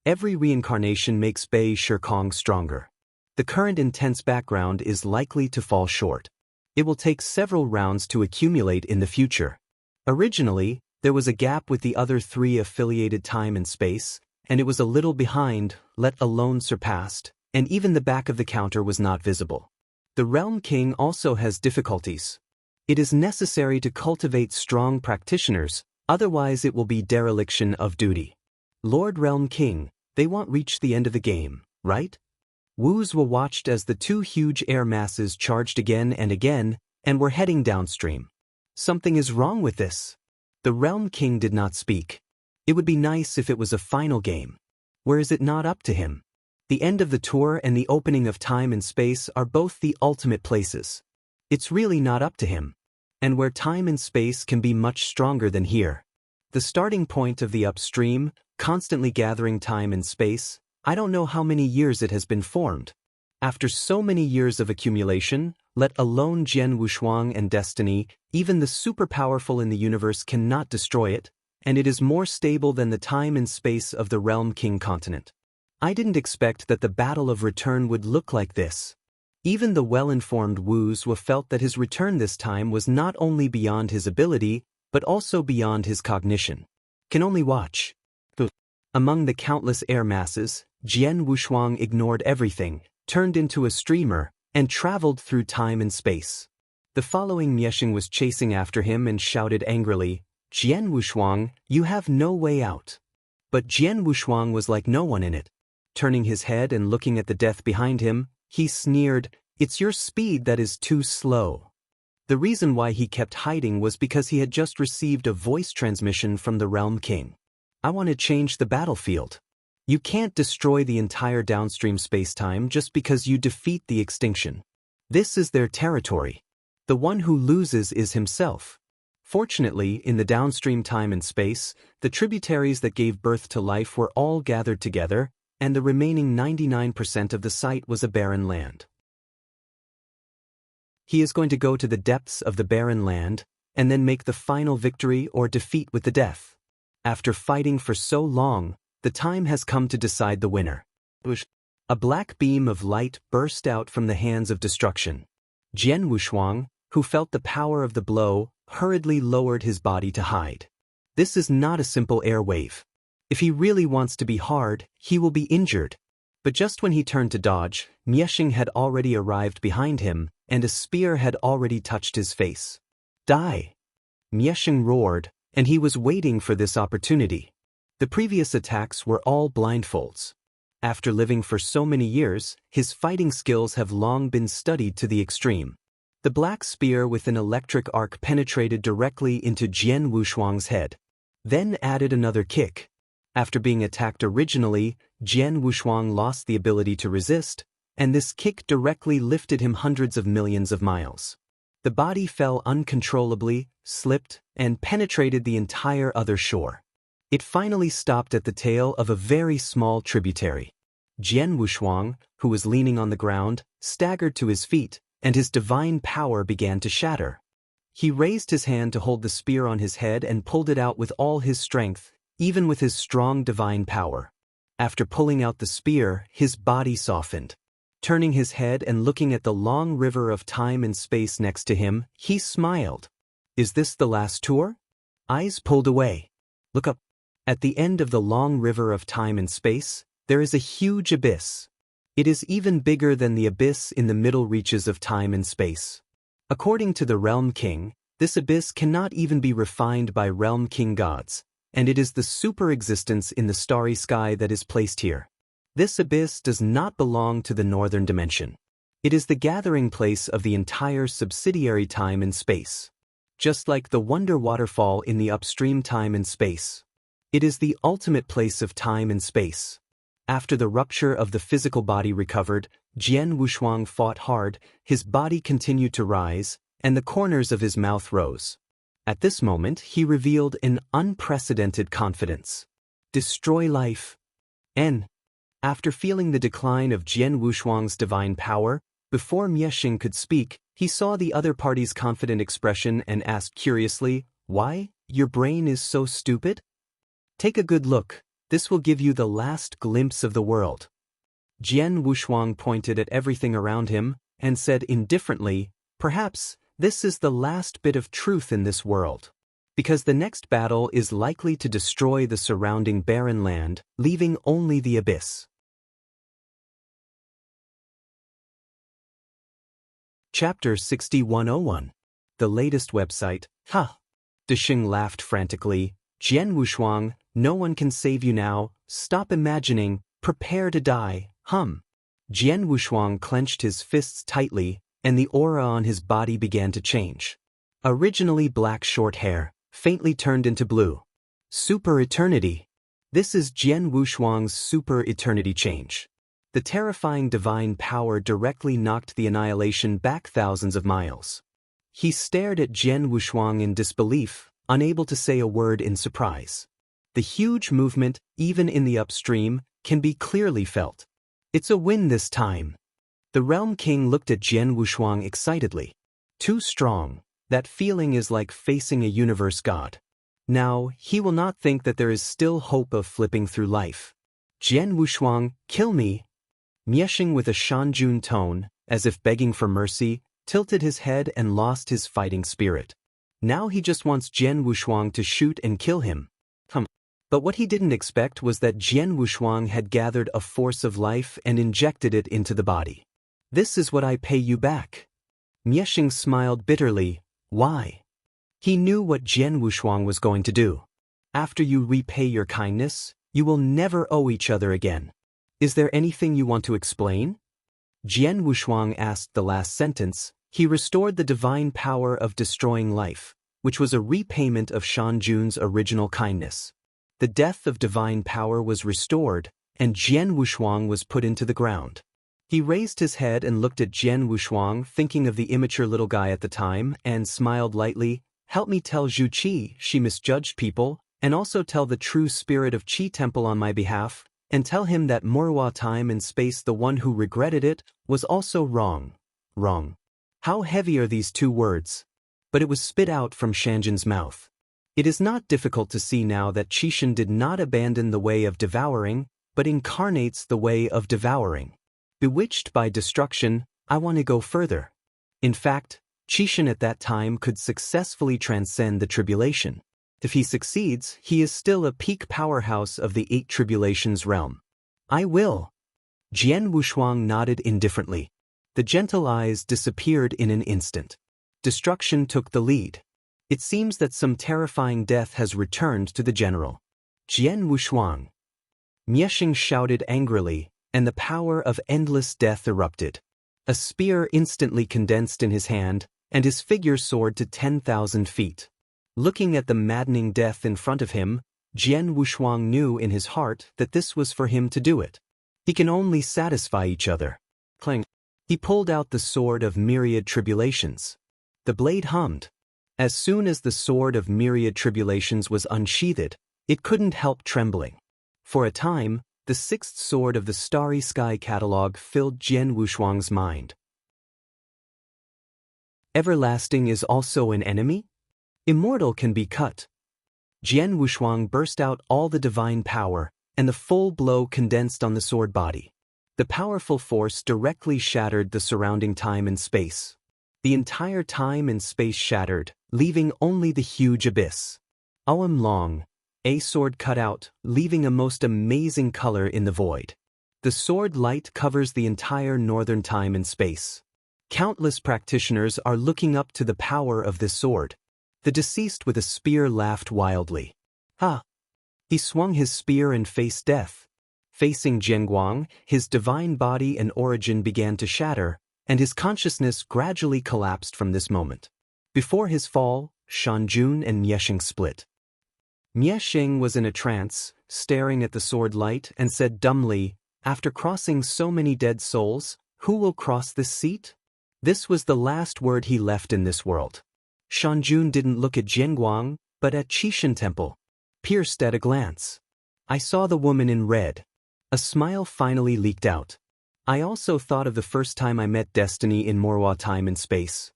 Every reincarnation makes Bei Shikong stronger. The current intense background is likely to fall short. It will take several rounds to accumulate in the future. Originally, there was a gap with the other 3 affiliated time and space, and it was a little behind, let alone surpassed, and even the back of the counter was not visible. The Realm King also has difficulties. It is necessary to cultivate strong practitioners, otherwise it will be dereliction of duty. Lord Realm King, they won't reach the end of the game, right? Wu's were watched as the 2 huge air masses charged again and were heading downstream. Something is wrong with this. The Realm King did not speak. It would be nice if it was a final game. Where is it not up to him? The end of the tour and the opening of time and space are both the ultimate places. It's really not up to him. And where time and space can be much stronger than here. The starting point of the upstream, constantly gathering time and space, I don't know how many years it has been formed. After so many years of accumulation, let alone Jian Wushuang and Destiny, even the super powerful in the universe cannot destroy it, and it is more stable than the time and space of the Realm King continent. I didn't expect that the Battle of Return would look like this. Even the well-informed Wu's felt that his return this time was not only beyond his ability, but also beyond his cognition. Can only watch. Among the countless air masses, Jian Wushuang ignored everything, turned into a streamer, and traveled through time and space. The following Mieshing was chasing after him and shouted angrily, "Jian Wushuang, you have no way out." But Jian Wushuang was like no one in it. Turning his head and looking at the death behind him, he sneered, "It's your speed that is too slow." The reason why he kept hiding was because he had just received a voice transmission from the Realm King. "I want to change the battlefield. You can't destroy the entire downstream space-time just because you defeat the extinction. This is their territory. The one who loses is himself." Fortunately, in the downstream time and space, the tributaries that gave birth to life were all gathered together, and the remaining 99% of the site was a barren land. He is going to go to the depths of the barren land, and then make the final victory or defeat with the death. After fighting for so long, the time has come to decide the winner. A black beam of light burst out from the hands of destruction. Jian Wushuang, who felt the power of the blow, hurriedly lowered his body to hide. This is not a simple air wave. If he really wants to be hard, he will be injured. But just when he turned to dodge, Miexing had already arrived behind him, and a spear had already touched his face. Die! Miexing roared, and he was waiting for this opportunity. The previous attacks were all blindfolds. After living for so many years, his fighting skills have long been studied to the extreme. The black spear with an electric arc penetrated directly into Jian Wushuang's head. Then added another kick. After being attacked originally, Jian Wushuang lost the ability to resist, and this kick directly lifted him hundreds of millions of miles. The body fell uncontrollably, slipped, and penetrated the entire other shore. It finally stopped at the tail of a very small tributary. Jian Wushuang, who was leaning on the ground, staggered to his feet, and his divine power began to shatter. He raised his hand to hold the spear on his head and pulled it out with all his strength, even with his strong divine power. After pulling out the spear, his body softened. Turning his head and looking at the long river of time and space next to him, he smiled. Is this the last tour? Eyes pulled away. Look up. At the end of the long river of time and space, there is a huge abyss. It is even bigger than the abyss in the middle reaches of time and space. According to the Realm King, this abyss cannot even be refined by Realm King gods, and it is the super-existence in the starry sky that is placed here. This abyss does not belong to the northern dimension. It is the gathering place of the entire subsidiary time and space. Just like the Wonder Waterfall in the upstream time and space. It is the ultimate place of time and space. After the rupture of the physical body recovered, Jian Wushuang fought hard, his body continued to rise, and the corners of his mouth rose. At this moment, he revealed an unprecedented confidence. Destroy life. After feeling the decline of Jian Wushuang's divine power, before Miexing could speak, he saw the other party's confident expression and asked curiously, "Why? Your brain is so stupid?" "Take a good look. This will give you the last glimpse of the world." Jian Wushuang pointed at everything around him and said indifferently, "Perhaps this is the last bit of truth in this world. Because the next battle is likely to destroy the surrounding barren land, leaving only the abyss." Chapter 6101. The latest website. Ha! Desheng laughed frantically. "Jian Wushuang, no one can save you now. Stop imagining. Prepare to die. Hum." Jian Wushuang clenched his fists tightly, and the aura on his body began to change. Originally black short hair, faintly turned into blue. Super Eternity. This is Jian Wushuang's Super Eternity change. The terrifying divine power directly knocked the annihilation back thousands of miles. He stared at Jian Wushuang in disbelief, unable to say a word in surprise. The huge movement, even in the upstream, can be clearly felt. It's a win this time. The Realm King looked at Jian Wushuang excitedly. Too strong. That feeling is like facing a universe god. Now, he will not think that there is still hope of flipping through life. "Jian Wushuang, kill me." Miexing with a Shanjun tone, as if begging for mercy, tilted his head and lost his fighting spirit. Now he just wants Jian Wushuang to shoot and kill him. But what he didn't expect was that Jian Wushuang had gathered a force of life and injected it into the body. "This is what I pay you back." Miexing smiled bitterly. Why? He knew what Jian Wushuang was going to do. "After you repay your kindness, you will never owe each other again. Is there anything you want to explain?" Jian Wushuang asked the last sentence. He restored the divine power of destroying life, which was a repayment of Shanjun's original kindness. The death of divine power was restored, and Jian Wushuang was put into the ground. He raised his head and looked at Jian Wushuang, thinking of the immature little guy at the time, and smiled lightly. "Help me tell Zhu Qi she misjudged people, and also tell the true spirit of Qi Temple on my behalf, and tell him that Murwa time and space, the one who regretted it, was also wrong." Wrong. How heavy are these two words? But it was spit out from Shanjun's mouth. It is not difficult to see now that Qishan did not abandon the way of devouring, but incarnates the way of devouring. Bewitched by destruction, I want to go further. In fact, Qishan at that time could successfully transcend the tribulation. If he succeeds, he is still a peak powerhouse of the 8 tribulations realm. I will. Jian Wushuang nodded indifferently. The gentle eyes disappeared in an instant. Destruction took the lead. It seems that some terrifying death has returned to the general. Jian Wushuang. Mieshing shouted angrily, and the power of endless death erupted. A spear instantly condensed in his hand, and his figure soared to 10,000 feet. Looking at the maddening death in front of him, Jian Wushuang knew in his heart that this was for him to do it. He can only satisfy each other. Clang. He pulled out the sword of myriad tribulations. The blade hummed. As soon as the sword of myriad tribulations was unsheathed, it couldn't help trembling. For a time, the sixth sword of the Starry Sky catalog filled Jian Wushuang's mind. Everlasting is also an enemy? Immortal can be cut. Jian Wushuang burst out all the divine power, and the full blow condensed on the sword body. The powerful force directly shattered the surrounding time and space. The entire time and space shattered, leaving only the huge abyss. Aum long, a sword cut out, leaving a most amazing color in the void. The sword light covers the entire northern time and space. Countless practitioners are looking up to the power of this sword. The deceased with a spear laughed wildly. Ha! He swung his spear and faced death. Facing Jianguang, his divine body and origin began to shatter, and his consciousness gradually collapsed from this moment. Before his fall, Shanjun and Mieshing split. Mieshing was in a trance, staring at the sword light, and said dumbly, "After crossing so many dead souls, who will cross this seat?" This was the last word he left in this world. Shanjun didn't look at Jianguang, but at Qishan Temple. Pierced at a glance. "I saw the woman in red." A smile finally leaked out. "I also thought of the first time I met Destiny in Morwa time and space.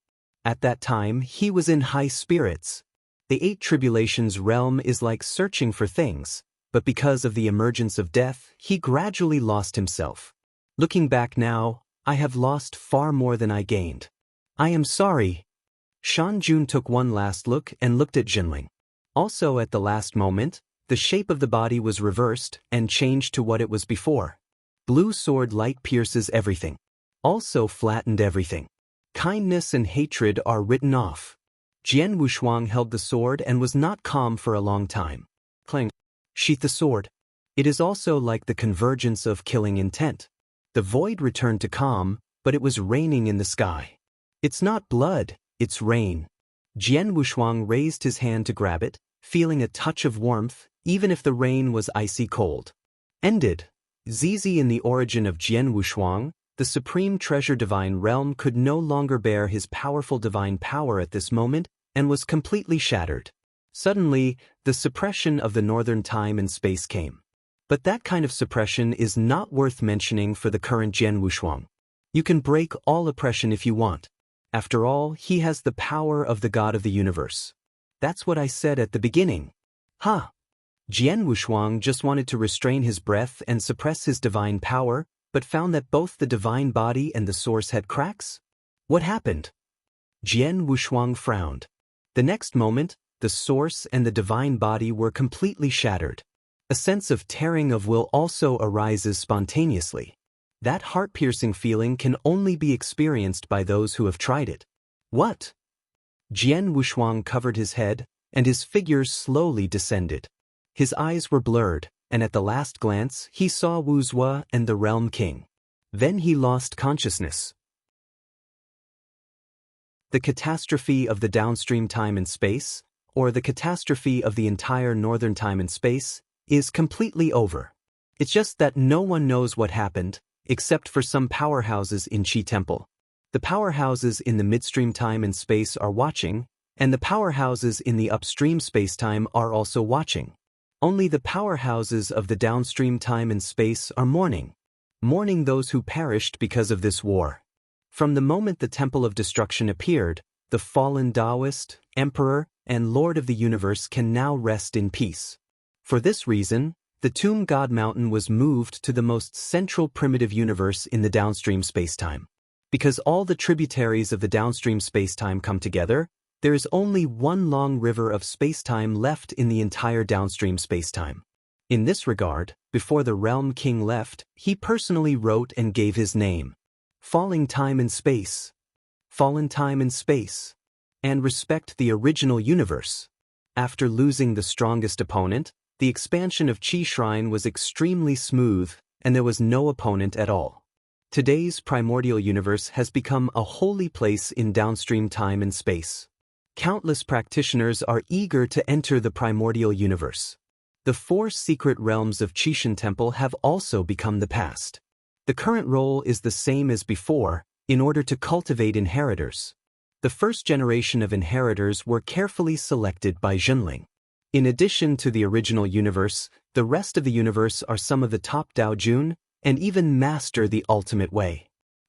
At that time, he was in high spirits. The Eight Tribulations realm is like searching for things, but because of the emergence of death, he gradually lost himself. Looking back now, I have lost far more than I gained. I am sorry." Shanjun took one last look and looked at Jinling. Also at the last moment, the shape of the body was reversed and changed to what it was before. Blue sword light pierces everything. Also flattened everything. Kindness and hatred are written off. Jian Wushuang held the sword and was not calm for a long time. Clang. Sheath the sword. It is also like the convergence of killing intent. The void returned to calm, but it was raining in the sky. It's not blood, it's rain. Jian Wushuang raised his hand to grab it, feeling a touch of warmth, even if the rain was icy cold. Ended. Zizi in the origin of Jian Wushuang, the supreme treasure divine realm could no longer bear his powerful divine power at this moment and was completely shattered. Suddenly, the suppression of the northern time and space came. But that kind of suppression is not worth mentioning for the current Jian Wushuang. You can break all oppression if you want. After all, he has the power of the God of the universe. That's what I said at the beginning. Ha! Jian Wushuang just wanted to restrain his breath and suppress his divine power, but found that both the divine body and the source had cracks? What happened? Jian Wushuang frowned. The next moment, the source and the divine body were completely shattered. A sense of tearing of will also arises spontaneously. That heart-piercing feeling can only be experienced by those who have tried it. What? Jian Wushuang covered his head, and his figure slowly descended. His eyes were blurred, and at the last glance he saw Wu Zhuo and the Realm King. Then he lost consciousness. The catastrophe of the downstream time and space, or the catastrophe of the entire northern time and space, is completely over. It's just that no one knows what happened, except for some powerhouses in Qi Temple. The powerhouses in the midstream time and space are watching, and the powerhouses in the upstream space-time are also watching. Only the powerhouses of the downstream time and space are mourning those who perished because of this war. From the moment the Temple of Destruction appeared, the fallen Taoist, Emperor, and Lord of the Universe can now rest in peace. For this reason, the Tomb God Mountain was moved to the most central primitive universe in the downstream spacetime. Because all the tributaries of the downstream spacetime come together, there is only one long river of spacetime left in the entire downstream spacetime. In this regard, before the Realm King left, he personally wrote and gave his name. Falling time and space. Fallen time and space. And respect the original universe. After losing the strongest opponent, the expansion of Qi Shrine was extremely smooth, and there was no opponent at all. Today's primordial universe has become a holy place in downstream time and space. Countless practitioners are eager to enter the primordial universe. The 4 secret realms of Qishan Temple have also become the past. The current role is the same as before, in order to cultivate inheritors. The first generation of inheritors were carefully selected by Zhenling. In addition to the original universe, the rest of the universe are some of the top Daojun, and even master the ultimate way.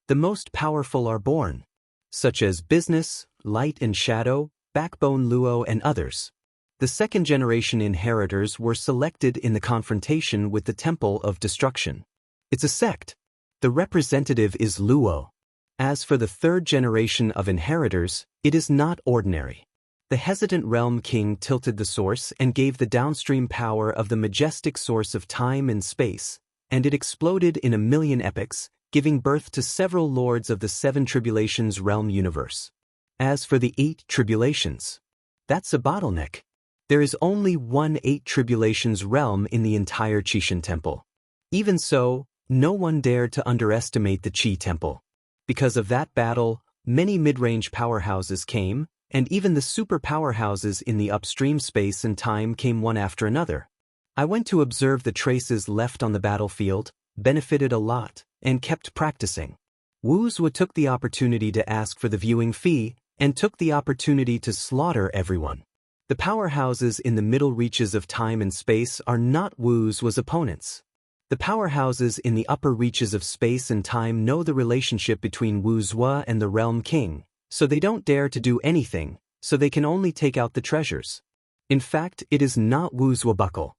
The most powerful are born, such as Business, Light and Shadow, Backbone Luo and others. The second generation inheritors were selected in the confrontation with the Temple of Destruction. It's a sect. The representative is Luo. As for the third generation of inheritors, it is not ordinary. The hesitant Realm King tilted the source and gave the downstream power of the majestic source of time and space, and it exploded in 1,000,000 epochs, giving birth to several lords of the 7 tribulations realm universe. As for the 8 tribulations, that's a bottleneck. There is only one 8 tribulations realm in the entire Qishan Temple. Even so, no one dared to underestimate the Qi Temple. Because of that battle, many mid-range powerhouses came, and even the super powerhouses in the upstream space and time came one after another. I went to observe the traces left on the battlefield, benefited a lot, and kept practicing. Wu Zhuo took the opportunity to ask for the viewing fee, and took the opportunity to slaughter everyone. The powerhouses in the middle reaches of time and space are not Wu Zhuo's opponents. The powerhouses in the upper reaches of space and time know the relationship between Wu Zhuo and the Realm King, so they don't dare to do anything, so they can only take out the treasures. In fact, it is not Wu Zhuo buckle.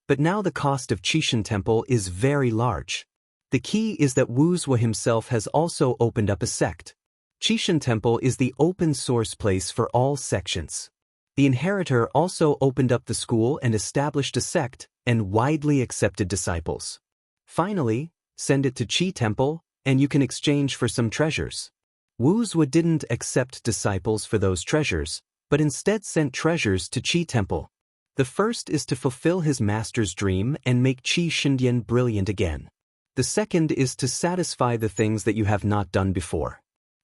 But now the cost of Qishan Temple is very large. The key is that Wu Zhuo himself has also opened up a sect. Qishan Temple is the open source place for all sections. The inheritor also opened up the school and established a sect and widely accepted disciples. Finally, send it to Qi Temple, and you can exchange for some treasures. Wu Zhuo didn't accept disciples for those treasures, but instead sent treasures to Qi Temple. The first is to fulfill his master's dream and make Qi Shindian brilliant again. The second is to satisfy the things that you have not done before.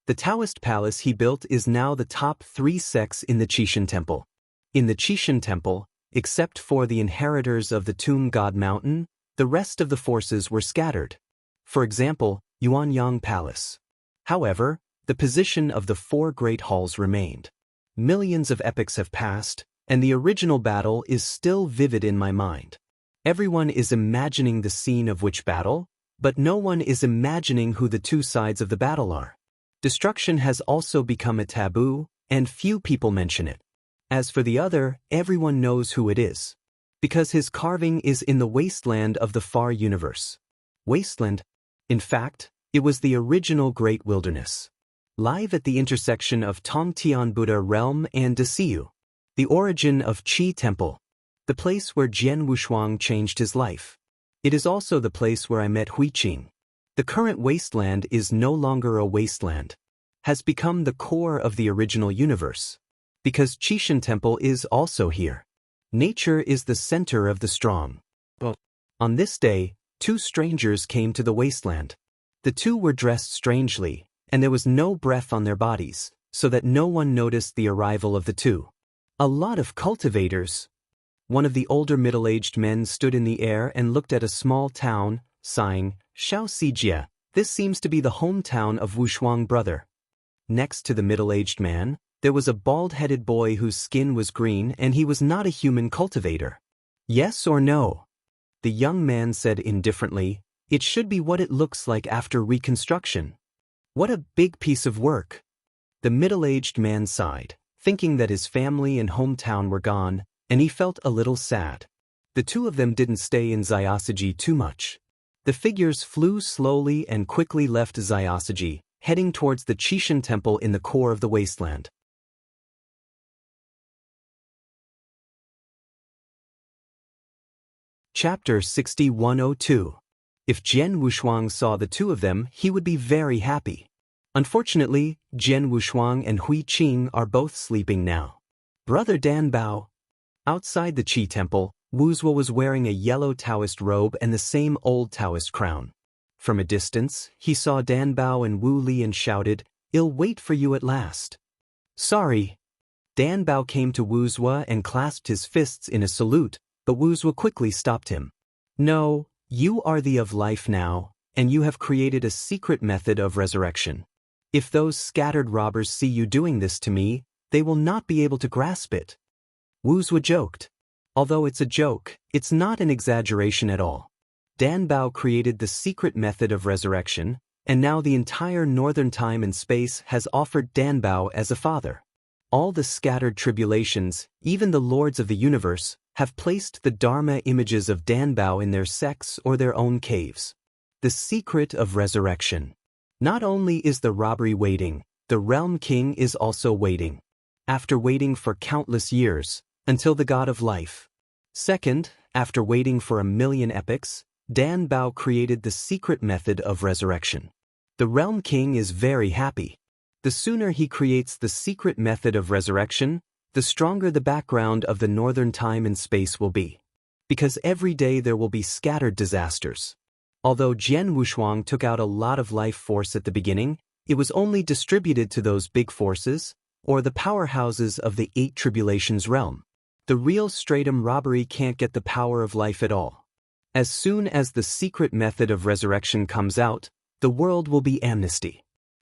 The Taoist palace he built is now the top 3 sects in the Qishan Temple. In the Qishan Temple, except for the inheritors of the Tomb God Mountain, the rest of the forces were scattered. For example, Yuanyang Palace. However, the position of the 4 great halls remained. Millions of epochs have passed, and the original battle is still vivid in my mind. Everyone is imagining the scene of which battle, but no one is imagining who the 2 sides of the battle are. Destruction has also become a taboo, and few people mention it. As for the other, everyone knows who it is. Because his carving is in the wasteland of the far universe. Wasteland? In fact, it was the original Great Wilderness. Live at the intersection of Tongtian Buddha realm and Desiyu. The origin of Qi Temple. The place where Jian Wushuang changed his life. It is also the place where I met Huiqing. The current wasteland is no longer a wasteland. Has become the core of the original universe. Because Qishan Temple is also here. Nature is the center of the strong. On this day, 2 strangers came to the wasteland. The 2 were dressed strangely, and there was no breath on their bodies, so that no one noticed the arrival of the 2. A lot of cultivators. One of the older middle-aged men stood in the air and looked at a small town, sighing, Shao Xijia, this seems to be the hometown of Wushuang brother. Next to the middle-aged man, there was a bald-headed boy whose skin was green and he was not a human cultivator. Yes or no? The young man said indifferently, it should be what it looks like after reconstruction. What a big piece of work. The middle-aged man sighed, thinking that his family and hometown were gone, and he felt a little sad. The 2 of them didn't stay in Zyosagi too much. The figures flew slowly and quickly left Zyosagi, heading towards the Qishan Temple in the core of the wasteland. Chapter 6102. If Jian Wushuang saw the two of them, he would be very happy. Unfortunately, Jian Wushuang and Hui Qing are both sleeping now. Brother Dan Bao. Outside the Qi temple, Wu Zhuo was wearing a yellow Taoist robe and the same old Taoist crown. From a distance, he saw Dan Bao and Wu Li and shouted, "I'll wait for you at last." Sorry. Dan Bao came to Wu Zhuo and clasped his fists in a salute, but Wu Zhuo quickly stopped him. No, you are the of life now, and you have created a secret method of resurrection. If those scattered robbers see you doing this to me, they will not be able to grasp it. Wu Zhuo joked. Although it's a joke, it's not an exaggeration at all. Dan Bao created the secret method of resurrection, and now the entire northern time and space has offered Dan Bao as a father. All the scattered tribulations, even the lords of the universe, have placed the Dharma images of Dan Bao in their sects or their own caves. The secret of resurrection. Not only is the robbery waiting, the realm king is also waiting. After waiting for countless years, until the god of life. Second, after waiting for 1,000,000 epochs, Dan Bao created the secret method of resurrection. The realm king is very happy. The sooner he creates the secret method of resurrection, the stronger the background of the northern time and space will be. Because every day there will be scattered disasters. Although Jian Wushuang took out a lot of life force at the beginning, it was only distributed to those big forces, or the powerhouses of the 8 tribulations realm. The real stratum robbery can't get the power of life at all. As soon as the secret method of resurrection comes out, the world will be amnesty.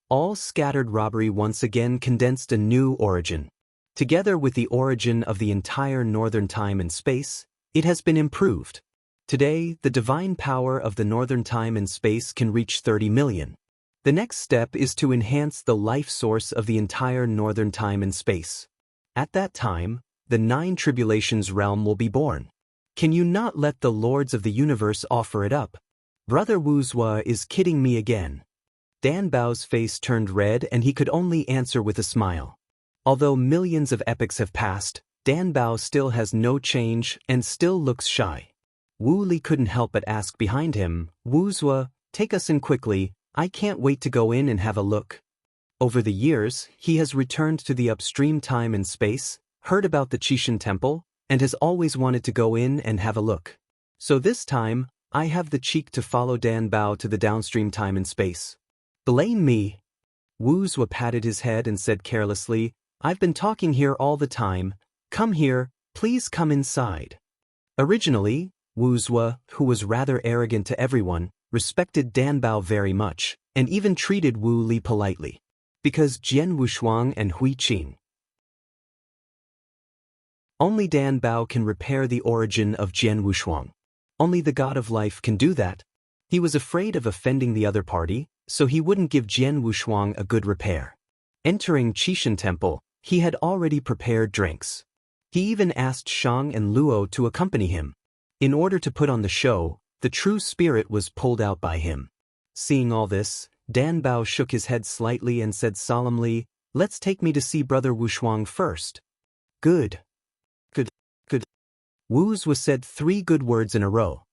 All scattered robbery once again condensed a new origin. Together with the origin of the entire northern time and space, it has been improved. Today, the divine power of the northern time and space can reach 30 million. The next step is to enhance the life source of the entire northern time and space. At that time, the 9 tribulations realm will be born. Can you not let the lords of the universe offer it up? Brother Wu Zhuo is kidding me again. Dan Bao's face turned red and he could only answer with a smile. Although millions of epochs have passed, Dan Bao still has no change and still looks shy. Wu Li couldn't help but ask behind him, "Wu Zhuo, take us in quickly, I can't wait to go in and have a look." Over the years, he has returned to the upstream time and space, heard about the Qishan temple, and has always wanted to go in and have a look. So this time, I have the cheek to follow Dan Bao to the downstream time and space. Blame me. Wu Zhuo patted his head and said carelessly, "I've been talking here all the time. Come here, please come inside." Originally, Wu Zhuo, who was rather arrogant to everyone, respected Dan Bao very much, and even treated Wu Li politely. Because Jian Wushuang and Hui Qing. Only Dan Bao can repair the origin of Jian Wushuang. Only the god of life can do that. He was afraid of offending the other party, so he wouldn't give Jian Wushuang a good repair. Entering Qishan temple, he had already prepared drinks. He even asked Shang and Luo to accompany him. In order to put on the show, the true spirit was pulled out by him. Seeing all this, Dan Bao shook his head slightly and said solemnly, "Let's take me to see Brother Wushuang first." Good. Wu Zhuo said 3 good words in a row.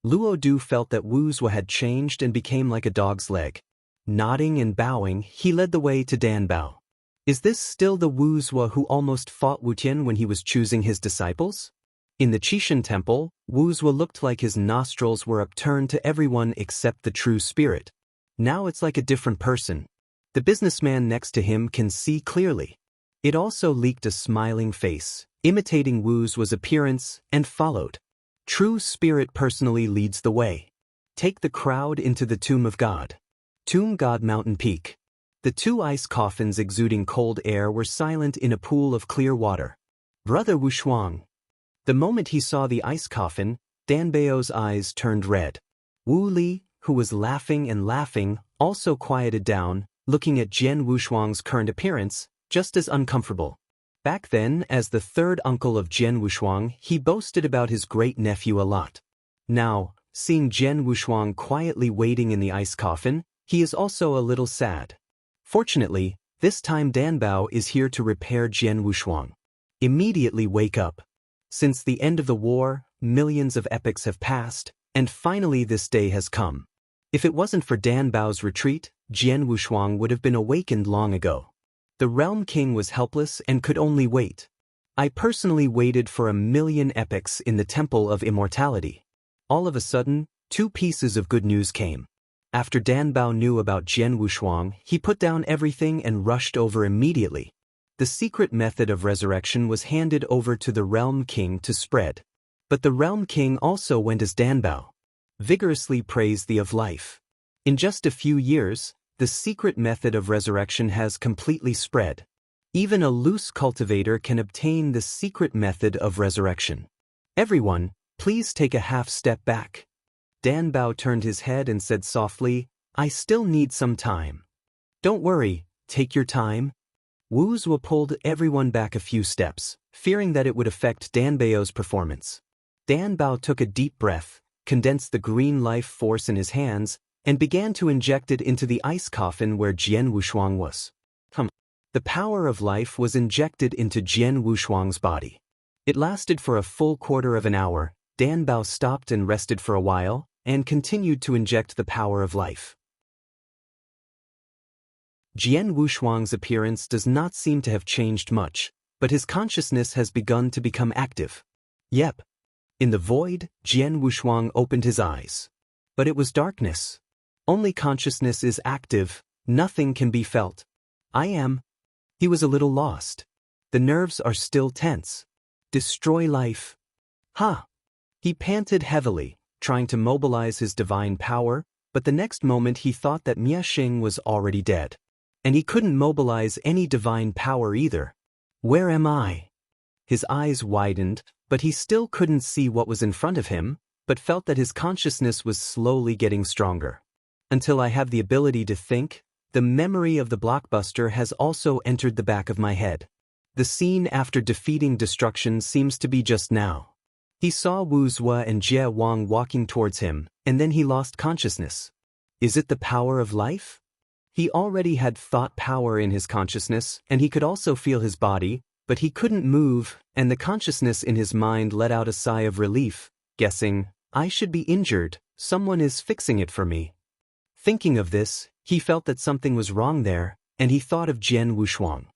Luo Du felt that Wu Zhuo had changed and became like a dog's leg. Nodding and bowing, he led the way to Dan Bao. Is this still the Wu Zhuo who almost fought Wu Tian when he was choosing his disciples? In the Qishan temple, Wu Zhuo looked like his nostrils were upturned to everyone except the true spirit. Now it's like a different person. The businessman next to him can see clearly. It also leaked a smiling face, imitating Wu Zhuo's appearance, and followed. True spirit personally leads the way. Take the crowd into the Tomb of God. Tomb God Mountain Peak. The 2 ice coffins exuding cold air were silent in a pool of clear water. Brother Wushuang. The moment he saw the ice coffin, Dan Bao's eyes turned red. Wu Li, who was laughing and laughing, also quieted down, looking at Jian Wushuang's current appearance, just as uncomfortable. Back then, as the 3rd uncle of Jian Wushuang, he boasted about his great-nephew a lot. Now, seeing Jian Wushuang quietly waiting in the ice coffin, he is also a little sad. Fortunately, this time Dan Bao is here to repair Jian Wushuang. Immediately wake up. Since the end of the war, millions of epochs have passed, and finally this day has come. If it wasn't for Dan Bao's retreat, Jian Wushuang would have been awakened long ago. The Realm King was helpless and could only wait. I personally waited for 1,000,000 epochs in the Temple of Immortality. All of a sudden, 2 pieces of good news came. After Dan Bao knew about Jian Wushuang, he put down everything and rushed over immediately. The secret method of resurrection was handed over to the Realm King to spread. But the Realm King also went as Dan Bao, vigorously praised the of life. In just a few years, the secret method of resurrection has completely spread. Even a loose cultivator can obtain the secret method of resurrection. Everyone, please take a half step back. Dan Bao turned his head and said softly, I still need some time. Don't worry, take your time. Wu Zhuo pulled everyone back a few steps, fearing that it would affect Dan Bao's performance. Dan Bao took a deep breath, condensed the green life force in his hands, and began to inject it into the ice coffin where Jian Wushuang was. The power of life was injected into Jian Wushuang's body. It lasted for a full quarter of an hour. Dan Bao stopped and rested for a while, and continued to inject the power of life. Jian Wushuang's appearance does not seem to have changed much, but his consciousness has begun to become active. Yep. In the void, Jian Wushuang opened his eyes. But it was darkness. Only consciousness is active, nothing can be felt. I am. He was a little lost. The nerves are still tense. Destroy life. Ha! He panted heavily, trying to mobilize his divine power, but the next moment he thought that Mia Xing was already dead. And he couldn't mobilize any divine power either. Where am I? His eyes widened, but he still couldn't see what was in front of him, but felt that his consciousness was slowly getting stronger. Until I have the ability to think, the memory of the blockbuster has also entered the back of my head. The scene after defeating destruction seems to be just now. He saw Wu Zhuo and Jie Wang walking towards him, and then he lost consciousness. Is it the power of life? He already had thought power in his consciousness, and he could also feel his body, but he couldn't move, and the consciousness in his mind let out a sigh of relief, guessing, I should be injured, someone is fixing it for me. Thinking of this, he felt that something was wrong there, and he thought of Jian Wushuang.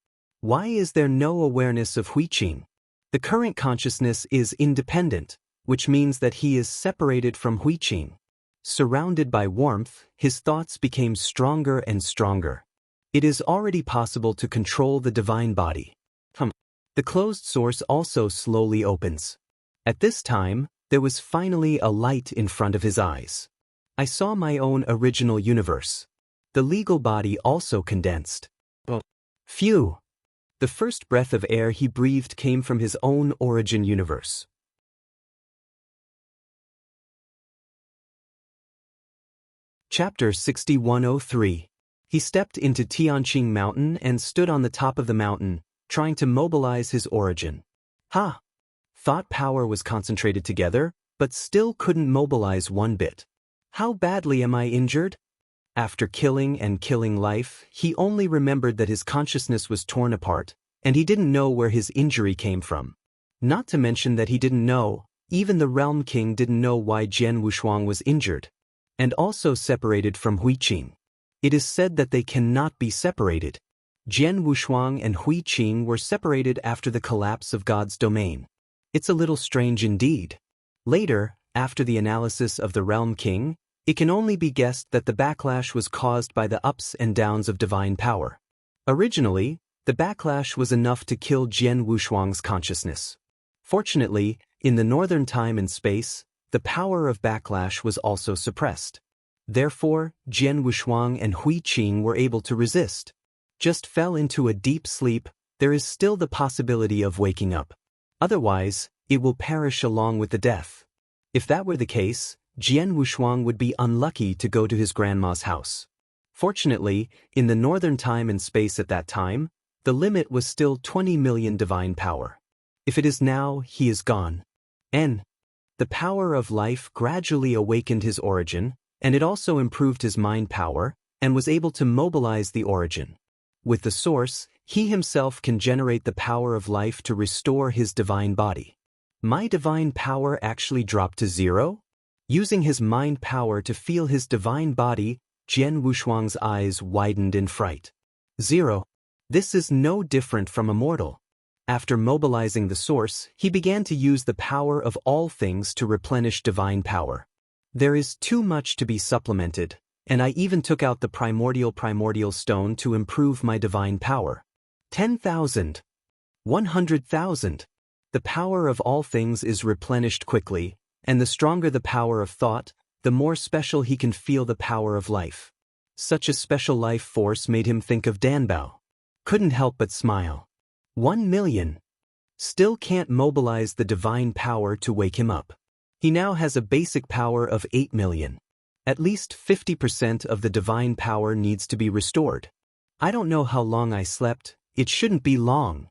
Why is there no awareness of Huiqing? The current consciousness is independent, which means that he is separated from Huiqing. Surrounded by warmth, his thoughts became stronger and stronger. It is already possible to control the divine body. The closed source also slowly opens. At this time, there was finally a light in front of his eyes. I saw my own original universe. The legal body also condensed. Phew! The first breath of air he breathed came from his own origin universe. Chapter 6103. He stepped into Tianqing Mountain and stood on the top of the mountain, trying to mobilize his origin. Ha! Thought power was concentrated together, but still couldn't mobilize one bit. How badly am I injured? After killing and killing life, he only remembered that his consciousness was torn apart, and he didn't know where his injury came from. Not to mention that he didn't know, even the Realm King didn't know why Jian Wushuang was injured, and also separated from Huiqing. It is said that they cannot be separated. Jian Wushuang and Huiqing were separated after the collapse of God's domain. It's a little strange indeed. Later, after the analysis of the Realm King, it can only be guessed that the backlash was caused by the ups and downs of divine power. Originally, the backlash was enough to kill Jian Wushuang's consciousness. Fortunately, in the northern time and space, the power of backlash was also suppressed. Therefore, Jian Wushuang and Huiqing were able to resist. Just fell into a deep sleep, there is still the possibility of waking up. Otherwise, it will perish along with the death. If that were the case, Jian Wushuang would be unlucky to go to his grandma's house. Fortunately, in the northern time and space at that time, the limit was still 20 million divine power. If it is now, he is gone. The power of life gradually awakened his origin, and it also improved his mind power, and was able to mobilize the origin. With the source, he himself can generate the power of life to restore his divine body. My divine power actually dropped to 0? Using his mind power to feel his divine body, Jian Wushuang's eyes widened in fright. 0. This is no different from a mortal. After mobilizing the source, he began to use the power of all things to replenish divine power. There is too much to be supplemented, and I even took out the primordial stone to improve my divine power. 10,000. 100,000. The power of all things is replenished quickly, and the stronger the power of thought, the more special he can feel the power of life. Such a special life force made him think of Danbao. Couldn't help but smile. 1 million. Still can't mobilize the divine power to wake him up. He now has a basic power of 8 million. At least 50% of the divine power needs to be restored. I don't know how long I slept, it shouldn't be long.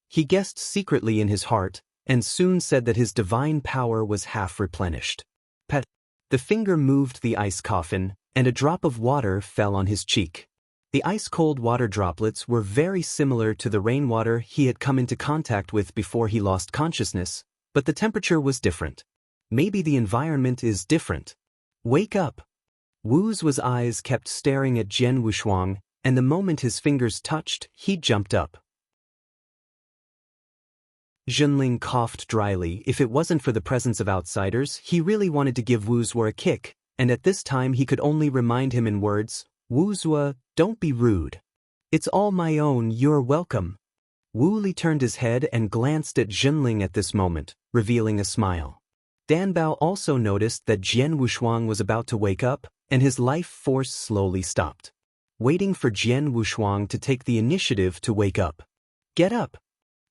He guessed secretly in his heart, and soon said that his divine power was half replenished. Pet. The finger moved the ice coffin, and a drop of water fell on his cheek. The ice-cold water droplets were very similar to the rainwater he had come into contact with before he lost consciousness, but the temperature was different. Maybe the environment is different. Wake up! Wu's eyes kept staring at Jian Wushuang, and the moment his fingers touched, he jumped up. Junling coughed dryly. If it wasn't for the presence of outsiders, he really wanted to give Wu a kick, and at this time he could only remind him in words, Wu, don't be rude. It's all my own, you're welcome. Wu Li turned his head and glanced at Junling at this moment, revealing a smile. Danbao also noticed that Jian Wushuang was about to wake up, and his life force slowly stopped, waiting for Jian Wushuang to take the initiative to wake up. Get up!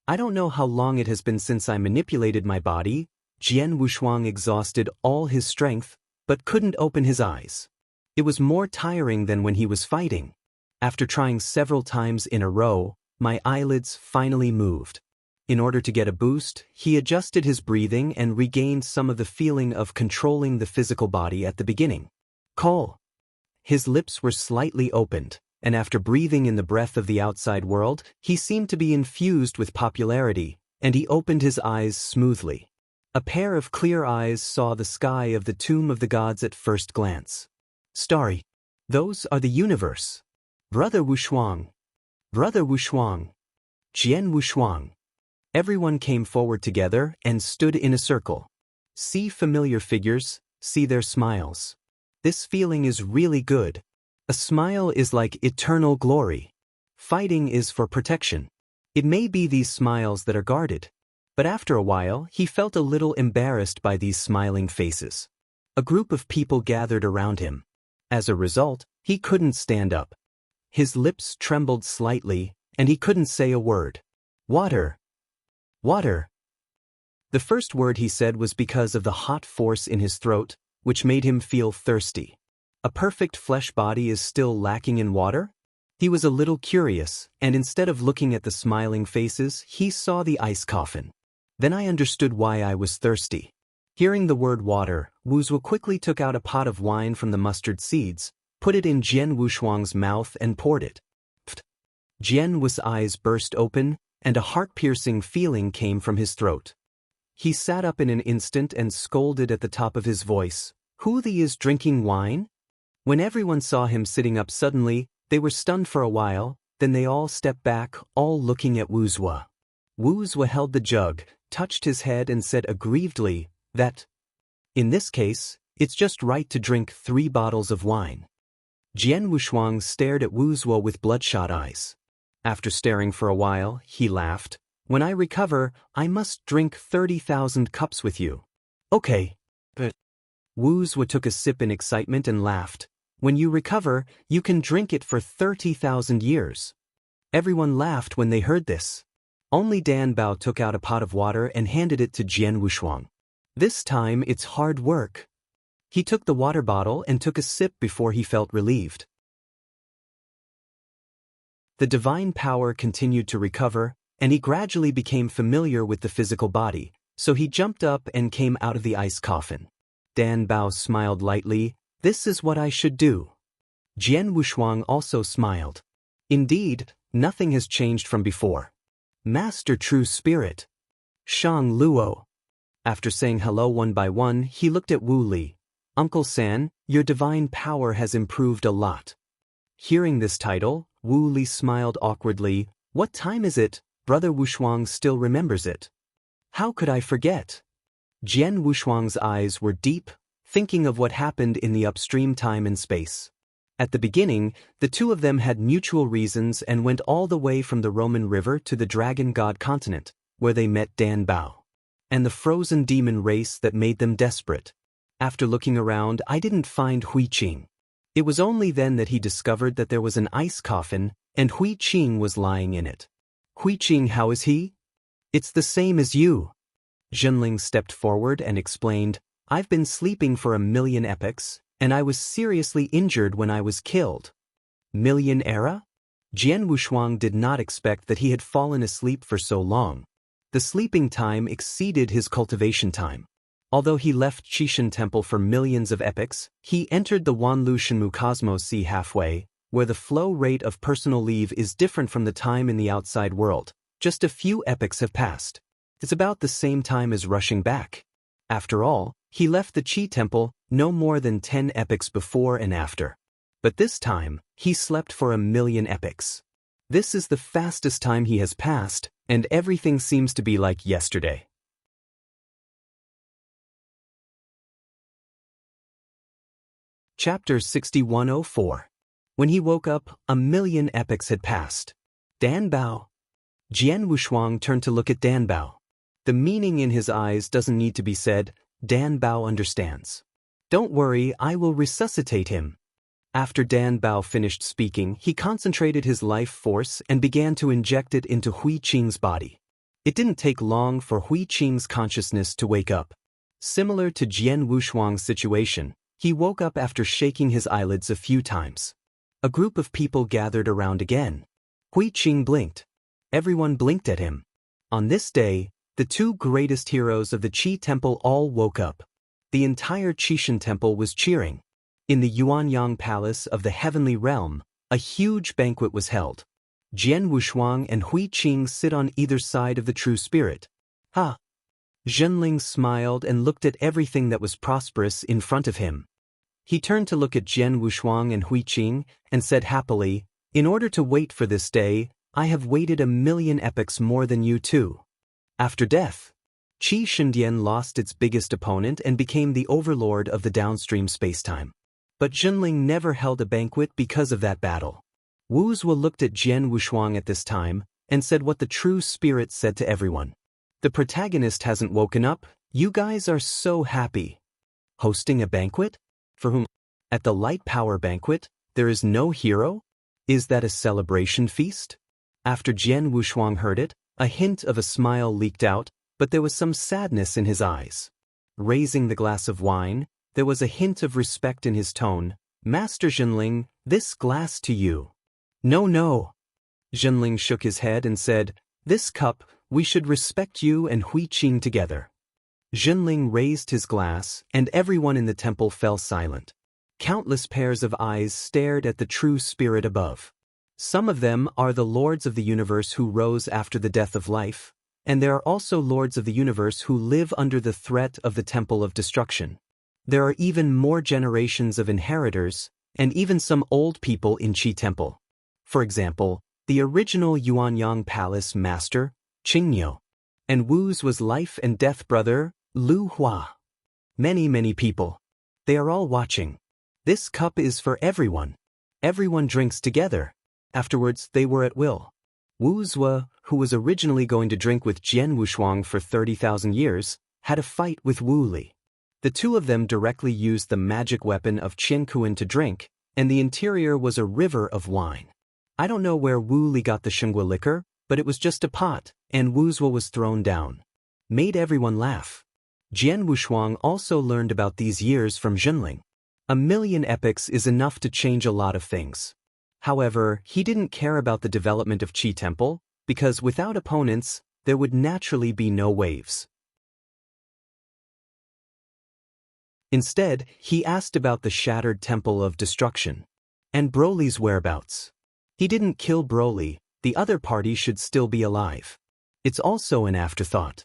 I don't know how long it has been since I manipulated my body. Jian Wushuang exhausted all his strength, but couldn't open his eyes. It was more tiring than when he was fighting. After trying several times in a row, my eyelids finally moved. In order to get a boost, he adjusted his breathing and regained some of the feeling of controlling the physical body at the beginning. Call. His lips were slightly opened, and after breathing in the breath of the outside world, he seemed to be infused with popularity, and he opened his eyes smoothly. A pair of clear eyes saw the sky of the tomb of the gods at first glance. Starry. Those are the universe. Brother Wushuang. Brother Wushuang. Jian Wushuang. Everyone came forward together and stood in a circle. See familiar figures, see their smiles. This feeling is really good. A smile is like eternal glory. Fighting is for protection. It may be these smiles that are guarded. But after a while, he felt a little embarrassed by these smiling faces. A group of people gathered around him. As a result, he couldn't stand up. His lips trembled slightly, and he couldn't say a word. Water. Water. The first word he said was because of the hot force in his throat, which made him feel thirsty. A perfect flesh body is still lacking in water? He was a little curious, and instead of looking at the smiling faces, he saw the ice coffin. Then I understood why I was thirsty. Hearing the word water, Wu quickly took out a pot of wine from the mustard seeds, put it in Jian Wushuang's mouth and poured it. Pft. Jian Wu's eyes burst open, and a heart-piercing feeling came from his throat. He sat up in an instant and scolded at the top of his voice, "Who is drinking wine?" When everyone saw him sitting up suddenly, they were stunned for a while, then they all stepped back, all looking at Wu. Wu held the jug, touched his head and said aggrievedly, that, in this case, it's just right to drink 3 bottles of wine. Jian Wushuang stared at Wu with bloodshot eyes. After staring for a while, he laughed. When I recover, I must drink 30,000 cups with you. Okay. But Wu took a sip in excitement and laughed. When you recover, you can drink it for 30,000 years. Everyone laughed when they heard this. Only Danbao took out a pot of water and handed it to Jian Wushuang. This time it's hard work. He took the water bottle and took a sip before he felt relieved. The divine power continued to recover, and he gradually became familiar with the physical body, so he jumped up and came out of the ice coffin. Danbao smiled lightly. This is what I should do. Jian Wushuang also smiled. Indeed, nothing has changed from before. Master True Spirit. Shang Luo. After saying hello one by one, he looked at Wu Li. Uncle San, your divine power has improved a lot. Hearing this title, Wu Li smiled awkwardly. What time is it? Brother Wushuang still remembers it. How could I forget? Jian Wushuang's eyes were deep, thinking of what happened in the upstream time and space. At the beginning, the two of them had mutual reasons and went all the way from the Roman River to the Dragon God continent, where they met Dan Bao and the frozen demon race that made them desperate. After looking around, I didn't find Hui Qing. It was only then that he discovered that there was an ice coffin, and Hui Qing was lying in it. Hui Qing, how is he? It's the same as you. Zhenling stepped forward and explained, I've been sleeping for 1,000,000 epochs, and I was seriously injured when I was killed. Million era? Jian Wushuang did not expect that he had fallen asleep for so long. The sleeping time exceeded his cultivation time. Although he left Qishan Temple for millions of epochs, he entered the Wanlu Shenmu Cosmos Sea halfway, where the flow rate of personal leave is different from the time in the outside world. Just a few epochs have passed. It's about the same time as rushing back. After all, he left the Qi Temple no more than 10 epochs before and after. But this time, he slept for 1,000,000 epochs. This is the fastest time he has passed, and everything seems to be like yesterday. Chapter 6104. When he woke up, 1,000,000 epochs had passed. Dan Bao. Jian Wushuang turned to look at Dan Bao. The meaning in his eyes doesn't need to be said. Dan Bao understands. Don't worry, I will resuscitate him. After Dan Bao finished speaking, he concentrated his life force and began to inject it into Hui Qing's body. It didn't take long for Hui Qing's consciousness to wake up. Similar to Jian Wushuang's situation, he woke up after shaking his eyelids a few times. A group of people gathered around again. Hui Qing blinked. Everyone blinked at him. On this day, the two greatest heroes of the Qi Temple all woke up. The entire Qishan Temple was cheering. In the Yuanyang Palace of the Heavenly Realm, a huge banquet was held. Jian Wushuang and Hui Qing sit on either side of the True Spirit. Ha! Zhenling smiled and looked at everything that was prosperous in front of him. He turned to look at Jian Wushuang and Hui Qing and said happily, In order to wait for this day, I have waited 1,000,000 epochs more than you too. After death, Qi Shendian lost its biggest opponent and became the overlord of the downstream spacetime. But Zhenling never held a banquet because of that battle. Wu Zhuo looked at Jian Wushuang at this time and said what the True Spirit said to everyone. The protagonist hasn't woken up. You guys are so happy. Hosting a banquet? For whom? At the Light Power Banquet, there is no hero? Is that a celebration feast? After Jian Wushuang heard it, a hint of a smile leaked out, but there was some sadness in his eyes. Raising the glass of wine, there was a hint of respect in his tone. Master Zhenling, this glass to you. No, no. Zhenling shook his head and said, This cup, we should respect you and Hui Qing together. Zhenling raised his glass, and everyone in the temple fell silent. Countless pairs of eyes stared at the True Spirit above. Some of them are the lords of the universe who rose after the death of life, and there are also lords of the universe who live under the threat of the Temple of Destruction. There are even more generations of inheritors, and even some old people in Qi Temple. For example, the original Yuanyang Palace Master, Qingnyo, and Wu's was life and death brother, Lu Hua. Many people. They are all watching. This cup is for everyone. Everyone drinks together. Afterwards, they were at will. Wu Zhuo, who was originally going to drink with Jian Wushuang for 30,000 years, had a fight with Wu Li. The two of them directly used the magic weapon of Qiankuan to drink, and the interior was a river of wine. I don't know where Wu Li got the Shenghua liquor, but it was just a pot, and Wu Zhuo was thrown down. Made everyone laugh. Jian Wushuang also learned about these years from Zhenling. 1,000,000 epochs is enough to change a lot of things. However, he didn't care about the development of Qi Temple, because without opponents, there would naturally be no waves. Instead, he asked about the shattered Temple of Destruction and Broly's whereabouts. He didn't kill Broly, the other party should still be alive. It's also an afterthought.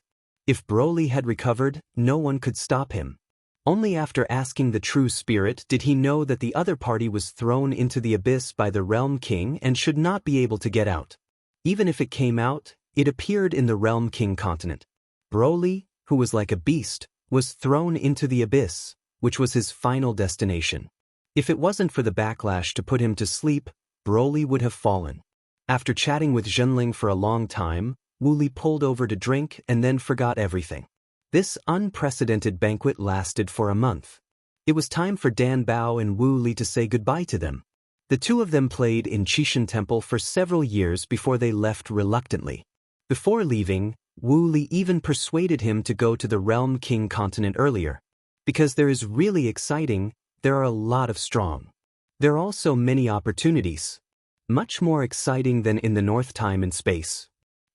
If Broly had recovered, no one could stop him. Only after asking the true spirit did he know that the other party was thrown into the abyss by the Realm King and should not be able to get out. Even if it came out, it appeared in the Realm King continent. Broly, who was like a beast, was thrown into the abyss, which was his final destination. If it wasn't for the backlash to put him to sleep, Broly would have fallen. After chatting with Zhenling for a long time, Wooly pulled over to drink and then forgot everything. This unprecedented banquet lasted for a month. It was time for Dan Bao and Wooly to say goodbye to them. The two of them played in Qixin Temple for several years before they left reluctantly. Before leaving, Wooly even persuaded him to go to the Realm King continent earlier. Because there is really exciting, there are a lot of strong. There are also many opportunities. Much more exciting than in the North Time and Space.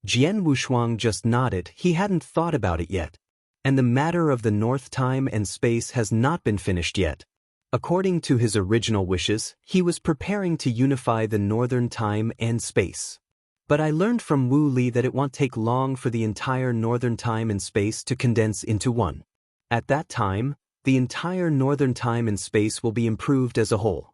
Jian Wushuang just nodded, he hadn't thought about it yet. And the matter of the North Time and Space has not been finished yet. According to his original wishes, he was preparing to unify the Northern Time and Space. But I learned from Wu Li that it won't take long for the entire Northern Time and Space to condense into one. At that time, the entire Northern Time and Space will be improved as a whole.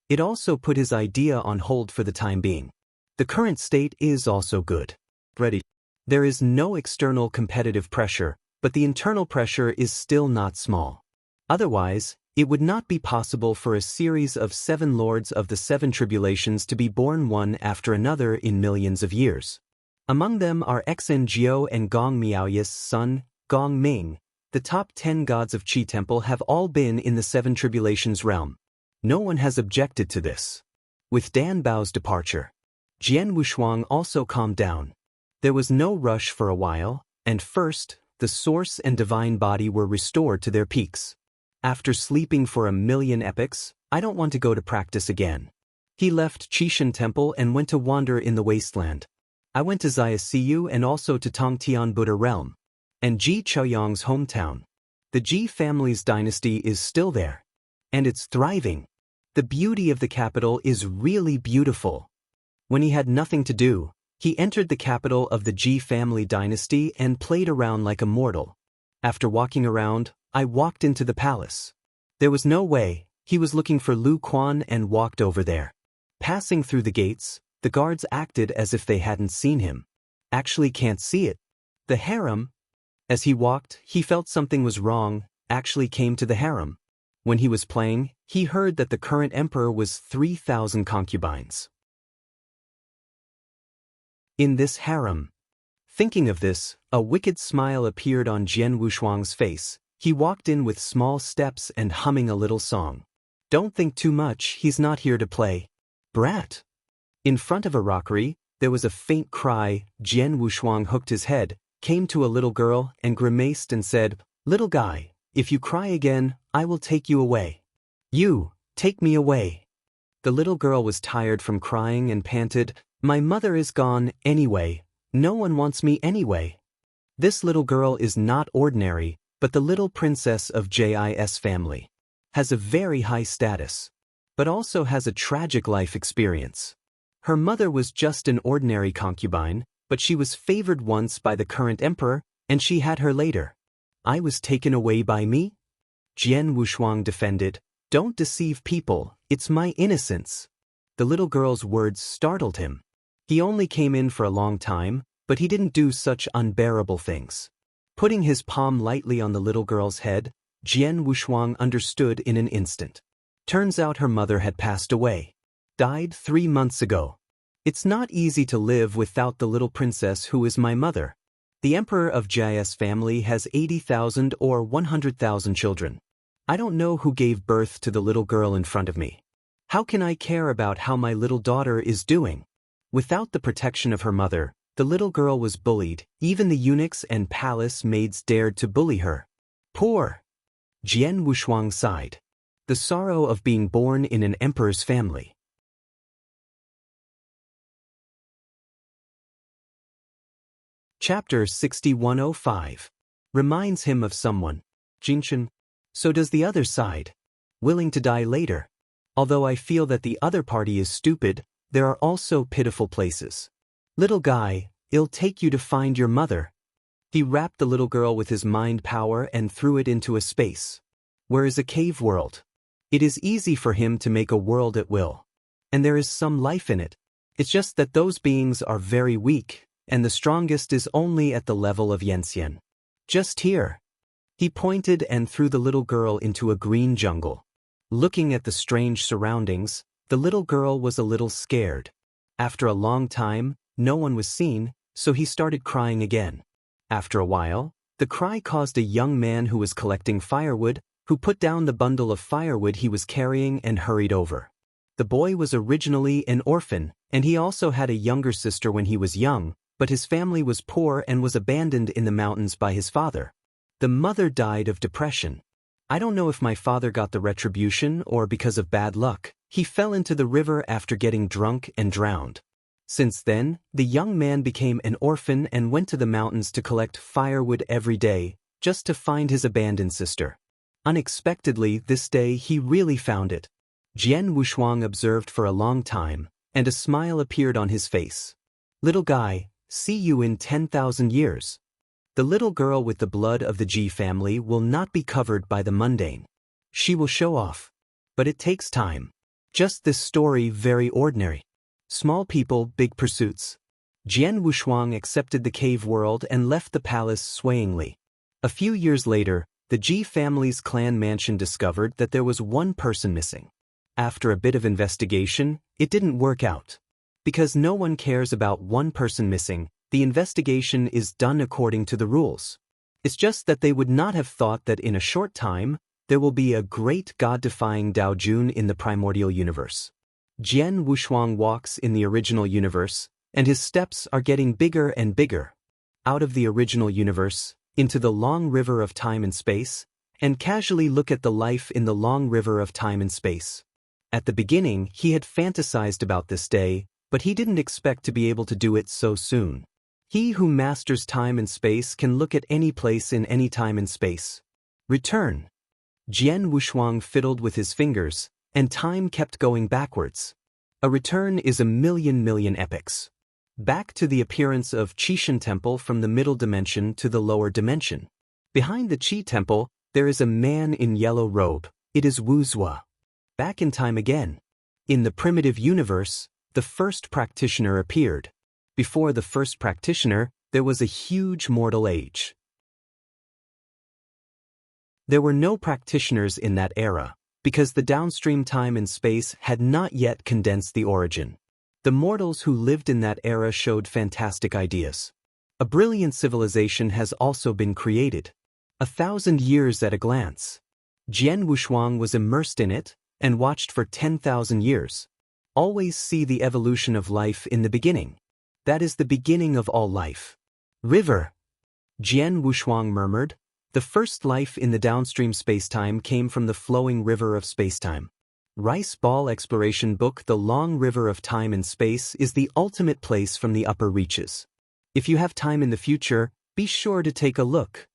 It also put his idea on hold for the time being. The current state is also good. Ready. There is no external competitive pressure, but the internal pressure is still not small. Otherwise, it would not be possible for a series of 7 lords of the 7 tribulations to be born one after another in millions of years. Among them are Xnjiu and Gong Miaoy's son, Gong Ming. The top 10 gods of Qi Temple have all been in the 7 tribulations realm. No one has objected to this. With Dan Bao's departure, Jian Wushuang also calmed down. There was no rush for a while, and first, the source and divine body were restored to their peaks. After sleeping for 1,000,000 epochs, I don't want to go to practice again. He left Qixin Temple and went to wander in the wasteland. I went to Xiaciyu and also to Tongtian Buddha Realm, and Ji Chaoyang's hometown. The Ji family's dynasty is still there, and it's thriving. The beauty of the capital is really beautiful. When he had nothing to do, he entered the capital of the Ji family dynasty and played around like a mortal. After walking around, I walked into the palace. There was no way, he was looking for Lu Quan and walked over there. Passing through the gates, the guards acted as if they hadn't seen him. Actually can't see it. The harem. As he walked, he felt something was wrong, actually came to the harem. When he was playing, he heard that the current emperor was 3,000 concubines. In this harem. Thinking of this, a wicked smile appeared on Jian Wushuang's face. He walked in with small steps and humming a little song. Don't think too much, he's not here to play. Brat. In front of a rockery, there was a faint cry. Jian Wushuang hooked his head, came to a little girl and grimaced and said, "Little guy, if you cry again, I will take you away." "You, take me away." The little girl was tired from crying and panted, "My mother is gone anyway. No one wants me anyway." This little girl is not ordinary, but the little princess of JIS family. Has a very high status, but also has a tragic life experience. Her mother was just an ordinary concubine, but she was favored once by the current emperor, and she had her later. I was taken away by me? Jian Wushuang defended, "Don't deceive people, it's my innocence." The little girl's words startled him. He only came in for a long time, but he didn't do such unbearable things. Putting his palm lightly on the little girl's head, Jian Wushuang understood in an instant. Turns out her mother had passed away. Died 3 months ago. It's not easy to live without the little princess who is my mother. The emperor of JIS family has 80,000 or 100,000 children. I don't know who gave birth to the little girl in front of me. How can I care about how my little daughter is doing? Without the protection of her mother, the little girl was bullied. Even the eunuchs and palace maids dared to bully her. Poor. Jian Wushuang sighed. The sorrow of being born in an emperor's family. Chapter 6105. Reminds him of someone. Jinshan. So does the other side. Willing to die later. Although I feel that the other party is stupid, there are also pitiful places. Little guy, it'll take you to find your mother. He wrapped the little girl with his mind power and threw it into a space. Where is a cave world? It is easy for him to make a world at will. And there is some life in it. It's just that those beings are very weak, and the strongest is only at the level of Yenxian. Just here. He pointed and threw the little girl into a green jungle. Looking at the strange surroundings, the little girl was a little scared. After a long time, no one was seen, so he started crying again. After a while, the cry caused a young man who was collecting firewood, who put down the bundle of firewood he was carrying and hurried over. The boy was originally an orphan, and he also had a younger sister when he was young, but his family was poor and was abandoned in the mountains by his father. The mother died of depression. I don't know if my father got the retribution or because of bad luck. He fell into the river after getting drunk and drowned. Since then, the young man became an orphan and went to the mountains to collect firewood every day, just to find his abandoned sister. Unexpectedly, this day he really found it. Jian Wushuang observed for a long time, and a smile appeared on his face. Little guy, see you in 10,000 years. The little girl with the blood of the Ji family will not be covered by the mundane. She will show off. But it takes time. Just this story very ordinary. Small people, big pursuits. Jian Wushuang accepted the cave world and left the palace swayingly. A few years later, the Ji family's clan mansion discovered that there was one person missing. After a bit of investigation, it didn't work out. Because no one cares about one person missing, the investigation is done according to the rules. It's just that they would not have thought that in a short time, there will be a great God-defying Daojun in the primordial universe. Jian Wushuang walks in the original universe, and his steps are getting bigger and bigger. Out of the original universe, into the long river of time and space, and casually look at the life in the long river of time and space. At the beginning, he had fantasized about this day, but he didn't expect to be able to do it so soon. He who masters time and space can look at any place in any time and space. Return. Jian Wushuang fiddled with his fingers, and time kept going backwards. A return is a million epochs. Back to the appearance of Qishan Temple from the middle dimension to the lower dimension. Behind the Qi Temple, there is a man in yellow robe. It is Wu Zua. Back in time again. In the primitive universe, the first practitioner appeared. Before the first practitioner, there was a huge mortal age. There were no practitioners in that era, because the downstream time and space had not yet condensed the origin. The mortals who lived in that era showed fantastic ideas. A brilliant civilization has also been created. 1,000 years at a glance. Jian Wushuang was immersed in it, and watched for 10,000 years. Always see the evolution of life in the beginning. That is the beginning of all life. River. Jian Wushuang murmured. The first life in the downstream spacetime came from the flowing river of spacetime. Rice Ball Exploration Book. The long river of time and space is the ultimate place from the upper reaches. If you have time in the future, be sure to take a look.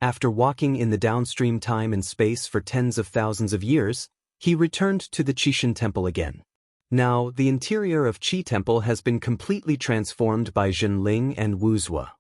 After walking in the downstream time and space for tens of thousands of years, he returned to the Qishan Temple again. Now, the interior of Qi Temple has been completely transformed by Zhenling and Wu Zua.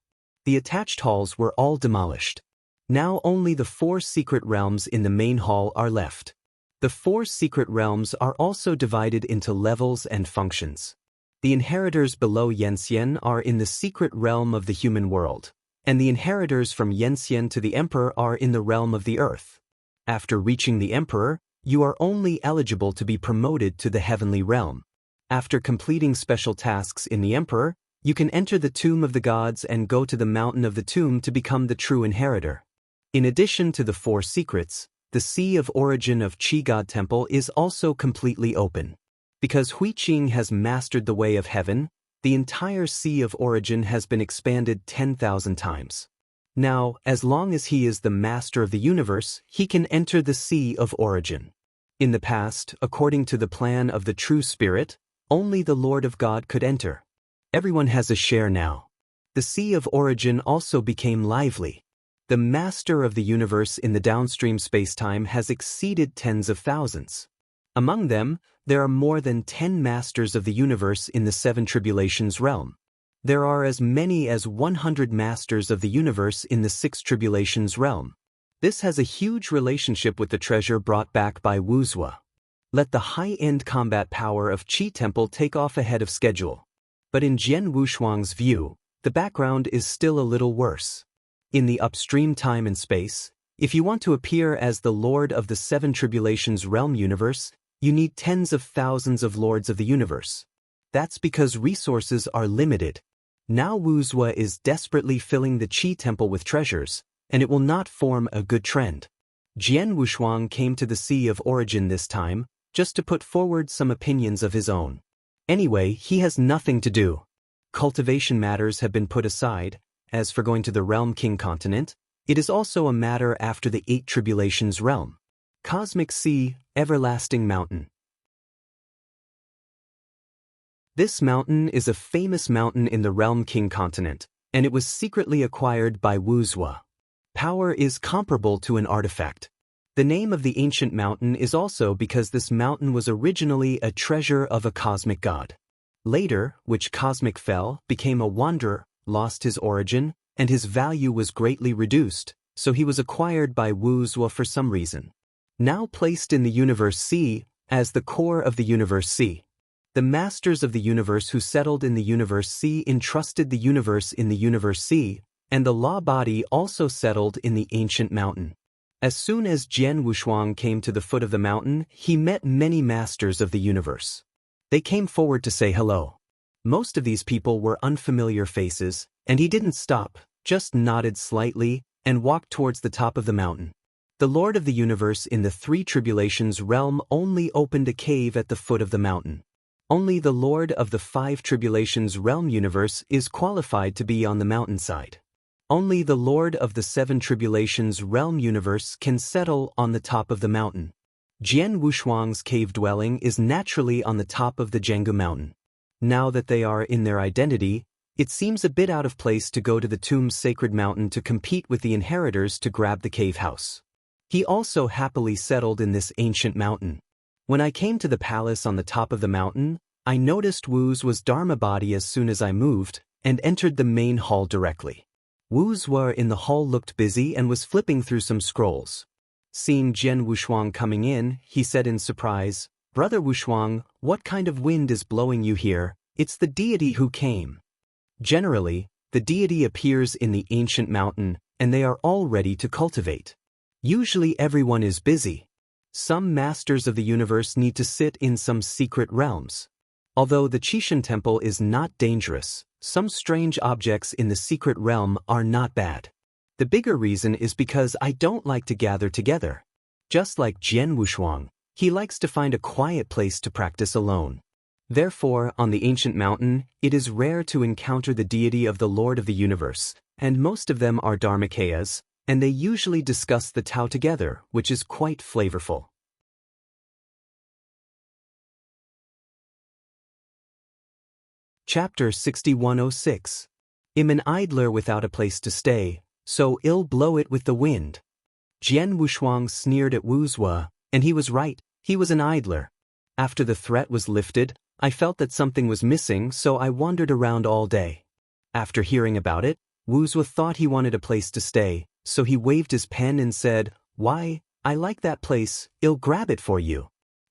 The attached halls were all demolished. Now only the 4 secret realms in the main hall are left. The 4 secret realms are also divided into levels and functions. The inheritors below Yenxian are in the secret realm of the human world, and the inheritors from Yenxian to the Emperor are in the realm of the earth. After reaching the Emperor, you are only eligible to be promoted to the heavenly realm. After completing special tasks in the Emperor, you can enter the Tomb of the Gods and go to the Mountain of the Tomb to become the true inheritor. In addition to the 4 secrets, the Sea of Origin of Qi God Temple is also completely open. Because Huiqing has mastered the way of heaven, the entire Sea of Origin has been expanded 10,000 times. Now, as long as he is the master of the universe, he can enter the Sea of Origin. In the past, according to the plan of the true spirit, only the Lord of God could enter. Everyone has a share now. The Sea of Origin also became lively. The master of the universe in the downstream spacetime has exceeded tens of thousands. Among them, there are more than 10 masters of the universe in the 7 tribulations realm. There are as many as 100 masters of the universe in the Six Tribulations realm. This has a huge relationship with the treasure brought back by Wuzhua. Let the high-end combat power of Qi Temple take off ahead of schedule. But in Jian Wushuang's view, the background is still a little worse. In the upstream time and space, if you want to appear as the Lord of the Seven Tribulations realm universe, you need tens of thousands of Lords of the universe. That's because resources are limited. Now Wuzhua is desperately filling the Qi Temple with treasures, and it will not form a good trend. Jian Wushuang came to the Sea of Origin this time, just to put forward some opinions of his own. Anyway, he has nothing to do. Cultivation matters have been put aside. As for going to the Realm King continent, it is also a matter after the Eight Tribulations realm. Cosmic Sea, Everlasting Mountain. This mountain is a famous mountain in the Realm King continent, and it was secretly acquired by Wuzhua. Power is comparable to an artifact. The name of the ancient mountain is also because this mountain was originally a treasure of a cosmic god. Later, which cosmic fell, became a wanderer, lost his origin, and his value was greatly reduced, so he was acquired by Wuzhua for some reason. Now placed in the Universe Sea, as the core of the Universe Sea. The masters of the universe who settled in the Universe Sea entrusted the universe in the Universe Sea, and the law body also settled in the ancient mountain. As soon as Jian Wushuang came to the foot of the mountain, he met many masters of the universe. They came forward to say hello. Most of these people were unfamiliar faces, and he didn't stop, just nodded slightly, and walked towards the top of the mountain. The Lord of the Universe in the Three Tribulations realm only opened a cave at the foot of the mountain. Only the Lord of the Five Tribulations realm universe is qualified to be on the mountainside. Only the Lord of the Seven Tribulations realm universe can settle on the top of the mountain. Jian Wushuang's cave dwelling is naturally on the top of the Jianggu mountain. Now that they are in their identity, it seems a bit out of place to go to the tomb's sacred mountain to compete with the inheritors to grab the cave house. He also happily settled in this ancient mountain. When I came to the palace on the top of the mountain, I noticed Wu's Dharma body as soon as I moved, and entered the main hall directly. Wuzhua in the hall looked busy and was flipping through some scrolls. Seeing Jian Wushuang coming in, he said in surprise, "Brother Wushuang, what kind of wind is blowing you here? It's the deity who came." Generally, the deity appears in the ancient mountain, and they are all ready to cultivate. Usually everyone is busy. Some masters of the universe need to sit in some secret realms. Although the Qishan Temple is not dangerous, some strange objects in the secret realm are not bad. The bigger reason is because I don't like to gather together. Just like Jian Wushuang, he likes to find a quiet place to practice alone. Therefore, on the ancient mountain, it is rare to encounter the deity of the Lord of the Universe, and most of them are Dharmakayas, and they usually discuss the Tao together, which is quite flavorful. Chapter 6106. I'm an idler without a place to stay, so I'll blow it with the wind. Jian Wushuang sneered at Wuzhua, and he was right, he was an idler. After the threat was lifted, I felt that something was missing, so I wandered around all day. After hearing about it, Wuzhua thought he wanted a place to stay, so he waved his pen and said, "Why, I like that place, I'll grab it for you."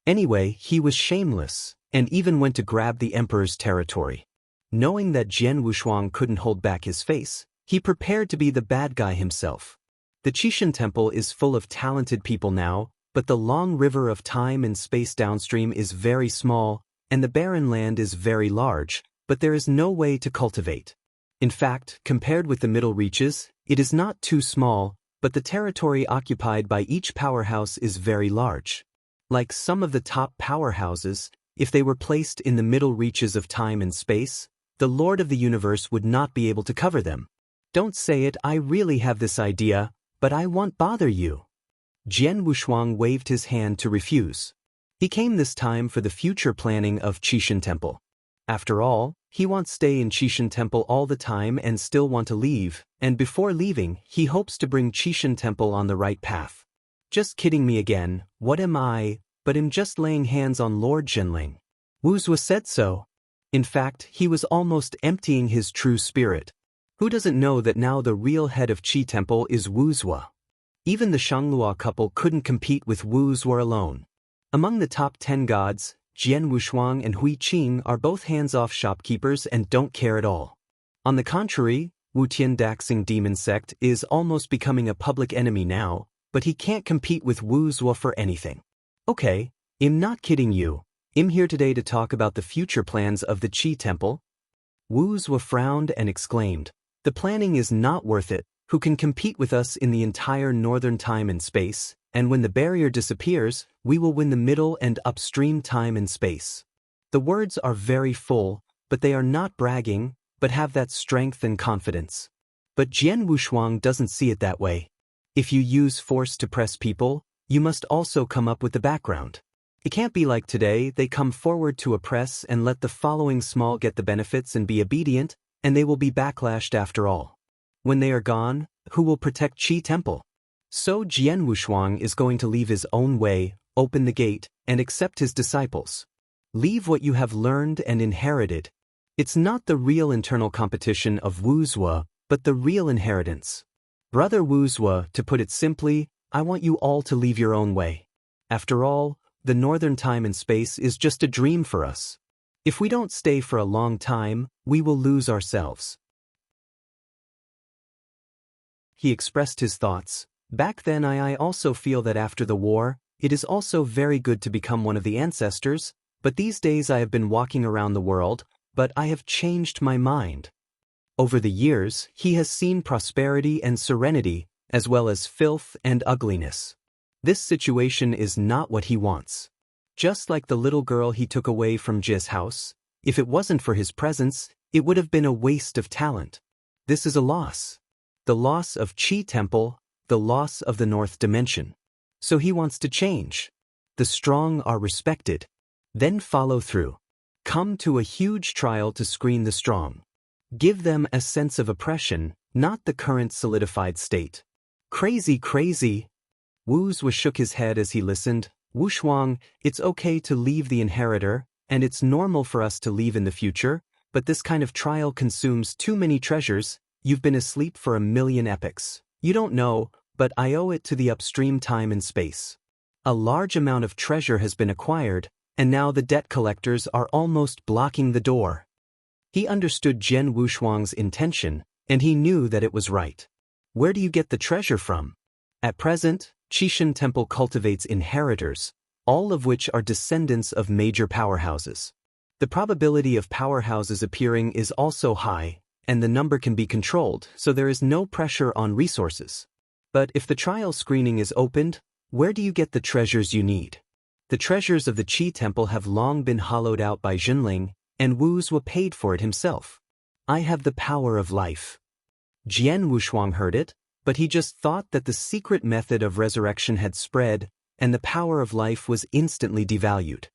Anyway, he was shameless, and even went to grab the emperor's territory. Knowing that Jian Wushuang couldn't hold back his face, he prepared to be the bad guy himself. The Qishan Temple is full of talented people now, but the long river of time and space downstream is very small, and the barren land is very large, but there is no way to cultivate. In fact, compared with the middle reaches, it is not too small, but the territory occupied by each powerhouse is very large. Like some of the top powerhouses, if they were placed in the middle reaches of time and space, the Lord of the Universe would not be able to cover them. Don't say it, I really have this idea, but I won't bother you. Jian Wushuang waved his hand to refuse. He came this time for the future planning of Qishan Temple. After all, he won't stay in Qishan Temple all the time and still want to leave, and before leaving, he hopes to bring Qishan Temple on the right path. Just kidding me again, what am I, but I'm just laying hands on Lord Zhenling. Wuzhua said so. In fact, he was almost emptying his true spirit. Who doesn't know that now the real head of Qi Temple is Wu Zhuo? Even the Shanglua couple couldn't compete with Wu Zhuo alone. Among the top 10 gods, Jian Wushuang and Hui Qing are both hands-off shopkeepers and don't care at all. On the contrary, Wu Tian Daxing demon sect is almost becoming a public enemy now, but he can't compete with Wu Zhuo for anything. Okay, I'm not kidding you. I'm here today to talk about the future plans of the Qi Temple. Wu Zhuo frowned and exclaimed, "The planning is not worth it. Who can compete with us in the entire northern time and space, and when the barrier disappears, we will win the middle and upstream time and space." The words are very full, but they are not bragging, but have that strength and confidence. But Jian Wushuang doesn't see it that way. If you use force to press people, you must also come up with the background. It can't be like today, they come forward to oppress and let the following small get the benefits and be obedient, and they will be backlashed after all. When they are gone, who will protect Qi Temple? So Jian Wushuang is going to leave his own way, open the gate, and accept his disciples. Leave what you have learned and inherited. It's not the real internal competition of Wu Zhuo, but the real inheritance. Brother Wu Zhuo, to put it simply, I want you all to leave your own way. After all, the northern time and space is just a dream for us. If we don't stay for a long time, we will lose ourselves. He expressed his thoughts. Back then I also feel that after the war, it is also very good to become one of the ancestors, but these days I have been walking around the world, but I have changed my mind. Over the years, he has seen prosperity and serenity, as well as filth and ugliness. This situation is not what he wants. Just like the little girl he took away from Ji's house, if it wasn't for his presence, it would have been a waste of talent. This is a loss. The loss of Qi Temple, the loss of the North Dimension. So he wants to change. The strong are respected. Then follow through. Come to a huge trial to screen the strong. Give them a sense of oppression, not the current solidified state. Crazy, crazy. Wu Zhuo shook his head as he listened. Wushuang, it's okay to leave the inheritor, and it's normal for us to leave in the future, but this kind of trial consumes too many treasures. You've been asleep for 1,000,000 epochs. You don't know, but I owe it to the upstream time and space. A large amount of treasure has been acquired, and now the debt collectors are almost blocking the door. He understood Jian Wushuang's intention, and he knew that it was right. Where do you get the treasure from? At present, Qishan Temple cultivates inheritors, all of which are descendants of major powerhouses. The probability of powerhouses appearing is also high, and the number can be controlled, so there is no pressure on resources. But if the trial screening is opened, where do you get the treasures you need? The treasures of the Qi Temple have long been hollowed out by Jinling, and Wu Zhuo paid for it himself. I have the power of life. Jian Wushuang heard it, but he just thought that the secret method of resurrection had spread, and the power of life was instantly devalued.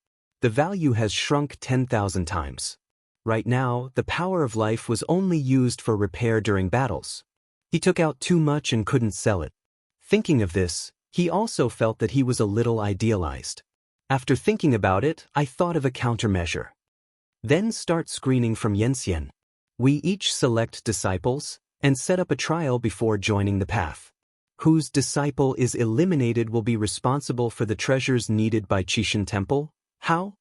The value has shrunk 10,000 times. Right now, the power of life was only used for repair during battles. He took out too much and couldn't sell it. Thinking of this, he also felt that he was a little idealized. After thinking about it, I thought of a countermeasure. Then start screening from Yanxian. We each select disciples, and set up a trial before joining the path. Whose disciple is eliminated will be responsible for the treasures needed by Qishan Temple. How?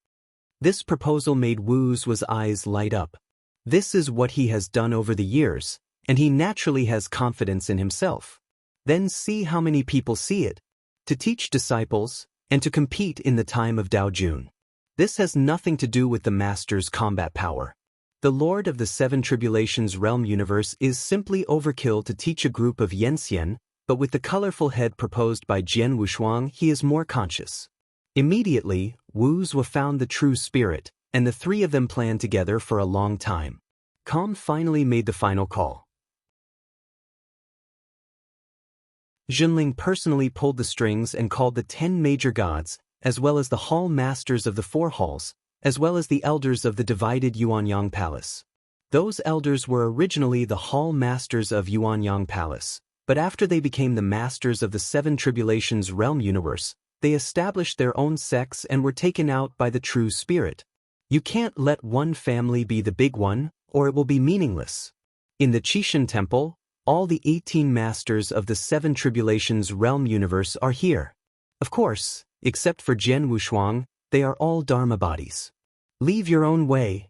This proposal made Wu Zhuo's eyes light up. This is what he has done over the years, and he naturally has confidence in himself. Then see how many people see it. To teach disciples, and to compete in the time of Dao Jun. This has nothing to do with the Master's combat power. The Lord of the Seven Tribulations realm universe is simply overkill to teach a group of Yanxian, but with the colorful head proposed by Jian Wushuang, he is more conscious. Immediately, Wu Zhuo found the true spirit, and the three of them planned together for a long time. Calm finally made the final call. Jinling personally pulled the strings and called the 10 major gods, as well as the hall masters of the 4 halls, as well as the elders of the divided Yuanyang Palace. Those elders were originally the hall masters of Yuanyang Palace, but after they became the masters of the Seven Tribulations realm universe, they established their own sects and were taken out by the true spirit. You can't let one family be the big one, or it will be meaningless. In the Qishan Temple, all the 18 masters of the 7 Tribulations realm universe are here. Of course, except for Jian Wushuang, they are all Dharma bodies. Leave your own way.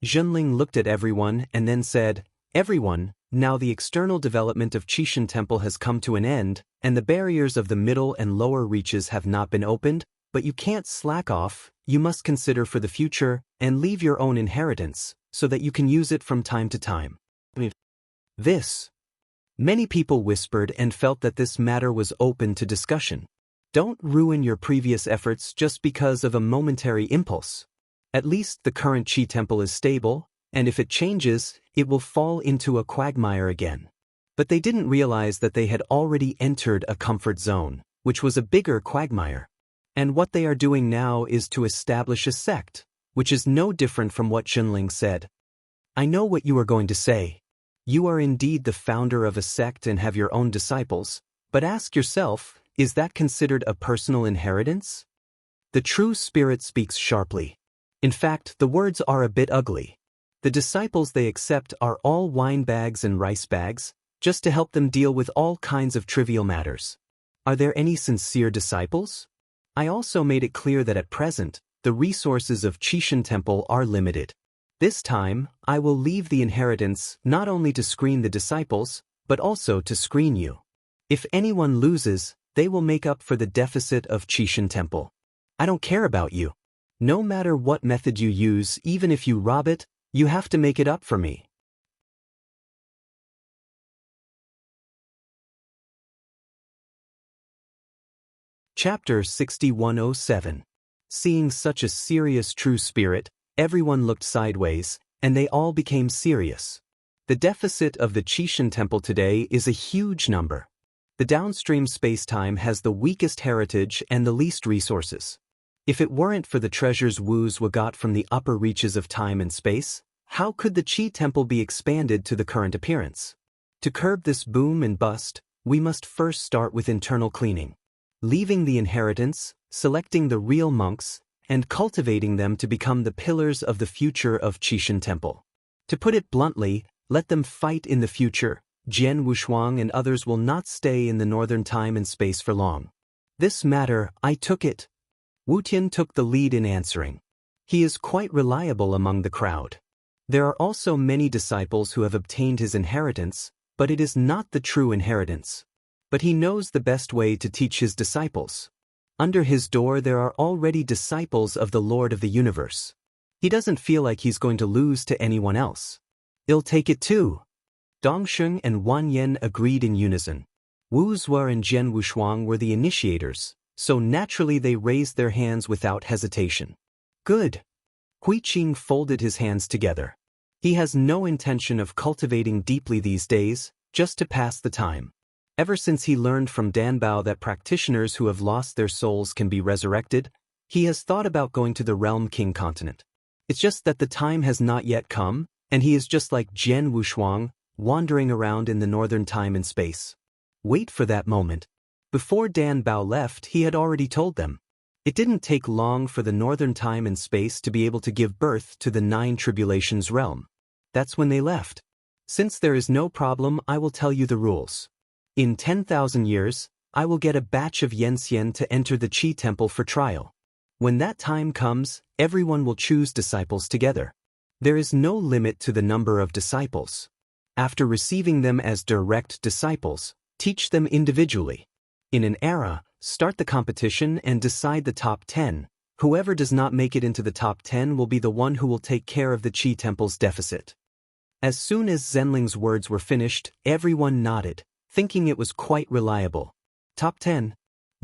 Zhenling looked at everyone and then said, Everyone, now the external development of Qishan Temple has come to an end, and the barriers of the middle and lower reaches have not been opened, but you can't slack off, you must consider for the future, and leave your own inheritance, so that you can use it from time to time. This. Many people whispered and felt that this matter was open to discussion. Don't ruin your previous efforts just because of a momentary impulse. At least the current Qi Temple is stable, and if it changes, it will fall into a quagmire again. But they didn't realize that they had already entered a comfort zone, which was a bigger quagmire. And what they are doing now is to establish a sect, which is no different from what Zhenling said. I know what you are going to say. You are indeed the founder of a sect and have your own disciples, but ask yourself, is that considered a personal inheritance? The true spirit speaks sharply. In fact, the words are a bit ugly. The disciples they accept are all wine bags and rice bags, just to help them deal with all kinds of trivial matters. Are there any sincere disciples? I also made it clear that at present, the resources of Qishan Temple are limited. This time, I will leave the inheritance not only to screen the disciples, but also to screen you. If anyone loses, they will make up for the deficit of Qishan Temple. I don't care about you. No matter what method you use, even if you rob it, you have to make it up for me. Chapter 6107. Seeing such a serious true spirit, everyone looked sideways, and they all became serious. The deficit of the Qishan Temple today is a huge number. The downstream space-time has the weakest heritage and the least resources. If it weren't for the treasures Wu's got from the upper reaches of time and space, how could the Qi Temple be expanded to the current appearance? To curb this boom and bust, we must first start with internal cleaning. Leaving the inheritance, selecting the real monks, and cultivating them to become the pillars of the future of Qishan Temple. To put it bluntly, let them fight in the future. Jian Wushuang and others will not stay in the northern time and space for long. This matter, I took it. Wu Tian took the lead in answering. He is quite reliable among the crowd. There are also many disciples who have obtained his inheritance, but it is not the true inheritance. But he knows the best way to teach his disciples. Under his door there are already disciples of the Lord of the Universe. He doesn't feel like he's going to lose to anyone else. He'll take it too. Dongsheng and Wan Yen agreed in unison. Wu Zuo and Jian Wushuang were the initiators, so naturally they raised their hands without hesitation. Good. Hui Qing folded his hands together. He has no intention of cultivating deeply these days, just to pass the time. Ever since he learned from Dan Bao that practitioners who have lost their souls can be resurrected, he has thought about going to the Realm King continent. It's just that the time has not yet come, and he is just like Jian Wushuang, wandering around in the northern time and space. Wait for that moment. Before Dan Bao left, he had already told them. It didn't take long for the northern time and space to be able to give birth to the 9 Tribulations realm. That's when they left. Since there is no problem, I will tell you the rules. In 10,000 years, I will get a batch of Yenxian to enter the Qi Temple for trial. When that time comes, everyone will choose disciples together. There is no limit to the number of disciples. After receiving them as direct disciples, teach them individually. In an era, start the competition and decide the top 10. Whoever does not make it into the top 10 will be the one who will take care of the Qi Temple's deficit. As soon as Zhenling's words were finished, everyone nodded, thinking it was quite reliable. Top 10.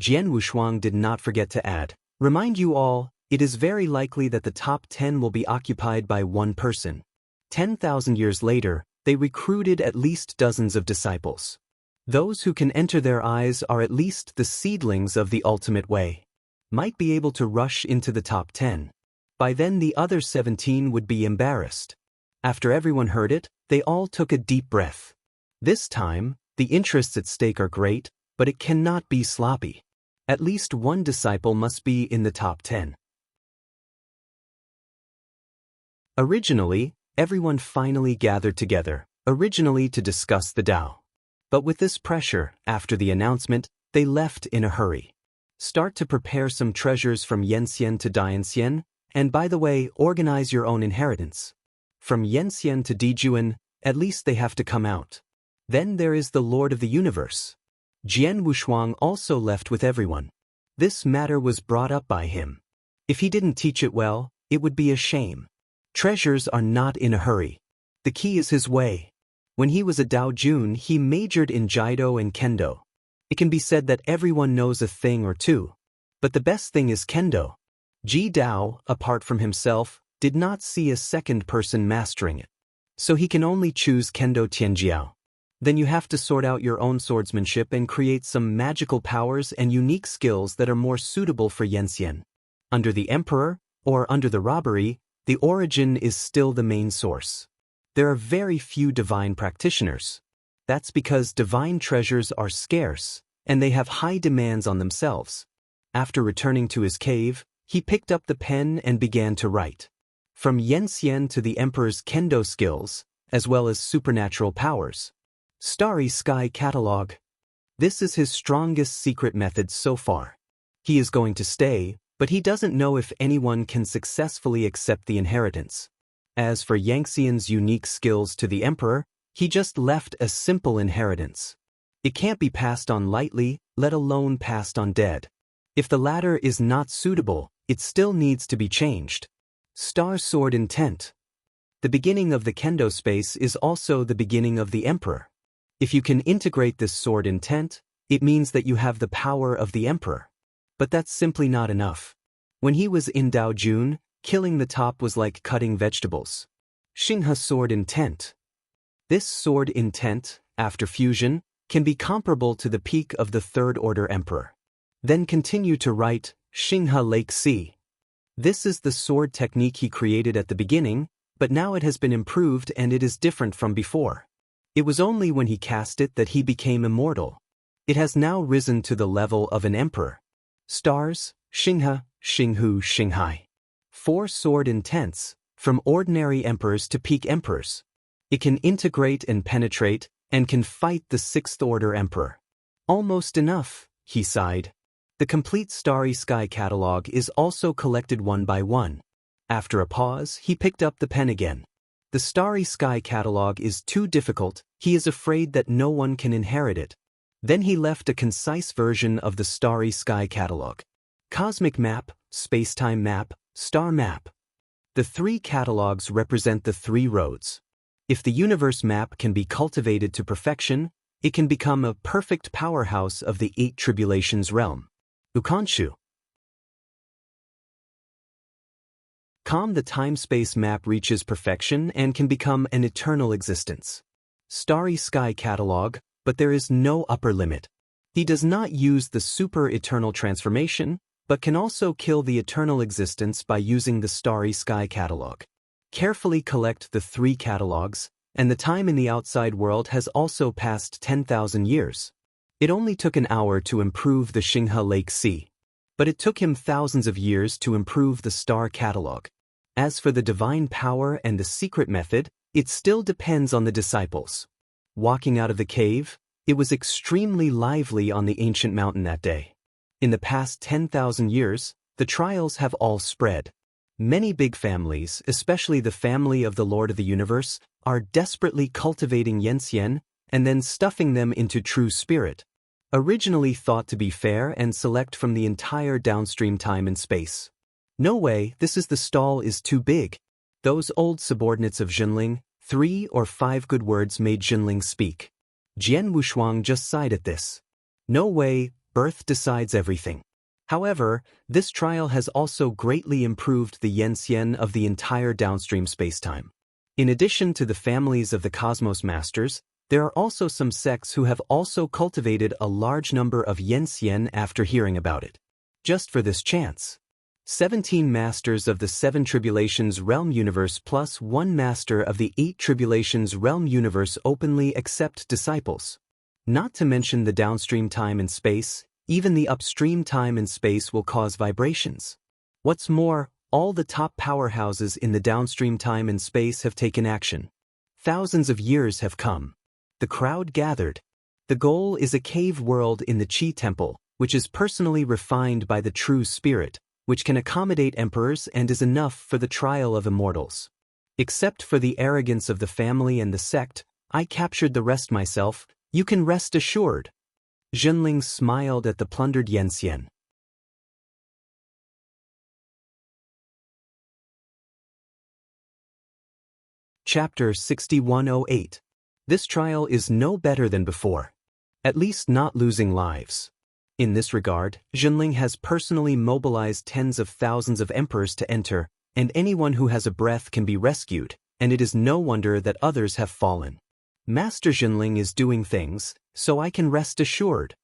Jian Wushuang did not forget to add, remind you all, it is very likely that the top 10 will be occupied by one person. 10,000 years later, they recruited at least dozens of disciples. Those who can enter their eyes are at least the seedlings of the ultimate way. Might be able to rush into the top 10. By then the other 17 would be embarrassed. After everyone heard it, they all took a deep breath. This time, the interests at stake are great, but it cannot be sloppy. At least one disciple must be in the top 10. Originally, everyone finally gathered together, originally to discuss the Tao. But with this pressure, after the announcement, they left in a hurry. Start to prepare some treasures from Yenxian to Dianxian, and by the way, organize your own inheritance. From Yenxian to Dijuan, at least they have to come out. Then there is the Lord of the Universe. Jian Wushuang also left with everyone. This matter was brought up by him. If he didn't teach it well, it would be a shame. Treasures are not in a hurry. The key is his way. When he was a Daojun, he majored in Jaido and Kendo. It can be said that everyone knows a thing or two. But the best thing is Kendo. Ji Dao, apart from himself, did not see a second person mastering it. So he can only choose Kendo Tianjiao. Then you have to sort out your own swordsmanship and create some magical powers and unique skills that are more suitable for Yenxian. Under the Emperor, or under the robbery, the origin is still the main source. There are very few divine practitioners. That's because divine treasures are scarce, and they have high demands on themselves. After returning to his cave, he picked up the pen and began to write. From Yenxian to the Emperor's Kendo skills, as well as supernatural powers. Starry Sky Catalog. This is his strongest secret method so far. He is going to stay, but he doesn't know if anyone can successfully accept the inheritance. As for Yangxian's unique skills to the Emperor, he just left a simple inheritance. It can't be passed on lightly, let alone passed on dead. If the latter is not suitable, it still needs to be changed. Star Sword Intent. The beginning of the Kendo space is also the beginning of the Emperor. If you can integrate this sword intent, it means that you have the power of the Emperor. But that's simply not enough. When he was in Daojun, killing the top was like cutting vegetables. Xinghe Sword Intent. This sword intent, after fusion, can be comparable to the peak of the Third Order Emperor. Then continue to write Xinghe Lake Sea. This is the sword technique he created at the beginning, but now it has been improved and it is different from before. It was only when he cast it that he became immortal. It has now risen to the level of an emperor. Stars, Xinghe, Xinghu, Xinghai. 4 sword intents, from ordinary emperors to peak emperors. It can integrate and penetrate, and can fight the 6th Order Emperor. Almost enough, he sighed. The complete Starry Sky catalog is also collected one by one. After a pause, he picked up the pen again. The Starry Sky catalog is too difficult, he is afraid that no one can inherit it. Then he left a concise version of the Starry Sky catalog. Cosmic Map, Spacetime Map, Star Map. The 3 catalogs represent the 3 roads. If the universe map can be cultivated to perfection, it can become a perfect powerhouse of the 8 tribulations realm. Ukanshu. The time-space map reaches perfection and can become an eternal existence. Starry Sky catalog, but there is no upper limit. He does not use the super-eternal transformation, but can also kill the eternal existence by using the Starry Sky catalog. Carefully collect the 3 catalogs, and the time in the outside world has also passed 10,000 years. It only took an hour to improve the Xinghe Lake Sea. But it took him thousands of years to improve the star catalog. As for the divine power and the secret method, it still depends on the disciples. Walking out of the cave, it was extremely lively on the ancient mountain that day. In the past 10,000 years, the trials have all spread. Many big families, especially the family of the Lord of the Universe, are desperately cultivating Yenxian and then stuffing them into true spirit. Originally thought to be fair and select from the entire downstream time and space. No way, this is the stall is too big. Those old subordinates of Jinling, 3 or 5 good words made Jinling speak. Jian Wushuang just sighed at this. No way, birth decides everything. However, this trial has also greatly improved the Yenxian of the entire downstream spacetime. In addition to the families of the Cosmos Masters, there are also some sects who have also cultivated a large number of Yenxian after hearing about it. Just for this chance. 17 masters of the 7 tribulations realm universe plus 1 master of the 8 tribulations realm universe openly accept disciples. Not to mention the downstream time and space, even the upstream time and space will cause vibrations. What's more, all the top powerhouses in the downstream time and space have taken action. Thousands of years have come. The crowd gathered. The goal is a cave world in the Qi Temple, which is personally refined by the true spirit, which can accommodate emperors and is enough for the trial of immortals. Except for the arrogance of the family and the sect, I captured the rest myself, you can rest assured. Zhenling smiled at the plundered Yanxian. Chapter 6108. This trial is no better than before. At least not losing lives. In this regard, Zhenling has personally mobilized tens of thousands of emperors to enter, and anyone who has a breath can be rescued, and it is no wonder that others have fallen. Master Zhenling is doing things, so I can rest assured.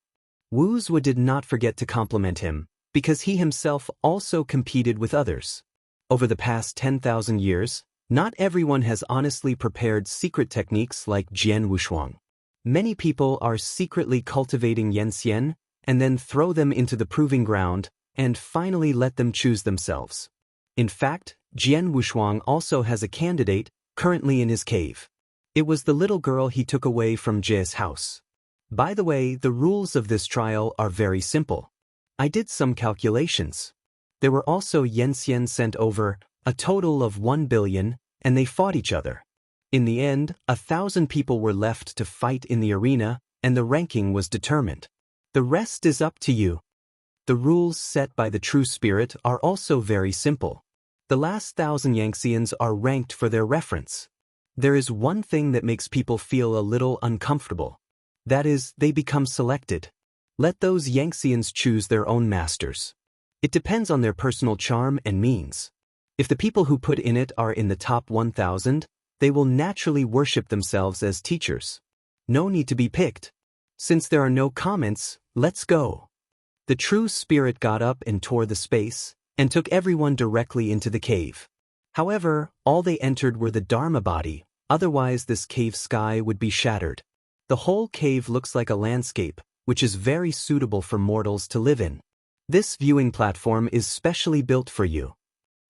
Wu Zui did not forget to compliment him, because he himself also competed with others. Over the past 10,000 years, not everyone has honestly prepared secret techniques like Jian Wushuang. Many people are secretly cultivating Yanxian, and then throw them into the proving ground, and finally let them choose themselves. In fact, Jian Wushuang also has a candidate, currently in his cave. It was the little girl he took away from Jie's house. By the way, the rules of this trial are very simple. I did some calculations. There were also Yanxian sent over, a total of 1 billion, and they fought each other. In the end, 1,000 people were left to fight in the arena, and the ranking was determined. The rest is up to you. The rules set by the true spirit are also very simple. The last 1,000 Yanxians are ranked for their reference. There is one thing that makes people feel a little uncomfortable. That is, they become selected. Let those Yanxians choose their own masters. It depends on their personal charm and means. If the people who put in it are in the top 1,000, they will naturally worship themselves as teachers. No need to be picked. Since there are no comments, let's go. The true spirit got up and tore the space, and took everyone directly into the cave. However, all they entered were the Dharma body, otherwise this cave sky would be shattered. The whole cave looks like a landscape, which is very suitable for mortals to live in. This viewing platform is specially built for you.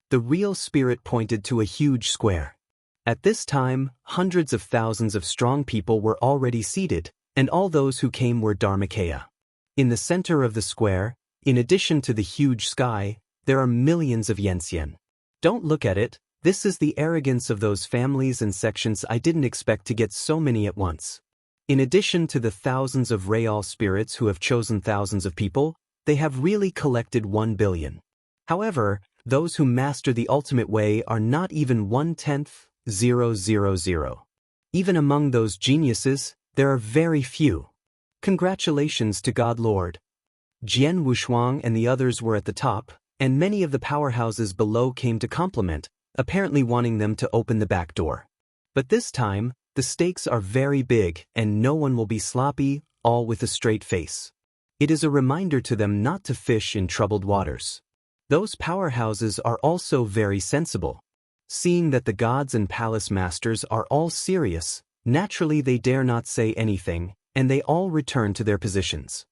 The real spirit pointed to a huge square. At this time, hundreds of thousands of strong people were already seated, and all those who came were Dharmakaya. In the center of the square, in addition to the huge sky, there are millions of Yanxian. Don't look at it, this is the arrogance of those families and sections. I didn't expect to get so many at once. In addition to the thousands of Real spirits who have chosen thousands of people, they have really collected 1 billion. However, those who master the ultimate way are not even 1/10,000. Even among those geniuses, there are very few. Congratulations to God Lord. Jian Wushuang and the others were at the top, and many of the powerhouses below came to compliment, apparently wanting them to open the back door. But this time, the stakes are very big, and no one will be sloppy, all with a straight face. It is a reminder to them not to fish in troubled waters. Those powerhouses are also very sensible. Seeing that the gods and palace masters are all serious, naturally they dare not say anything, and they all return to their positions.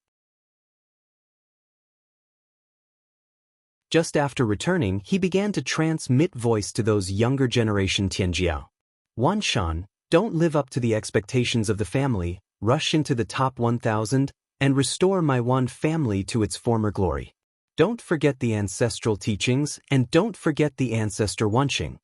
Just after returning, he began to transmit voice to those younger generation Tianjiao. Wan Shan, don't live up to the expectations of the family, rush into the top 1,000, and restore my Wan family to its former glory. Don't forget the ancestral teachings, and don't forget the ancestor Wanqing.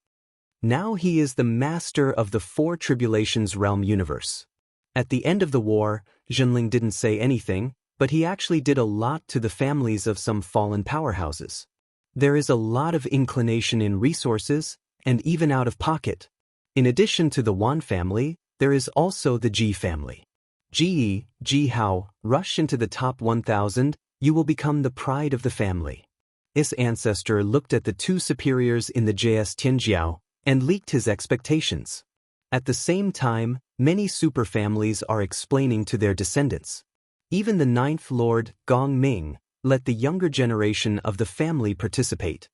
Now he is the master of the 4 tribulations realm universe. At the end of the war, Zhenling didn't say anything, but he actually did a lot to the families of some fallen powerhouses. There is a lot of inclination in resources, and even out of pocket. In addition to the Wan family, there is also the Ji family. Ji Hao, rush into the top 1,000, you will become the pride of the family. This ancestor looked at the 2 superiors in the JS Tianjiao, and leaked his expectations. At the same time, many superfamilies are explaining to their descendants. Even the 9th Lord, Gong Ming, let the younger generation of the family participate.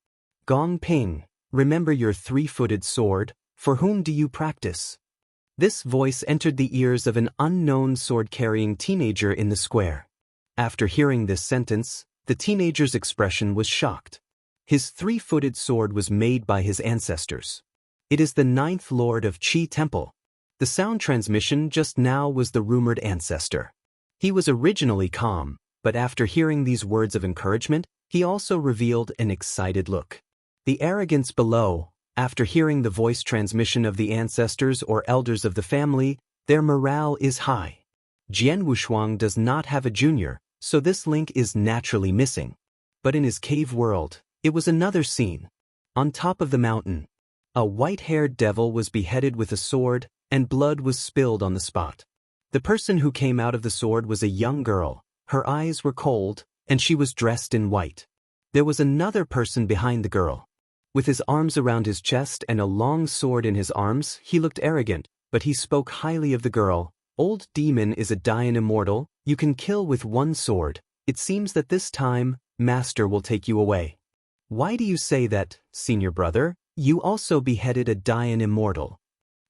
Gong Ping, remember your 3-footed sword, for whom do you practice? This voice entered the ears of an unknown sword-carrying teenager in the square. After hearing this sentence, the teenager's expression was shocked. His three-footed sword was made by his ancestors. It is the 9th Lord of Qi Temple. The sound transmission just now was the rumored ancestor. He was originally calm, but after hearing these words of encouragement, he also revealed an excited look. The arrogance below, after hearing the voice transmission of the ancestors or elders of the family, their morale is high. Jian Wushuang does not have a junior, so this link is naturally missing. But in his cave world, it was another scene. On top of the mountain, a white-haired devil was beheaded with a sword, and blood was spilled on the spot. The person who came out of the sword was a young girl. Her eyes were cold, and she was dressed in white. There was another person behind the girl. With his arms around his chest and a long sword in his arms, he looked arrogant, but he spoke highly of the girl. Old demon is a Dayan immortal, you can kill with one sword. It seems that this time, Master will take you away. Why do you say that, senior brother? You also beheaded a Dayan immortal.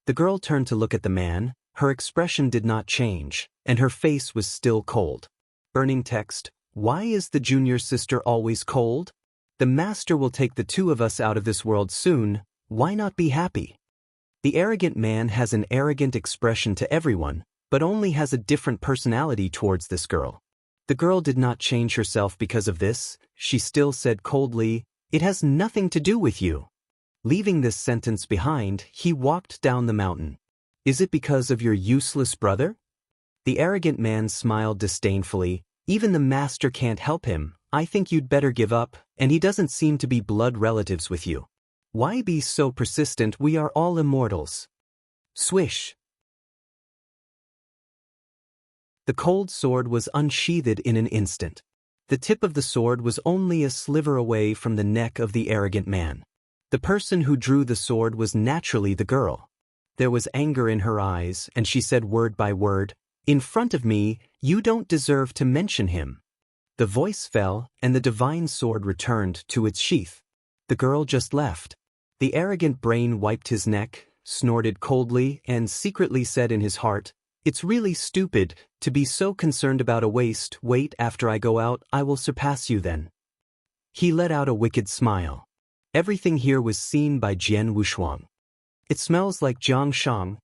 The girl turned to look at the man, her expression did not change, and her face was still cold. Burning text, why is the junior sister always cold? The Master will take the two of us out of this world soon, why not be happy? The arrogant man has an arrogant expression to everyone, but only has a different personality towards this girl. The girl did not change herself because of this, she still said coldly, it has nothing to do with you. Leaving this sentence behind, he walked down the mountain. Is it because of your useless brother? The arrogant man smiled disdainfully, even the Master can't help him, I think you'd better give up, and he doesn't seem to be blood relatives with you. Why be so persistent, we are all immortals. Swish. The cold sword was unsheathed in an instant. The tip of the sword was only a sliver away from the neck of the arrogant man. The person who drew the sword was naturally the girl. There was anger in her eyes, and she said word by word, in front of me, you don't deserve to mention him. The voice fell, and the divine sword returned to its sheath. The girl just left. The arrogant brain wiped his neck, snorted coldly, and secretly said in his heart, it's really stupid to be so concerned about a waste. Wait, after I go out, I will surpass you then. He let out a wicked smile. Everything here was seen by Jian Wushuang. It smells like Jiangshang.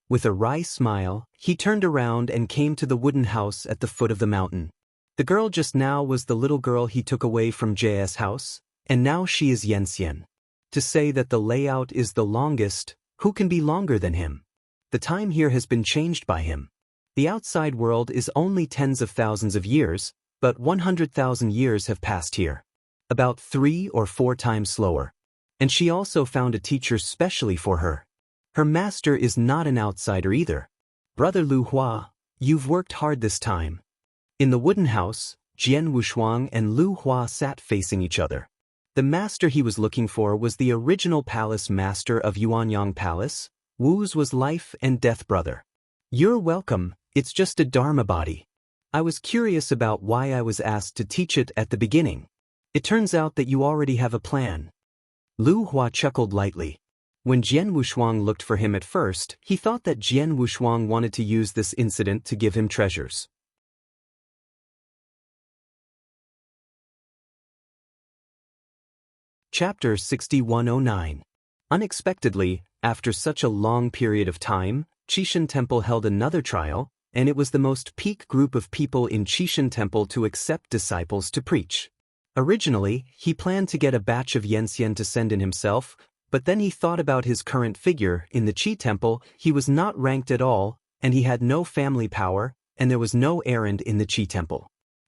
With a wry smile, he turned around and came to the wooden house at the foot of the mountain. The girl just now was the little girl he took away from JS house, and now she is Yanxian. To say that the layout is the longest, who can be longer than him? The time here has been changed by him. The outside world is only tens of thousands of years, but 100,000 years have passed here. About 3 or 4 times slower. And she also found a teacher specially for her. Her master is not an outsider either. Brother Lu Hua, you've worked hard this time. In the wooden house, Jian Wushuang and Lu Hua sat facing each other. The master he was looking for was the original palace master of Yuanyang Palace. Wu's was life and death brother. You're welcome, it's just a Dharma body. I was curious about why I was asked to teach it at the beginning. It turns out that you already have a plan. Lu Hua chuckled lightly. When Jian Wushuang looked for him at first, he thought that Jian Wushuang wanted to use this incident to give him treasures. Chapter 6109. Unexpectedly, after such a long period of time, Qishan Temple held another trial, and it was the most peak group of people in Qishan Temple to accept disciples to preach. Originally, he planned to get a batch of Yanxian to send in himself, but then he thought about his current figure. In the Qi Temple, he was not ranked at all, and he had no family power, and there was no errand in the Qi Temple.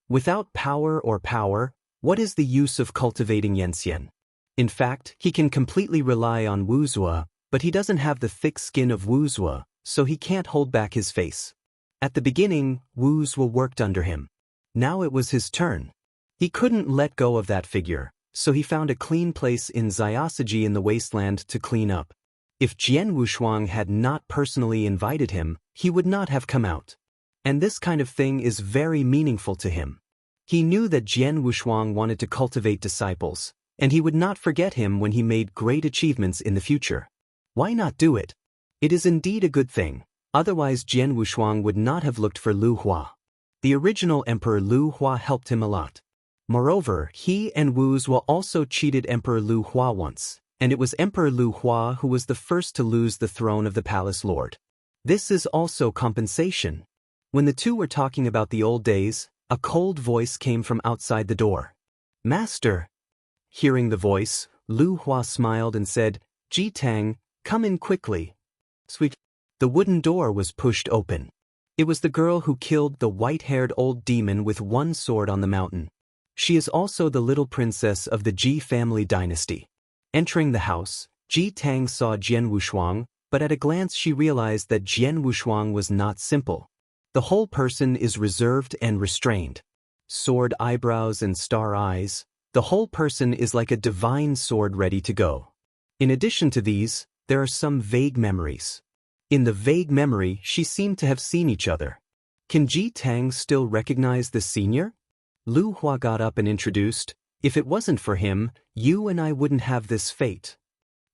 Without power, what is the use of cultivating Yanxian? In fact, he can completely rely on Wuzhua, but he doesn't have the thick skin of Wuzhua, so he can't hold back his face. At the beginning, Wuzhua worked under him. Now it was his turn. He couldn't let go of that figure, so he found a clean place in Xiaosiji in the wasteland to clean up. If Jian Wushuang had not personally invited him, he would not have come out. And this kind of thing is very meaningful to him. He knew that Jian Wushuang wanted to cultivate disciples, and he would not forget him when he made great achievements in the future. Why not do it? It is indeed a good thing, otherwise Jian Wushuang would not have looked for Lu Hua. The original Emperor Lu Hua helped him a lot. Moreover, he and Wu Zhuo also cheated Emperor Lu Hua once, and it was Emperor Lu Hua who was the first to lose the throne of the palace lord. This is also compensation. When the two were talking about the old days, a cold voice came from outside the door. Master. Hearing the voice, Lu Hua smiled and said, Ji Tang, come in quickly. Sweet. The wooden door was pushed open. It was the girl who killed the white-haired old demon with one sword on the mountain. She is also the little princess of the Ji family dynasty. Entering the house, Ji Tang saw Jian Wushuang, but at a glance she realized that Jian Wushuang was not simple. The whole person is reserved and restrained. Sword eyebrows and star eyes, the whole person is like a divine sword ready to go. In addition to these, there are some vague memories. In the vague memory, she seemed to have seen each other. Can Ji Tang still recognize the senior? Lu Hua got up and introduced, if it wasn't for him, you and I wouldn't have this fate.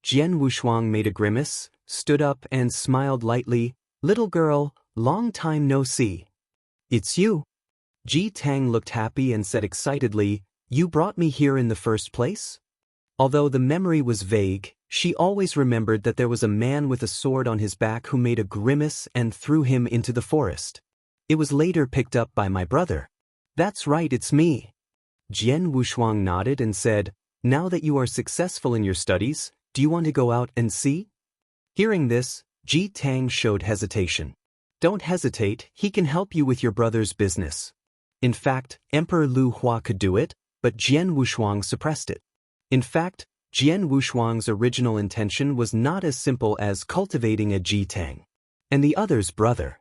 Jian Wushuang made a grimace, stood up and smiled lightly, little girl, long time no see. It's you. Ji Tang looked happy and said excitedly, you brought me here in the first place? Although the memory was vague, she always remembered that there was a man with a sword on his back who made a grimace and threw him into the forest. It was later picked up by my brother. That's right, it's me. Jian Wushuang nodded and said, now that you are successful in your studies, do you want to go out and see? Hearing this, Ji Tang showed hesitation. Don't hesitate, he can help you with your brother's business. In fact, Emperor Lu Hua could do it, but Jian Wushuang suppressed it. In fact, Jian Wushuang's original intention was not as simple as cultivating a Ji Tang and the other's brother.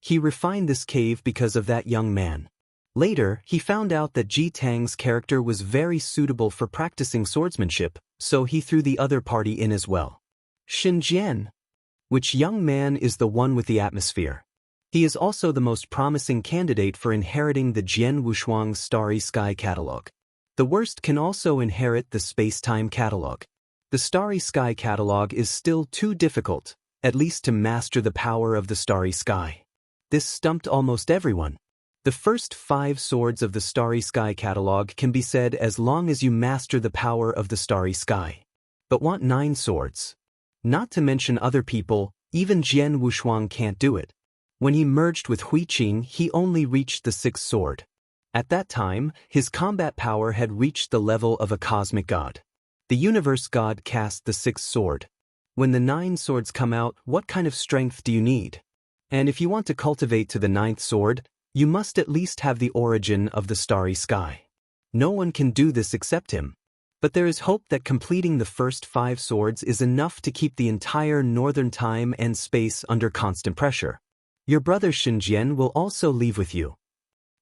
He refined this cave because of that young man. Later, he found out that Ji Tang's character was very suitable for practicing swordsmanship, so he threw the other party in as well. Xinjian. Which young man is the one with the atmosphere? He is also the most promising candidate for inheriting the Jian Wushuang's Starry Sky catalog. The worst can also inherit the space-time catalog. The Starry Sky catalog is still too difficult, at least to master the power of the Starry Sky. This stumped almost everyone. The first 5 swords of the Starry Sky catalog can be said as long as you master the power of the Starry Sky. But want 9 swords. Not to mention other people, even Jian Wushuang can't do it. When he merged with Hui Qing, he only reached the 6th sword. At that time, his combat power had reached the level of a cosmic god. The universe god cast the 6th sword. When the 9 swords come out, what kind of strength do you need? And if you want to cultivate to the 9th sword, you must at least have the origin of the Starry Sky. No one can do this except him. But there is hope that completing the first 5 swords is enough to keep the entire northern time and space under constant pressure. Your brother Xinjian will also leave with you.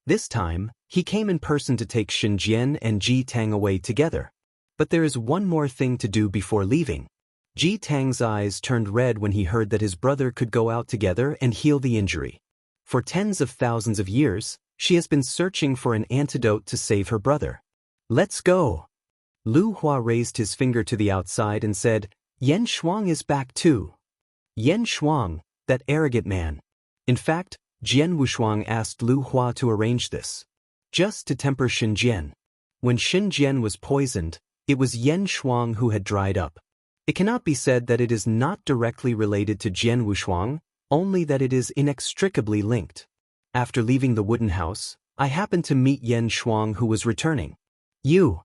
This time, he came in person to take Xinjian and Ji Tang away together. But there is one more thing to do before leaving. Ji Tang's eyes turned red when he heard that his brother could go out together and heal the injury. For tens of thousands of years, she has been searching for an antidote to save her brother. Let's go. Lu Hua raised his finger to the outside and said, Yan Shuang is back too. Yan Shuang, that arrogant man. In fact, Jian Wushuang asked Lu Hua to arrange this. Just to temper Xinjian. When Xinjian was poisoned, it was Yan Shuang who had dried up. It cannot be said that it is not directly related to Jian Wushuang, only that it is inextricably linked. After leaving the wooden house, I happened to meet Yan Shuang who was returning. You.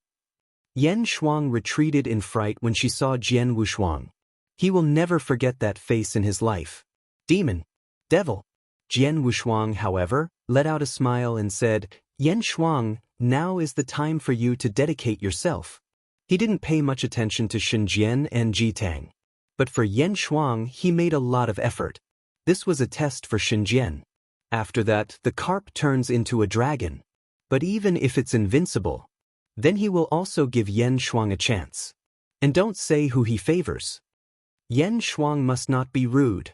Yan Shuang retreated in fright when she saw Jian Wushuang. He will never forget that face in his life. Demon. Devil. Jian Wushuang, however, let out a smile and said, Yan Shuang, now is the time for you to dedicate yourself. He didn't pay much attention to Xinjian and Ji Tang. But for Yan Shuang, he made a lot of effort. This was a test for Xinjian. After that, the carp turns into a dragon. But even if it's invincible, then he will also give Yan Shuang a chance. And don't say who he favors. Yan Shuang must not be rude.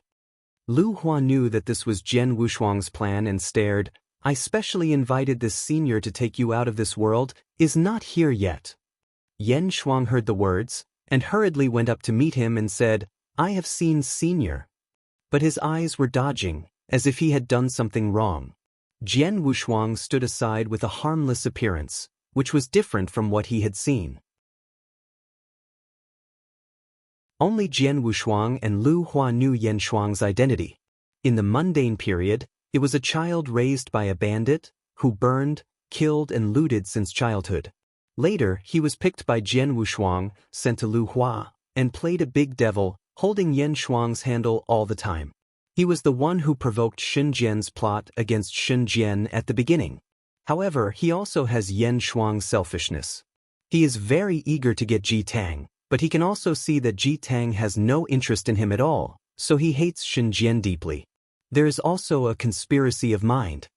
Lu Hua knew that this was Jian Wushuang's plan and stared. I specially invited this senior to take you out of this world, is not here yet. Yan Shuang heard the words, and hurriedly went up to meet him and said, I have seen senior. But his eyes were dodging, as if he had done something wrong. Jian Wushuang stood aside with a harmless appearance, which was different from what he had seen. Only Jian Wushuang and Lu Hua knew Yan Shuang's identity. In the mundane period, it was a child raised by a bandit, who burned, killed and looted since childhood. Later, he was picked by Jian Wushuang, sent to Lu Hua, and played a big devil, holding Yan Shuang's handle all the time. He was the one who provoked Sun Jian's plot against Sun Jian at the beginning. However, he also has Yan Shuang's selfishness. He is very eager to get Ji Tang, but he can also see that Ji Tang has no interest in him at all, so he hates Sun Jian deeply. There is also a conspiracy of mind.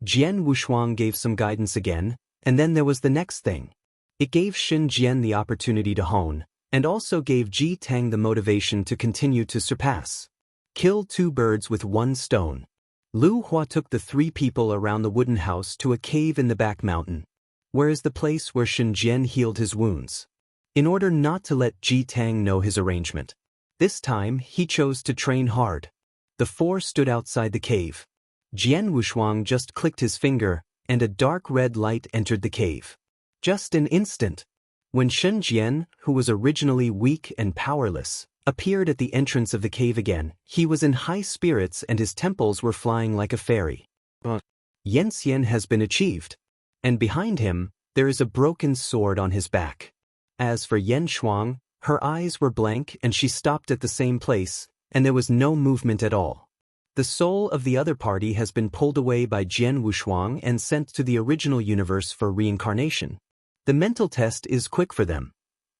Jian Wushuang gave some guidance again, and then there was the next thing. It gave Sun Jian the opportunity to hone, and also gave Ji Tang the motivation to continue to surpass. Kill two birds with one stone. Lu Hua took the three people around the wooden house to a cave in the back mountain, where is the place where Sun Jian healed his wounds, in order not to let Ji Tang know his arrangement. This time, he chose to train hard. The four stood outside the cave. Jian Wushuang just clicked his finger, and a dark red light entered the cave. Just an instant. When Sun Jian, who was originally weak and powerless, appeared at the entrance of the cave again, he was in high spirits and his temples were flying like a fairy. Yan Xian has been achieved. And behind him, there is a broken sword on his back. As for Yan Shuang, her eyes were blank and she stopped at the same place, and there was no movement at all. The soul of the other party has been pulled away by Jian Wushuang and sent to the original universe for reincarnation. The mental test is quick for them.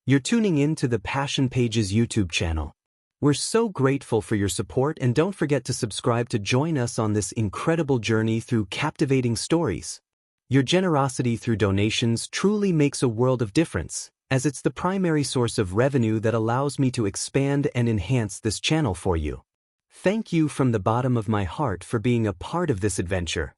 You're tuning in to the Passion Pages YouTube channel. We're so grateful for your support and don't forget to subscribe to join us on this incredible journey through captivating stories. Your generosity through donations truly makes a world of difference, as it's the primary source of revenue that allows me to expand and enhance this channel for you. Thank you from the bottom of my heart for being a part of this adventure.